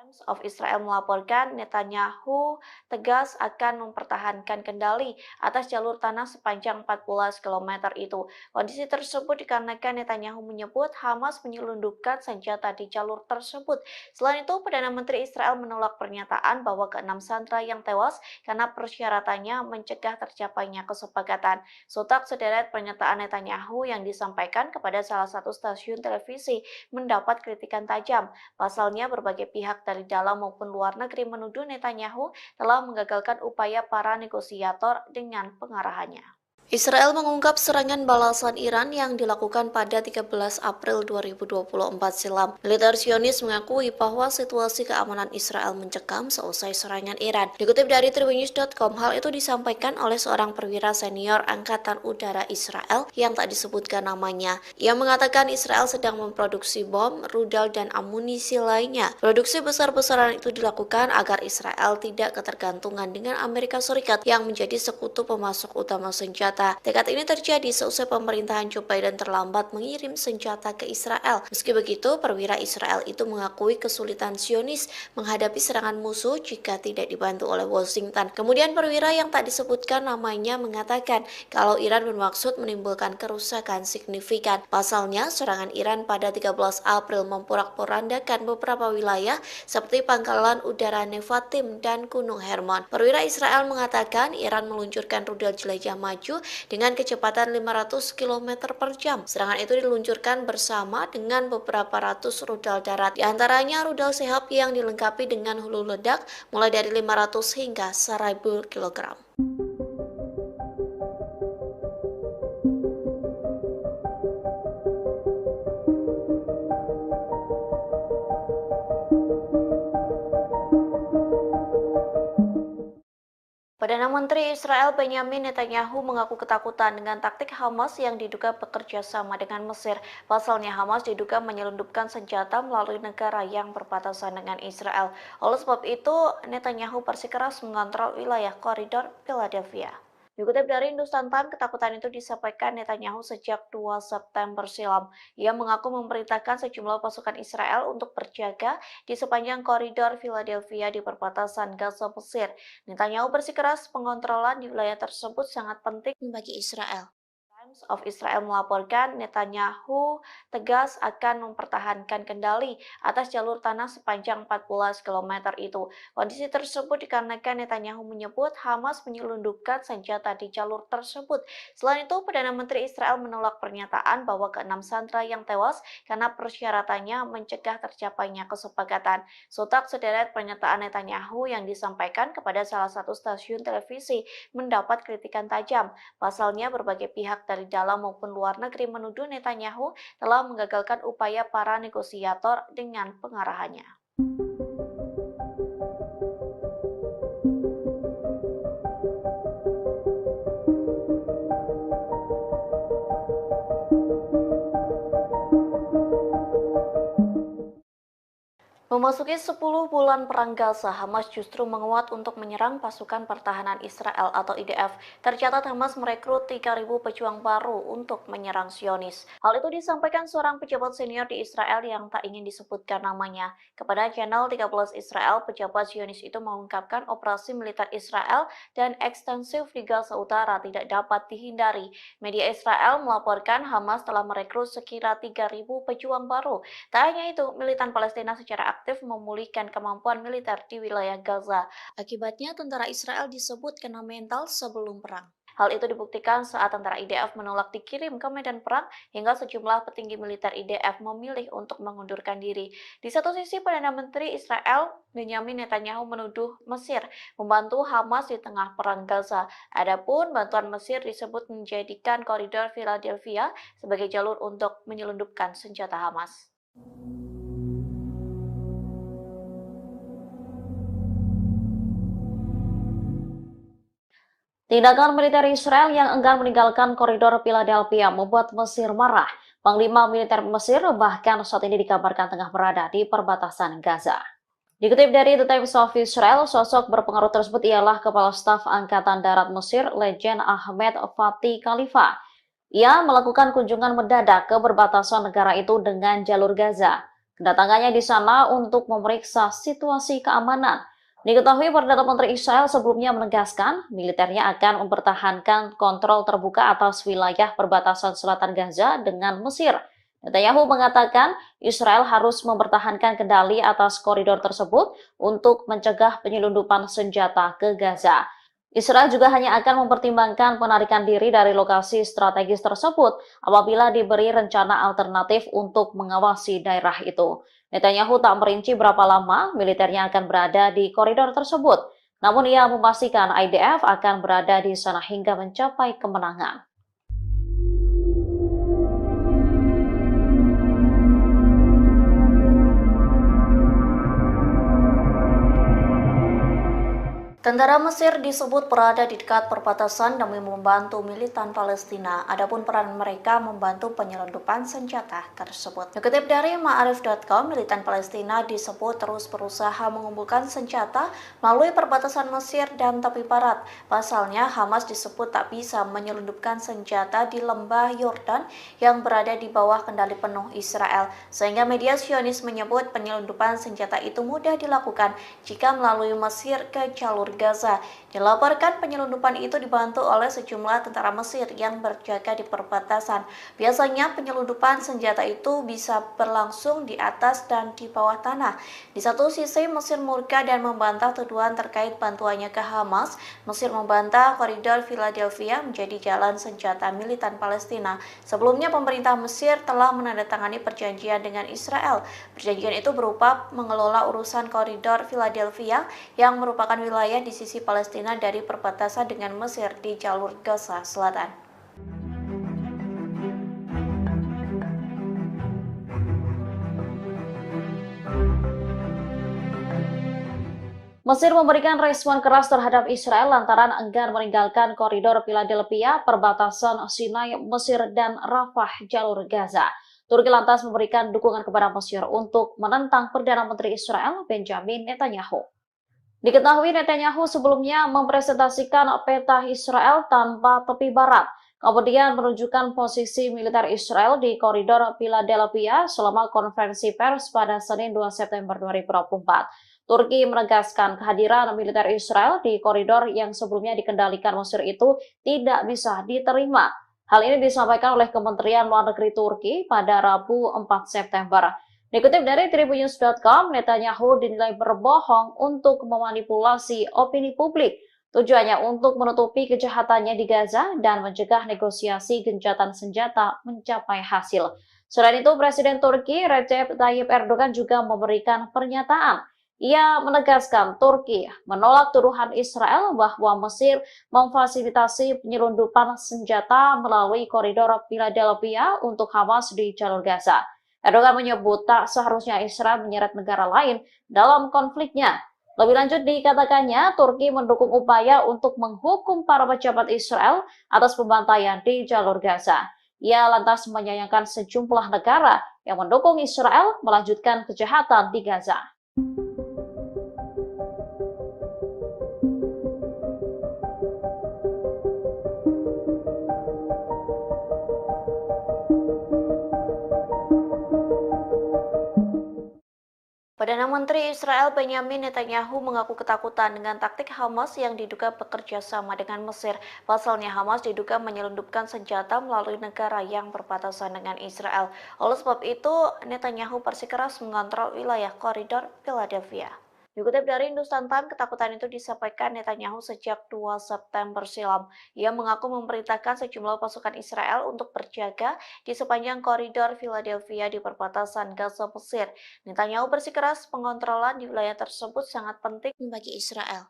Times of Israel melaporkan Netanyahu tegas akan mempertahankan kendali atas jalur tanah sepanjang 14 km itu. Kondisi tersebut dikarenakan Netanyahu menyebut Hamas menyelundupkan senjata di jalur tersebut. Selain itu, Perdana Menteri Israel menolak pernyataan bahwa ke-6 sandera yang tewas karena persyaratannya mencegah tercapainya kesepakatan. Sontak sederet pernyataan Netanyahu yang disampaikan kepada salah satu stasiun televisi mendapat kritikan tajam. Pasalnya, berbagai pihak dari dalam maupun luar negeri menuduh Netanyahu telah menggagalkan upaya para negosiator dengan pengarahannya. Israel mengungkap serangan balasan Iran yang dilakukan pada 13 April 2024 silam. Militer Zionis mengakui bahwa situasi keamanan Israel mencekam seusai serangan Iran. Dikutip dari Tribunnews.com, hal itu disampaikan oleh seorang perwira senior Angkatan Udara Israel yang tak disebutkan namanya. Ia mengatakan Israel sedang memproduksi bom, rudal, dan amunisi lainnya. Produksi besar-besaran itu dilakukan agar Israel tidak ketergantungan dengan Amerika Serikat yang menjadi sekutu pemasok utama senjata senjata. Tekad ini terjadi seusai pemerintahan Joe Biden terlambat mengirim senjata ke Israel. Meski begitu, perwira Israel itu mengakui kesulitan Zionis menghadapi serangan musuh jika tidak dibantu oleh Washington. Kemudian perwira yang tak disebutkan namanya mengatakan kalau Iran bermaksud menimbulkan kerusakan signifikan. Pasalnya, serangan Iran pada 13 April memporak-porandakan beberapa wilayah seperti pangkalan udara Nevatim dan Gunung Hermon. Perwira Israel mengatakan Iran meluncurkan rudal jelajah maju dengan kecepatan 500 km per jam. Serangan itu diluncurkan bersama dengan beberapa ratus rudal darat. Di antaranya rudal Shahab yang dilengkapi dengan hulu ledak mulai dari 500 hingga 1000 kg. Perdana Menteri Israel Benyamin Netanyahu mengaku ketakutan dengan taktik Hamas yang diduga bekerja sama dengan Mesir. Pasalnya Hamas diduga menyelundupkan senjata melalui negara yang berbatasan dengan Israel. Oleh sebab itu, Netanyahu bersikeras mengontrol wilayah koridor Philadelphia. Dikutip dari Hindustan Times, ketakutan itu disampaikan Netanyahu sejak 2 September silam. Ia mengaku memerintahkan sejumlah pasukan Israel untuk berjaga di sepanjang koridor Philadelphia di perbatasan Gaza Mesir. Netanyahu bersikeras pengontrolan di wilayah tersebut sangat penting bagi Israel. Times of Israel melaporkan Netanyahu tegas akan mempertahankan kendali atas jalur tanah sepanjang 14 km itu. Kondisi tersebut dikarenakan Netanyahu menyebut Hamas menyelundupkan senjata di jalur tersebut. Selain itu, Perdana Menteri Israel menolak pernyataan bahwa ke-6 sandera yang tewas karena persyaratannya mencegah tercapainya kesepakatan. Sontak sederet pernyataan Netanyahu yang disampaikan kepada salah satu stasiun televisi mendapat kritikan tajam. Pasalnya, berbagai pihak dari dalam maupun luar negeri menuduh Netanyahu telah menggagalkan upaya para negosiator dengan pengarahannya. Memasuki 10 bulan perang Gaza, Hamas justru menguat untuk menyerang pasukan pertahanan Israel atau IDF. Tercatat Hamas merekrut 3.000 pejuang baru untuk menyerang Zionis. Hal itu disampaikan seorang pejabat senior di Israel yang tak ingin disebutkan namanya. Kepada channel 13 Israel, pejabat Zionis itu mengungkapkan operasi militer Israel dan ekstensif di Gaza Utara tidak dapat dihindari. Media Israel melaporkan Hamas telah merekrut sekira 3.000 pejuang baru. Tak hanya itu, militan Palestina secara aktif memulihkan kemampuan militer di wilayah Gaza. Akibatnya, tentara Israel disebut kena mental sebelum perang. Hal itu dibuktikan saat tentara IDF menolak dikirim ke medan perang hingga sejumlah petinggi militer IDF memilih untuk mengundurkan diri. Di satu sisi, Perdana Menteri Israel Benyamin Netanyahu menuduh Mesir membantu Hamas di tengah perang Gaza. Adapun bantuan Mesir disebut menjadikan koridor Philadelphia sebagai jalur untuk menyelundupkan senjata Hamas. Tindakan militer Israel yang enggan meninggalkan koridor Philadelphia membuat Mesir marah. Panglima militer Mesir bahkan saat ini dikabarkan tengah berada di perbatasan Gaza. Dikutip dari The Times of Israel, sosok berpengaruh tersebut ialah Kepala Staf Angkatan Darat Mesir, Legend Ahmed Fatih Khalifa. Ia melakukan kunjungan mendadak ke perbatasan negara itu dengan jalur Gaza. Kedatangannya di sana untuk memeriksa situasi keamanan. Diketahui Perdana Menteri Israel sebelumnya menegaskan militernya akan mempertahankan kontrol terbuka atas wilayah perbatasan selatan Gaza dengan Mesir. Netanyahu mengatakan Israel harus mempertahankan kendali atas koridor tersebut untuk mencegah penyelundupan senjata ke Gaza. Israel juga hanya akan mempertimbangkan penarikan diri dari lokasi strategis tersebut apabila diberi rencana alternatif untuk mengawasi daerah itu. Netanyahu tak merinci berapa lama militernya akan berada di koridor tersebut, namun ia memastikan IDF akan berada di sana hingga mencapai kemenangan. Tentara Mesir disebut berada di dekat perbatasan demi membantu militan Palestina. Adapun peran mereka membantu penyelundupan senjata tersebut. Dikutip dari Ma'arif.com, militan Palestina disebut terus berusaha mengumpulkan senjata melalui perbatasan Mesir dan tepi barat. Pasalnya, Hamas disebut tak bisa menyelundupkan senjata di lembah Yordan yang berada di bawah kendali penuh Israel. Sehingga media Zionis menyebut penyelundupan senjata itu mudah dilakukan jika melalui Mesir ke jalur Gaza. Dilaporkan penyelundupan itu dibantu oleh sejumlah tentara Mesir yang berjaga di perbatasan. Biasanya penyelundupan senjata itu bisa berlangsung di atas dan di bawah tanah. Di satu sisi Mesir murka dan membantah tuduhan terkait bantuannya ke Hamas. Mesir membantah koridor Philadelphia menjadi jalan senjata militan Palestina. Sebelumnya pemerintah Mesir telah menandatangani perjanjian dengan Israel. Perjanjian itu berupa mengelola urusan koridor Philadelphia yang merupakan wilayah di sisi Palestina dari perbatasan dengan Mesir di jalur Gaza Selatan. Mesir memberikan respon keras terhadap Israel lantaran enggan meninggalkan koridor Philadelphia, perbatasan Sinai, Mesir, dan Rafah, jalur Gaza. Turki lantas memberikan dukungan kepada Mesir untuk menentang Perdana Menteri Israel, Benjamin Netanyahu. Diketahui Netanyahu sebelumnya mempresentasikan peta Israel tanpa tepi barat, kemudian menunjukkan posisi militer Israel di koridor Philadelphia selama konferensi pers pada Senin 2 September 2024. Turki menegaskan kehadiran militer Israel di koridor yang sebelumnya dikendalikan Mesir itu tidak bisa diterima. Hal ini disampaikan oleh Kementerian Luar Negeri Turki pada Rabu 4 September. Dikutip dari Tribunnews.com, Netanyahu dinilai berbohong untuk memanipulasi opini publik. Tujuannya untuk menutupi kejahatannya di Gaza dan mencegah negosiasi gencatan senjata mencapai hasil. Selain itu, Presiden Turki Recep Tayyip Erdogan juga memberikan pernyataan. Ia menegaskan Turki menolak tuduhan Israel bahwa Mesir memfasilitasi penyelundupan senjata melalui koridor Philadelphia untuk Hamas di jalur Gaza. Erdogan menyebut tak seharusnya Israel menyeret negara lain dalam konfliknya. Lebih lanjut dikatakannya, Turki mendukung upaya untuk menghukum para pejabat Israel atas pembantaian di jalur Gaza. Ia lantas menyayangkan sejumlah negara yang mendukung Israel melanjutkan kejahatan di Gaza. Perdana Menteri Israel Benjamin Netanyahu mengaku ketakutan dengan taktik Hamas yang diduga bekerja sama dengan Mesir. Pasalnya Hamas diduga menyelundupkan senjata melalui negara yang berbatasan dengan Israel. Oleh sebab itu, Netanyahu bersikeras mengontrol wilayah koridor Philadelphia. Dikutip dari Hindustan Times, ketakutan itu disampaikan Netanyahu sejak 2 September silam. Ia mengaku memerintahkan sejumlah pasukan Israel untuk berjaga di sepanjang koridor Philadelphia di perbatasan Gaza Mesir. Netanyahu bersikeras pengontrolan di wilayah tersebut sangat penting bagi Israel.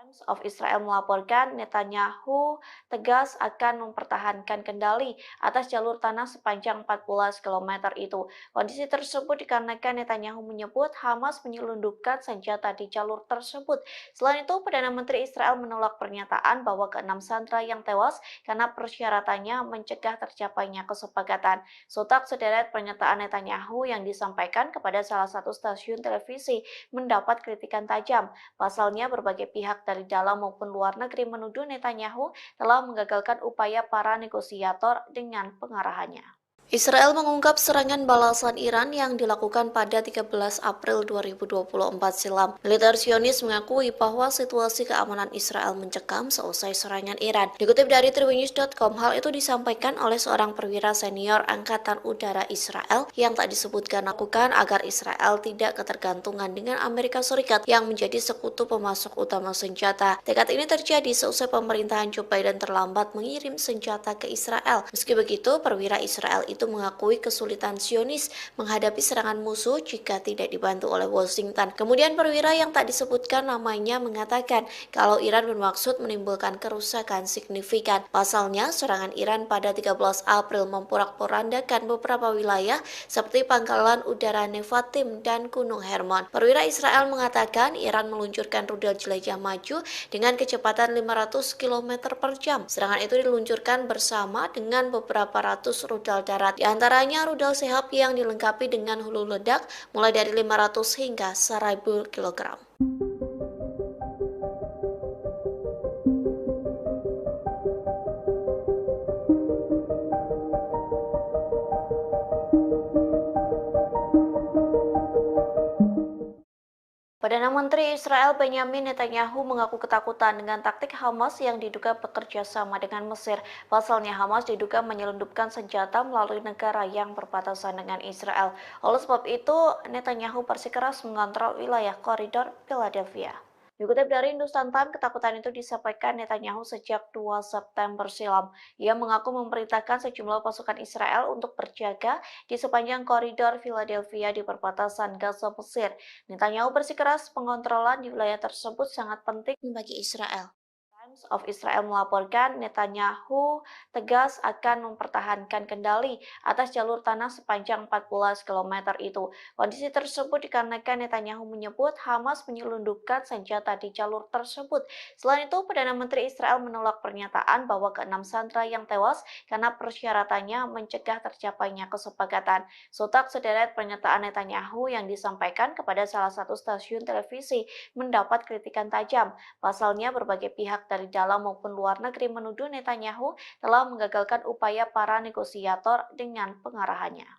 Times of Israel melaporkan Netanyahu tegas akan mempertahankan kendali atas jalur tanah sepanjang 14 km itu. Kondisi tersebut dikarenakan Netanyahu menyebut Hamas menyelundupkan senjata di jalur tersebut. Selain itu, Perdana Menteri Israel menolak pernyataan bahwa ke-6 sandera yang tewas karena persyaratannya mencegah tercapainya kesepakatan. Sontak sederet pernyataan Netanyahu yang disampaikan kepada salah satu stasiun televisi mendapat kritikan tajam. Pasalnya, berbagai pihak dari dalam maupun luar negeri menuduh Netanyahu telah menggagalkan upaya para negosiator dengan pengarahannya. Israel mengungkap serangan balasan Iran yang dilakukan pada 13 April 2024 silam. Militer Zionis mengakui bahwa situasi keamanan Israel mencekam seusai serangan Iran. Dikutip dari Tribunnews.com, hal itu disampaikan oleh seorang perwira senior Angkatan Udara Israel yang tak disebutkan lakukan agar Israel tidak ketergantungan dengan Amerika Serikat yang menjadi sekutu pemasok utama senjata. Tekad ini terjadi seusai pemerintahan Joe Biden terlambat mengirim senjata ke Israel. Meski begitu, perwira Israel itu mengakui kesulitan Zionis menghadapi serangan musuh jika tidak dibantu oleh Washington. Kemudian perwira yang tak disebutkan namanya mengatakan kalau Iran bermaksud menimbulkan kerusakan signifikan. Pasalnya, serangan Iran pada 13 April memporak-porandakan beberapa wilayah seperti pangkalan udara Nevatim dan Gunung Hermon. Perwira Israel mengatakan Iran meluncurkan rudal jelajah maju dengan kecepatan 500 km per jam. Serangan itu diluncurkan bersama dengan beberapa ratus rudal darat, di antaranya rudal Shahab yang dilengkapi dengan hulu ledak mulai dari 500 hingga 1000 kg. Perdana Menteri Israel Benyamin Netanyahu mengaku ketakutan dengan taktik Hamas yang diduga bekerja sama dengan Mesir. Pasalnya Hamas diduga menyelundupkan senjata melalui negara yang berbatasan dengan Israel. Oleh sebab itu, Netanyahu bersikeras mengontrol wilayah koridor Philadelphia. Dikutip dari Hindustan Times, ketakutan itu disampaikan Netanyahu sejak 2 September silam. Ia mengaku memerintahkan sejumlah pasukan Israel untuk berjaga di sepanjang koridor Philadelphia di perbatasan Gaza Mesir. Netanyahu bersikeras pengontrolan di wilayah tersebut sangat penting bagi Israel. Times of Israel melaporkan Netanyahu tegas akan mempertahankan kendali atas jalur tanah sepanjang 14 km itu. Kondisi tersebut dikarenakan Netanyahu menyebut Hamas menyelundupkan senjata di jalur tersebut. Selain itu, Perdana Menteri Israel menolak pernyataan bahwa ke-6 sandera yang tewas karena persyaratannya mencegah tercapainya kesepakatan. Sontak sederet pernyataan Netanyahu yang disampaikan kepada salah satu stasiun televisi mendapat kritikan tajam. Pasalnya, berbagai pihak dari dalam maupun luar negeri menuduh Netanyahu telah menggagalkan upaya para negosiator dengan pengarahannya.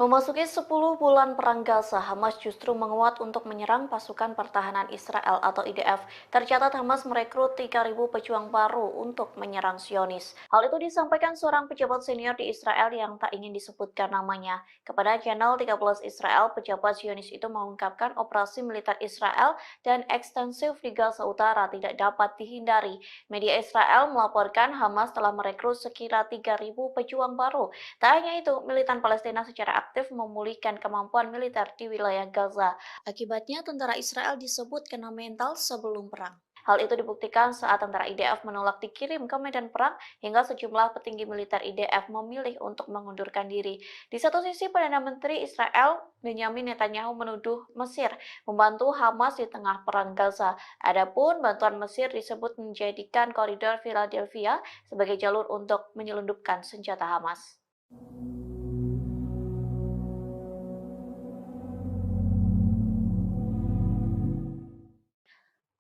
Memasuki 10 bulan perang Gaza, Hamas justru menguat untuk menyerang pasukan pertahanan Israel atau IDF. Tercatat Hamas merekrut 3.000 pejuang baru untuk menyerang Zionis. Hal itu disampaikan seorang pejabat senior di Israel yang tak ingin disebutkan namanya. Kepada channel 13 Israel, pejabat Zionis itu mengungkapkan operasi militer Israel dan ekstensif di Gaza Utara tidak dapat dihindari. Media Israel melaporkan Hamas telah merekrut sekira 3.000 pejuang baru. Tak hanya itu, militan Palestina secara aktif memulihkan kemampuan militer di wilayah Gaza. Akibatnya, tentara Israel disebut kena mental sebelum perang. Hal itu dibuktikan saat tentara IDF menolak dikirim ke medan perang hingga sejumlah petinggi militer IDF memilih untuk mengundurkan diri. Di satu sisi, Perdana Menteri Israel Benyamin Netanyahu menuduh Mesir membantu Hamas di tengah perang Gaza. Adapun bantuan Mesir disebut menjadikan koridor Philadelphia sebagai jalur untuk menyelundupkan senjata Hamas.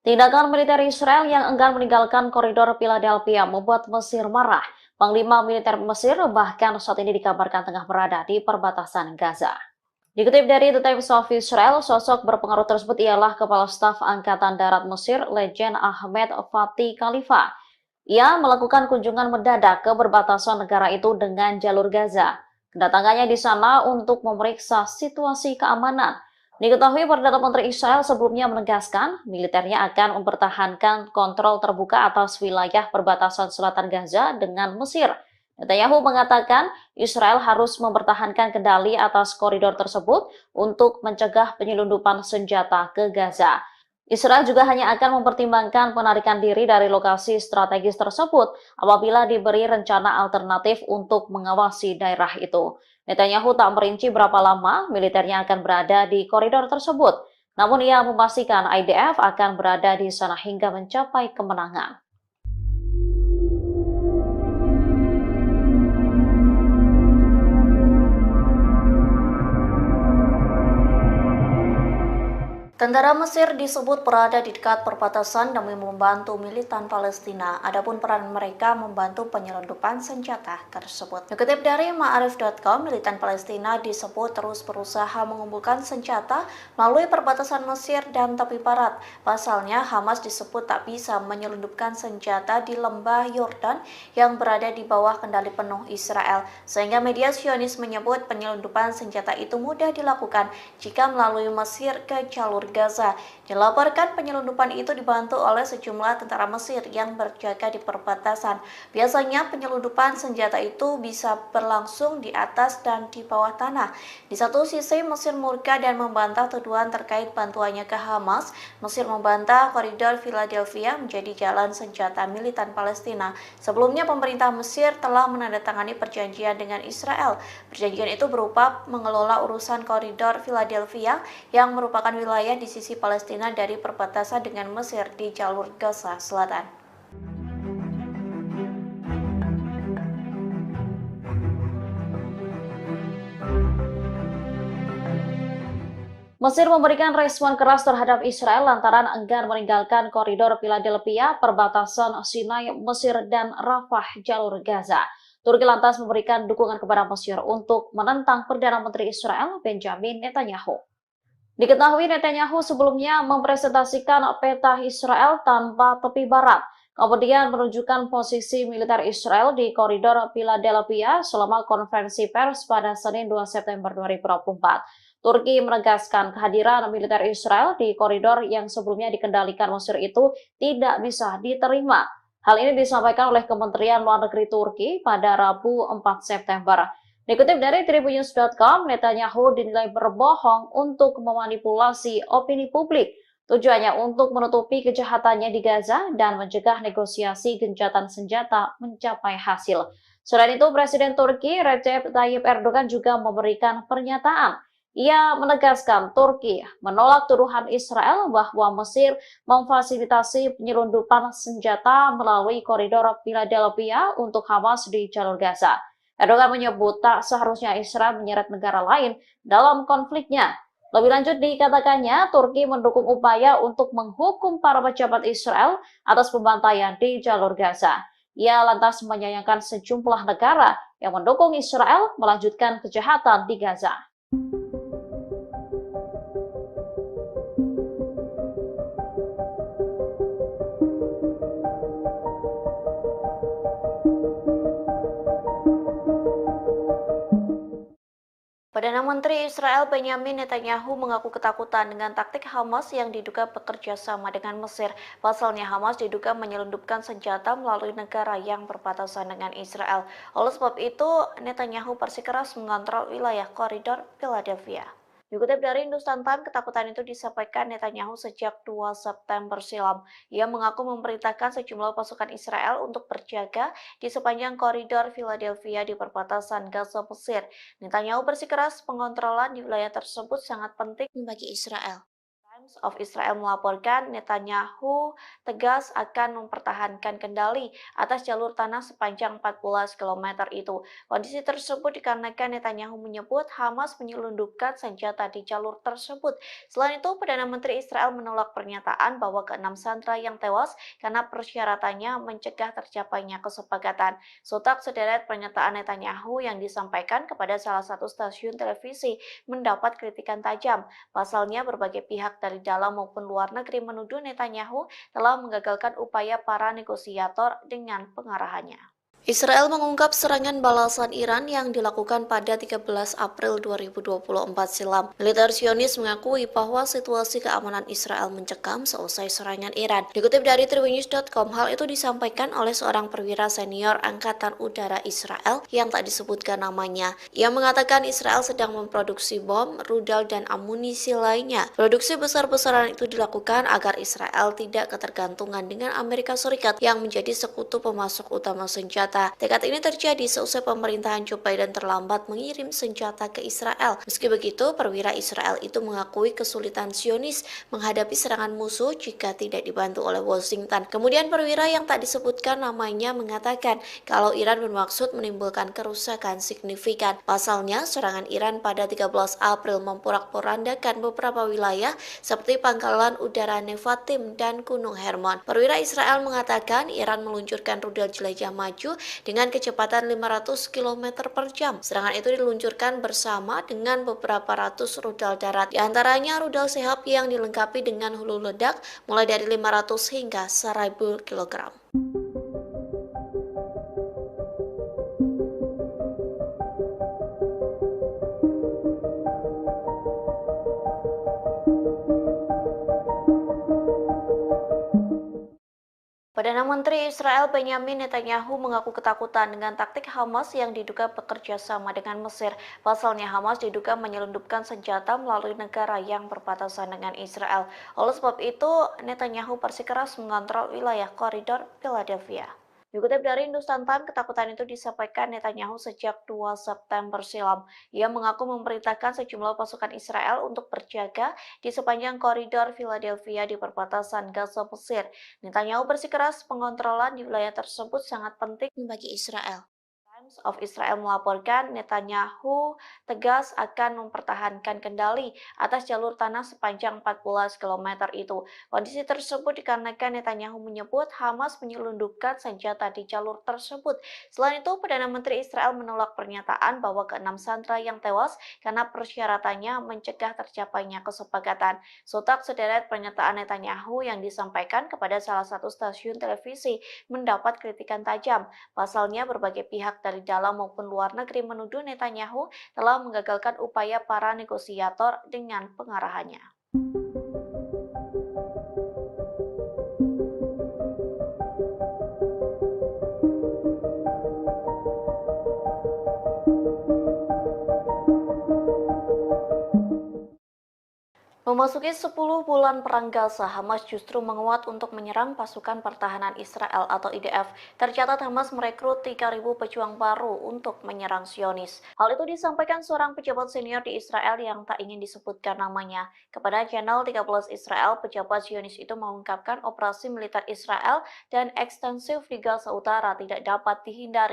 Tindakan militer Israel yang enggan meninggalkan koridor Philadelphia membuat Mesir marah. Panglima militer Mesir bahkan saat ini dikabarkan tengah berada di perbatasan Gaza. Dikutip dari The Times of Israel, sosok berpengaruh tersebut ialah Kepala Staf Angkatan Darat Mesir, Legend Ahmed Fatih Khalifa. Ia melakukan kunjungan mendadak ke perbatasan negara itu dengan jalur Gaza. Kedatangannya di sana untuk memeriksa situasi keamanan. Diketahui Perdana Menteri Israel sebelumnya menegaskan militernya akan mempertahankan kontrol terbuka atas wilayah perbatasan selatan Gaza dengan Mesir. Netanyahu mengatakan Israel harus mempertahankan kendali atas koridor tersebut untuk mencegah penyelundupan senjata ke Gaza. Israel juga hanya akan mempertimbangkan penarikan diri dari lokasi strategis tersebut apabila diberi rencana alternatif untuk mengawasi daerah itu. Netanyahu tak merinci berapa lama militernya akan berada di koridor tersebut, namun ia memastikan IDF akan berada di sana hingga mencapai kemenangan. Tentara Mesir disebut berada di dekat perbatasan demi membantu militan Palestina. Adapun peran mereka membantu penyelundupan senjata tersebut. Dikutip dari Ma'arif.com, militan Palestina disebut terus berusaha mengumpulkan senjata melalui perbatasan Mesir dan tepi barat. Pasalnya, Hamas disebut tak bisa menyelundupkan senjata di lembah Yordan yang berada di bawah kendali penuh Israel. Sehingga media Zionis menyebut penyelundupan senjata itu mudah dilakukan jika melalui Mesir ke jalur Gaza. Dilaporkan penyelundupan itu dibantu oleh sejumlah tentara Mesir yang berjaga di perbatasan. Biasanya penyelundupan senjata itu bisa berlangsung di atas dan di bawah tanah. Di satu sisi Mesir murka dan membantah tuduhan terkait bantuannya ke Hamas. Mesir membantah koridor Philadelphia menjadi jalan senjata militan Palestina. Sebelumnya pemerintah Mesir telah menandatangani perjanjian dengan Israel. Perjanjian itu berupa mengelola urusan koridor Philadelphia yang merupakan wilayah di sisi Palestina dari perbatasan dengan Mesir di jalur Gaza Selatan. Mesir memberikan respon keras terhadap Israel lantaran enggan meninggalkan koridor Philadelphia, perbatasan Sinai, Mesir, dan Rafah, jalur Gaza. Turki lantas memberikan dukungan kepada Mesir untuk menentang Perdana Menteri Israel Benjamin Netanyahu. Diketahui Netanyahu sebelumnya mempresentasikan peta Israel tanpa tepi barat, kemudian menunjukkan posisi militer Israel di koridor Philadelphia selama konferensi pers pada Senin 2 September 2024. Turki menegaskan kehadiran militer Israel di koridor yang sebelumnya dikendalikan Mesir itu tidak bisa diterima. Hal ini disampaikan oleh Kementerian Luar Negeri Turki pada Rabu 4 September. Dikutip dari Tribunnews.com, Netanyahu dinilai berbohong untuk memanipulasi opini publik. Tujuannya untuk menutupi kejahatannya di Gaza dan mencegah negosiasi gencatan senjata mencapai hasil. Selain itu, Presiden Turki Recep Tayyip Erdogan juga memberikan pernyataan. Ia menegaskan Turki menolak tuduhan Israel bahwa Mesir memfasilitasi penyelundupan senjata melalui koridor Philadelphia untuk Hamas di jalur Gaza. Erdogan menyebut tak seharusnya Israel menyeret negara lain dalam konfliknya. Lebih lanjut dikatakannya, Turki mendukung upaya untuk menghukum para pejabat Israel atas pembantaian di jalur Gaza. Ia lantas menyayangkan sejumlah negara yang mendukung Israel melanjutkan kejahatan di Gaza. Perdana Menteri Israel Benjamin Netanyahu mengaku ketakutan dengan taktik Hamas yang diduga bekerja sama dengan Mesir. Pasalnya Hamas diduga menyelundupkan senjata melalui negara yang berbatasan dengan Israel. Oleh sebab itu, Netanyahu bersikeras mengontrol wilayah koridor Philadelphia. Dikutip dari Hindustan Times, ketakutan itu disampaikan Netanyahu sejak 2 September silam. Ia mengaku memerintahkan sejumlah pasukan Israel untuk berjaga di sepanjang koridor Philadelphia di perbatasan Gaza Mesir. Netanyahu bersikeras pengontrolan di wilayah tersebut sangat penting bagi Israel. Times of Israel melaporkan Netanyahu tegas akan mempertahankan kendali atas jalur tanah sepanjang 14 km itu. Kondisi tersebut dikarenakan Netanyahu menyebut Hamas menyelundupkan senjata di jalur tersebut. Selain itu, Perdana Menteri Israel menolak pernyataan bahwa ke-6 sandera yang tewas karena persyaratannya mencegah tercapainya kesepakatan. Sontak sederet pernyataan Netanyahu yang disampaikan kepada salah satu stasiun televisi mendapat kritikan tajam. Pasalnya, berbagai pihak dari dalam maupun luar negeri menuduh Netanyahu telah menggagalkan upaya para negosiator dengan pengarahannya. Israel mengungkap serangan balasan Iran yang dilakukan pada 13 April 2024 silam. Militer Zionis mengakui bahwa situasi keamanan Israel mencekam seusai serangan Iran. Dikutip dari Tribunnews.com, hal itu disampaikan oleh seorang perwira senior Angkatan Udara Israel yang tak disebutkan namanya. Ia mengatakan Israel sedang memproduksi bom, rudal, dan amunisi lainnya. Produksi besar-besaran itu dilakukan agar Israel tidak ketergantungan dengan Amerika Serikat yang menjadi sekutu pemasok utama senjata senjata. Tekad ini terjadi seusai pemerintahan Joe Biden terlambat mengirim senjata ke Israel. Meski begitu, perwira Israel itu mengakui kesulitan Zionis menghadapi serangan musuh jika tidak dibantu oleh Washington. Kemudian perwira yang tak disebutkan namanya mengatakan kalau Iran bermaksud menimbulkan kerusakan signifikan. Pasalnya, serangan Iran pada 13 April memporak-porandakan beberapa wilayah seperti pangkalan udara Nevatim dan Gunung Hermon. Perwira Israel mengatakan Iran meluncurkan rudal jelajah maju dengan kecepatan 500 km per jam. Serangan itu diluncurkan bersama dengan beberapa ratus rudal darat, di antaranya rudal Shahab yang dilengkapi dengan hulu ledak mulai dari 500 hingga 1000 kg. Perdana Menteri Israel Benyamin Netanyahu mengaku ketakutan dengan taktik Hamas yang diduga bekerja sama dengan Mesir. Pasalnya Hamas diduga menyelundupkan senjata melalui negara yang berbatasan dengan Israel. Oleh sebab itu, Netanyahu bersikeras mengontrol wilayah koridor Philadelphia. Dikutip dari Hindustan Times, ketakutan itu disampaikan Netanyahu sejak 2 September silam. Ia mengaku memerintahkan sejumlah pasukan Israel untuk berjaga di sepanjang koridor Philadelphia di perbatasan Gaza Mesir. Netanyahu bersikeras pengontrolan di wilayah tersebut sangat penting bagi Israel. Times of Israel melaporkan Netanyahu tegas akan mempertahankan kendali atas jalur tanah sepanjang 14 km itu. Kondisi tersebut dikarenakan Netanyahu menyebut Hamas menyelundupkan senjata di jalur tersebut. Selain itu, Perdana Menteri Israel menolak pernyataan bahwa ke-6 sandera yang tewas karena persyaratannya mencegah tercapainya kesepakatan. Sontak sederet pernyataan Netanyahu yang disampaikan kepada salah satu stasiun televisi mendapat kritikan tajam. Pasalnya, berbagai pihak dari dalam maupun luar negeri menuduh Netanyahu telah menggagalkan upaya para negosiator dengan pengarahannya. Memasuki 10 bulan perang Gaza, Hamas justru menguat untuk menyerang pasukan pertahanan Israel atau IDF. Tercatat Hamas merekrut 3.000 pejuang baru untuk menyerang Zionis. Hal itu disampaikan seorang pejabat senior di Israel yang tak ingin disebutkan namanya. Kepada channel 13 Israel, pejabat Zionis itu mengungkapkan operasi militer Israel dan ekstensif di Gaza Utara tidak dapat dihindari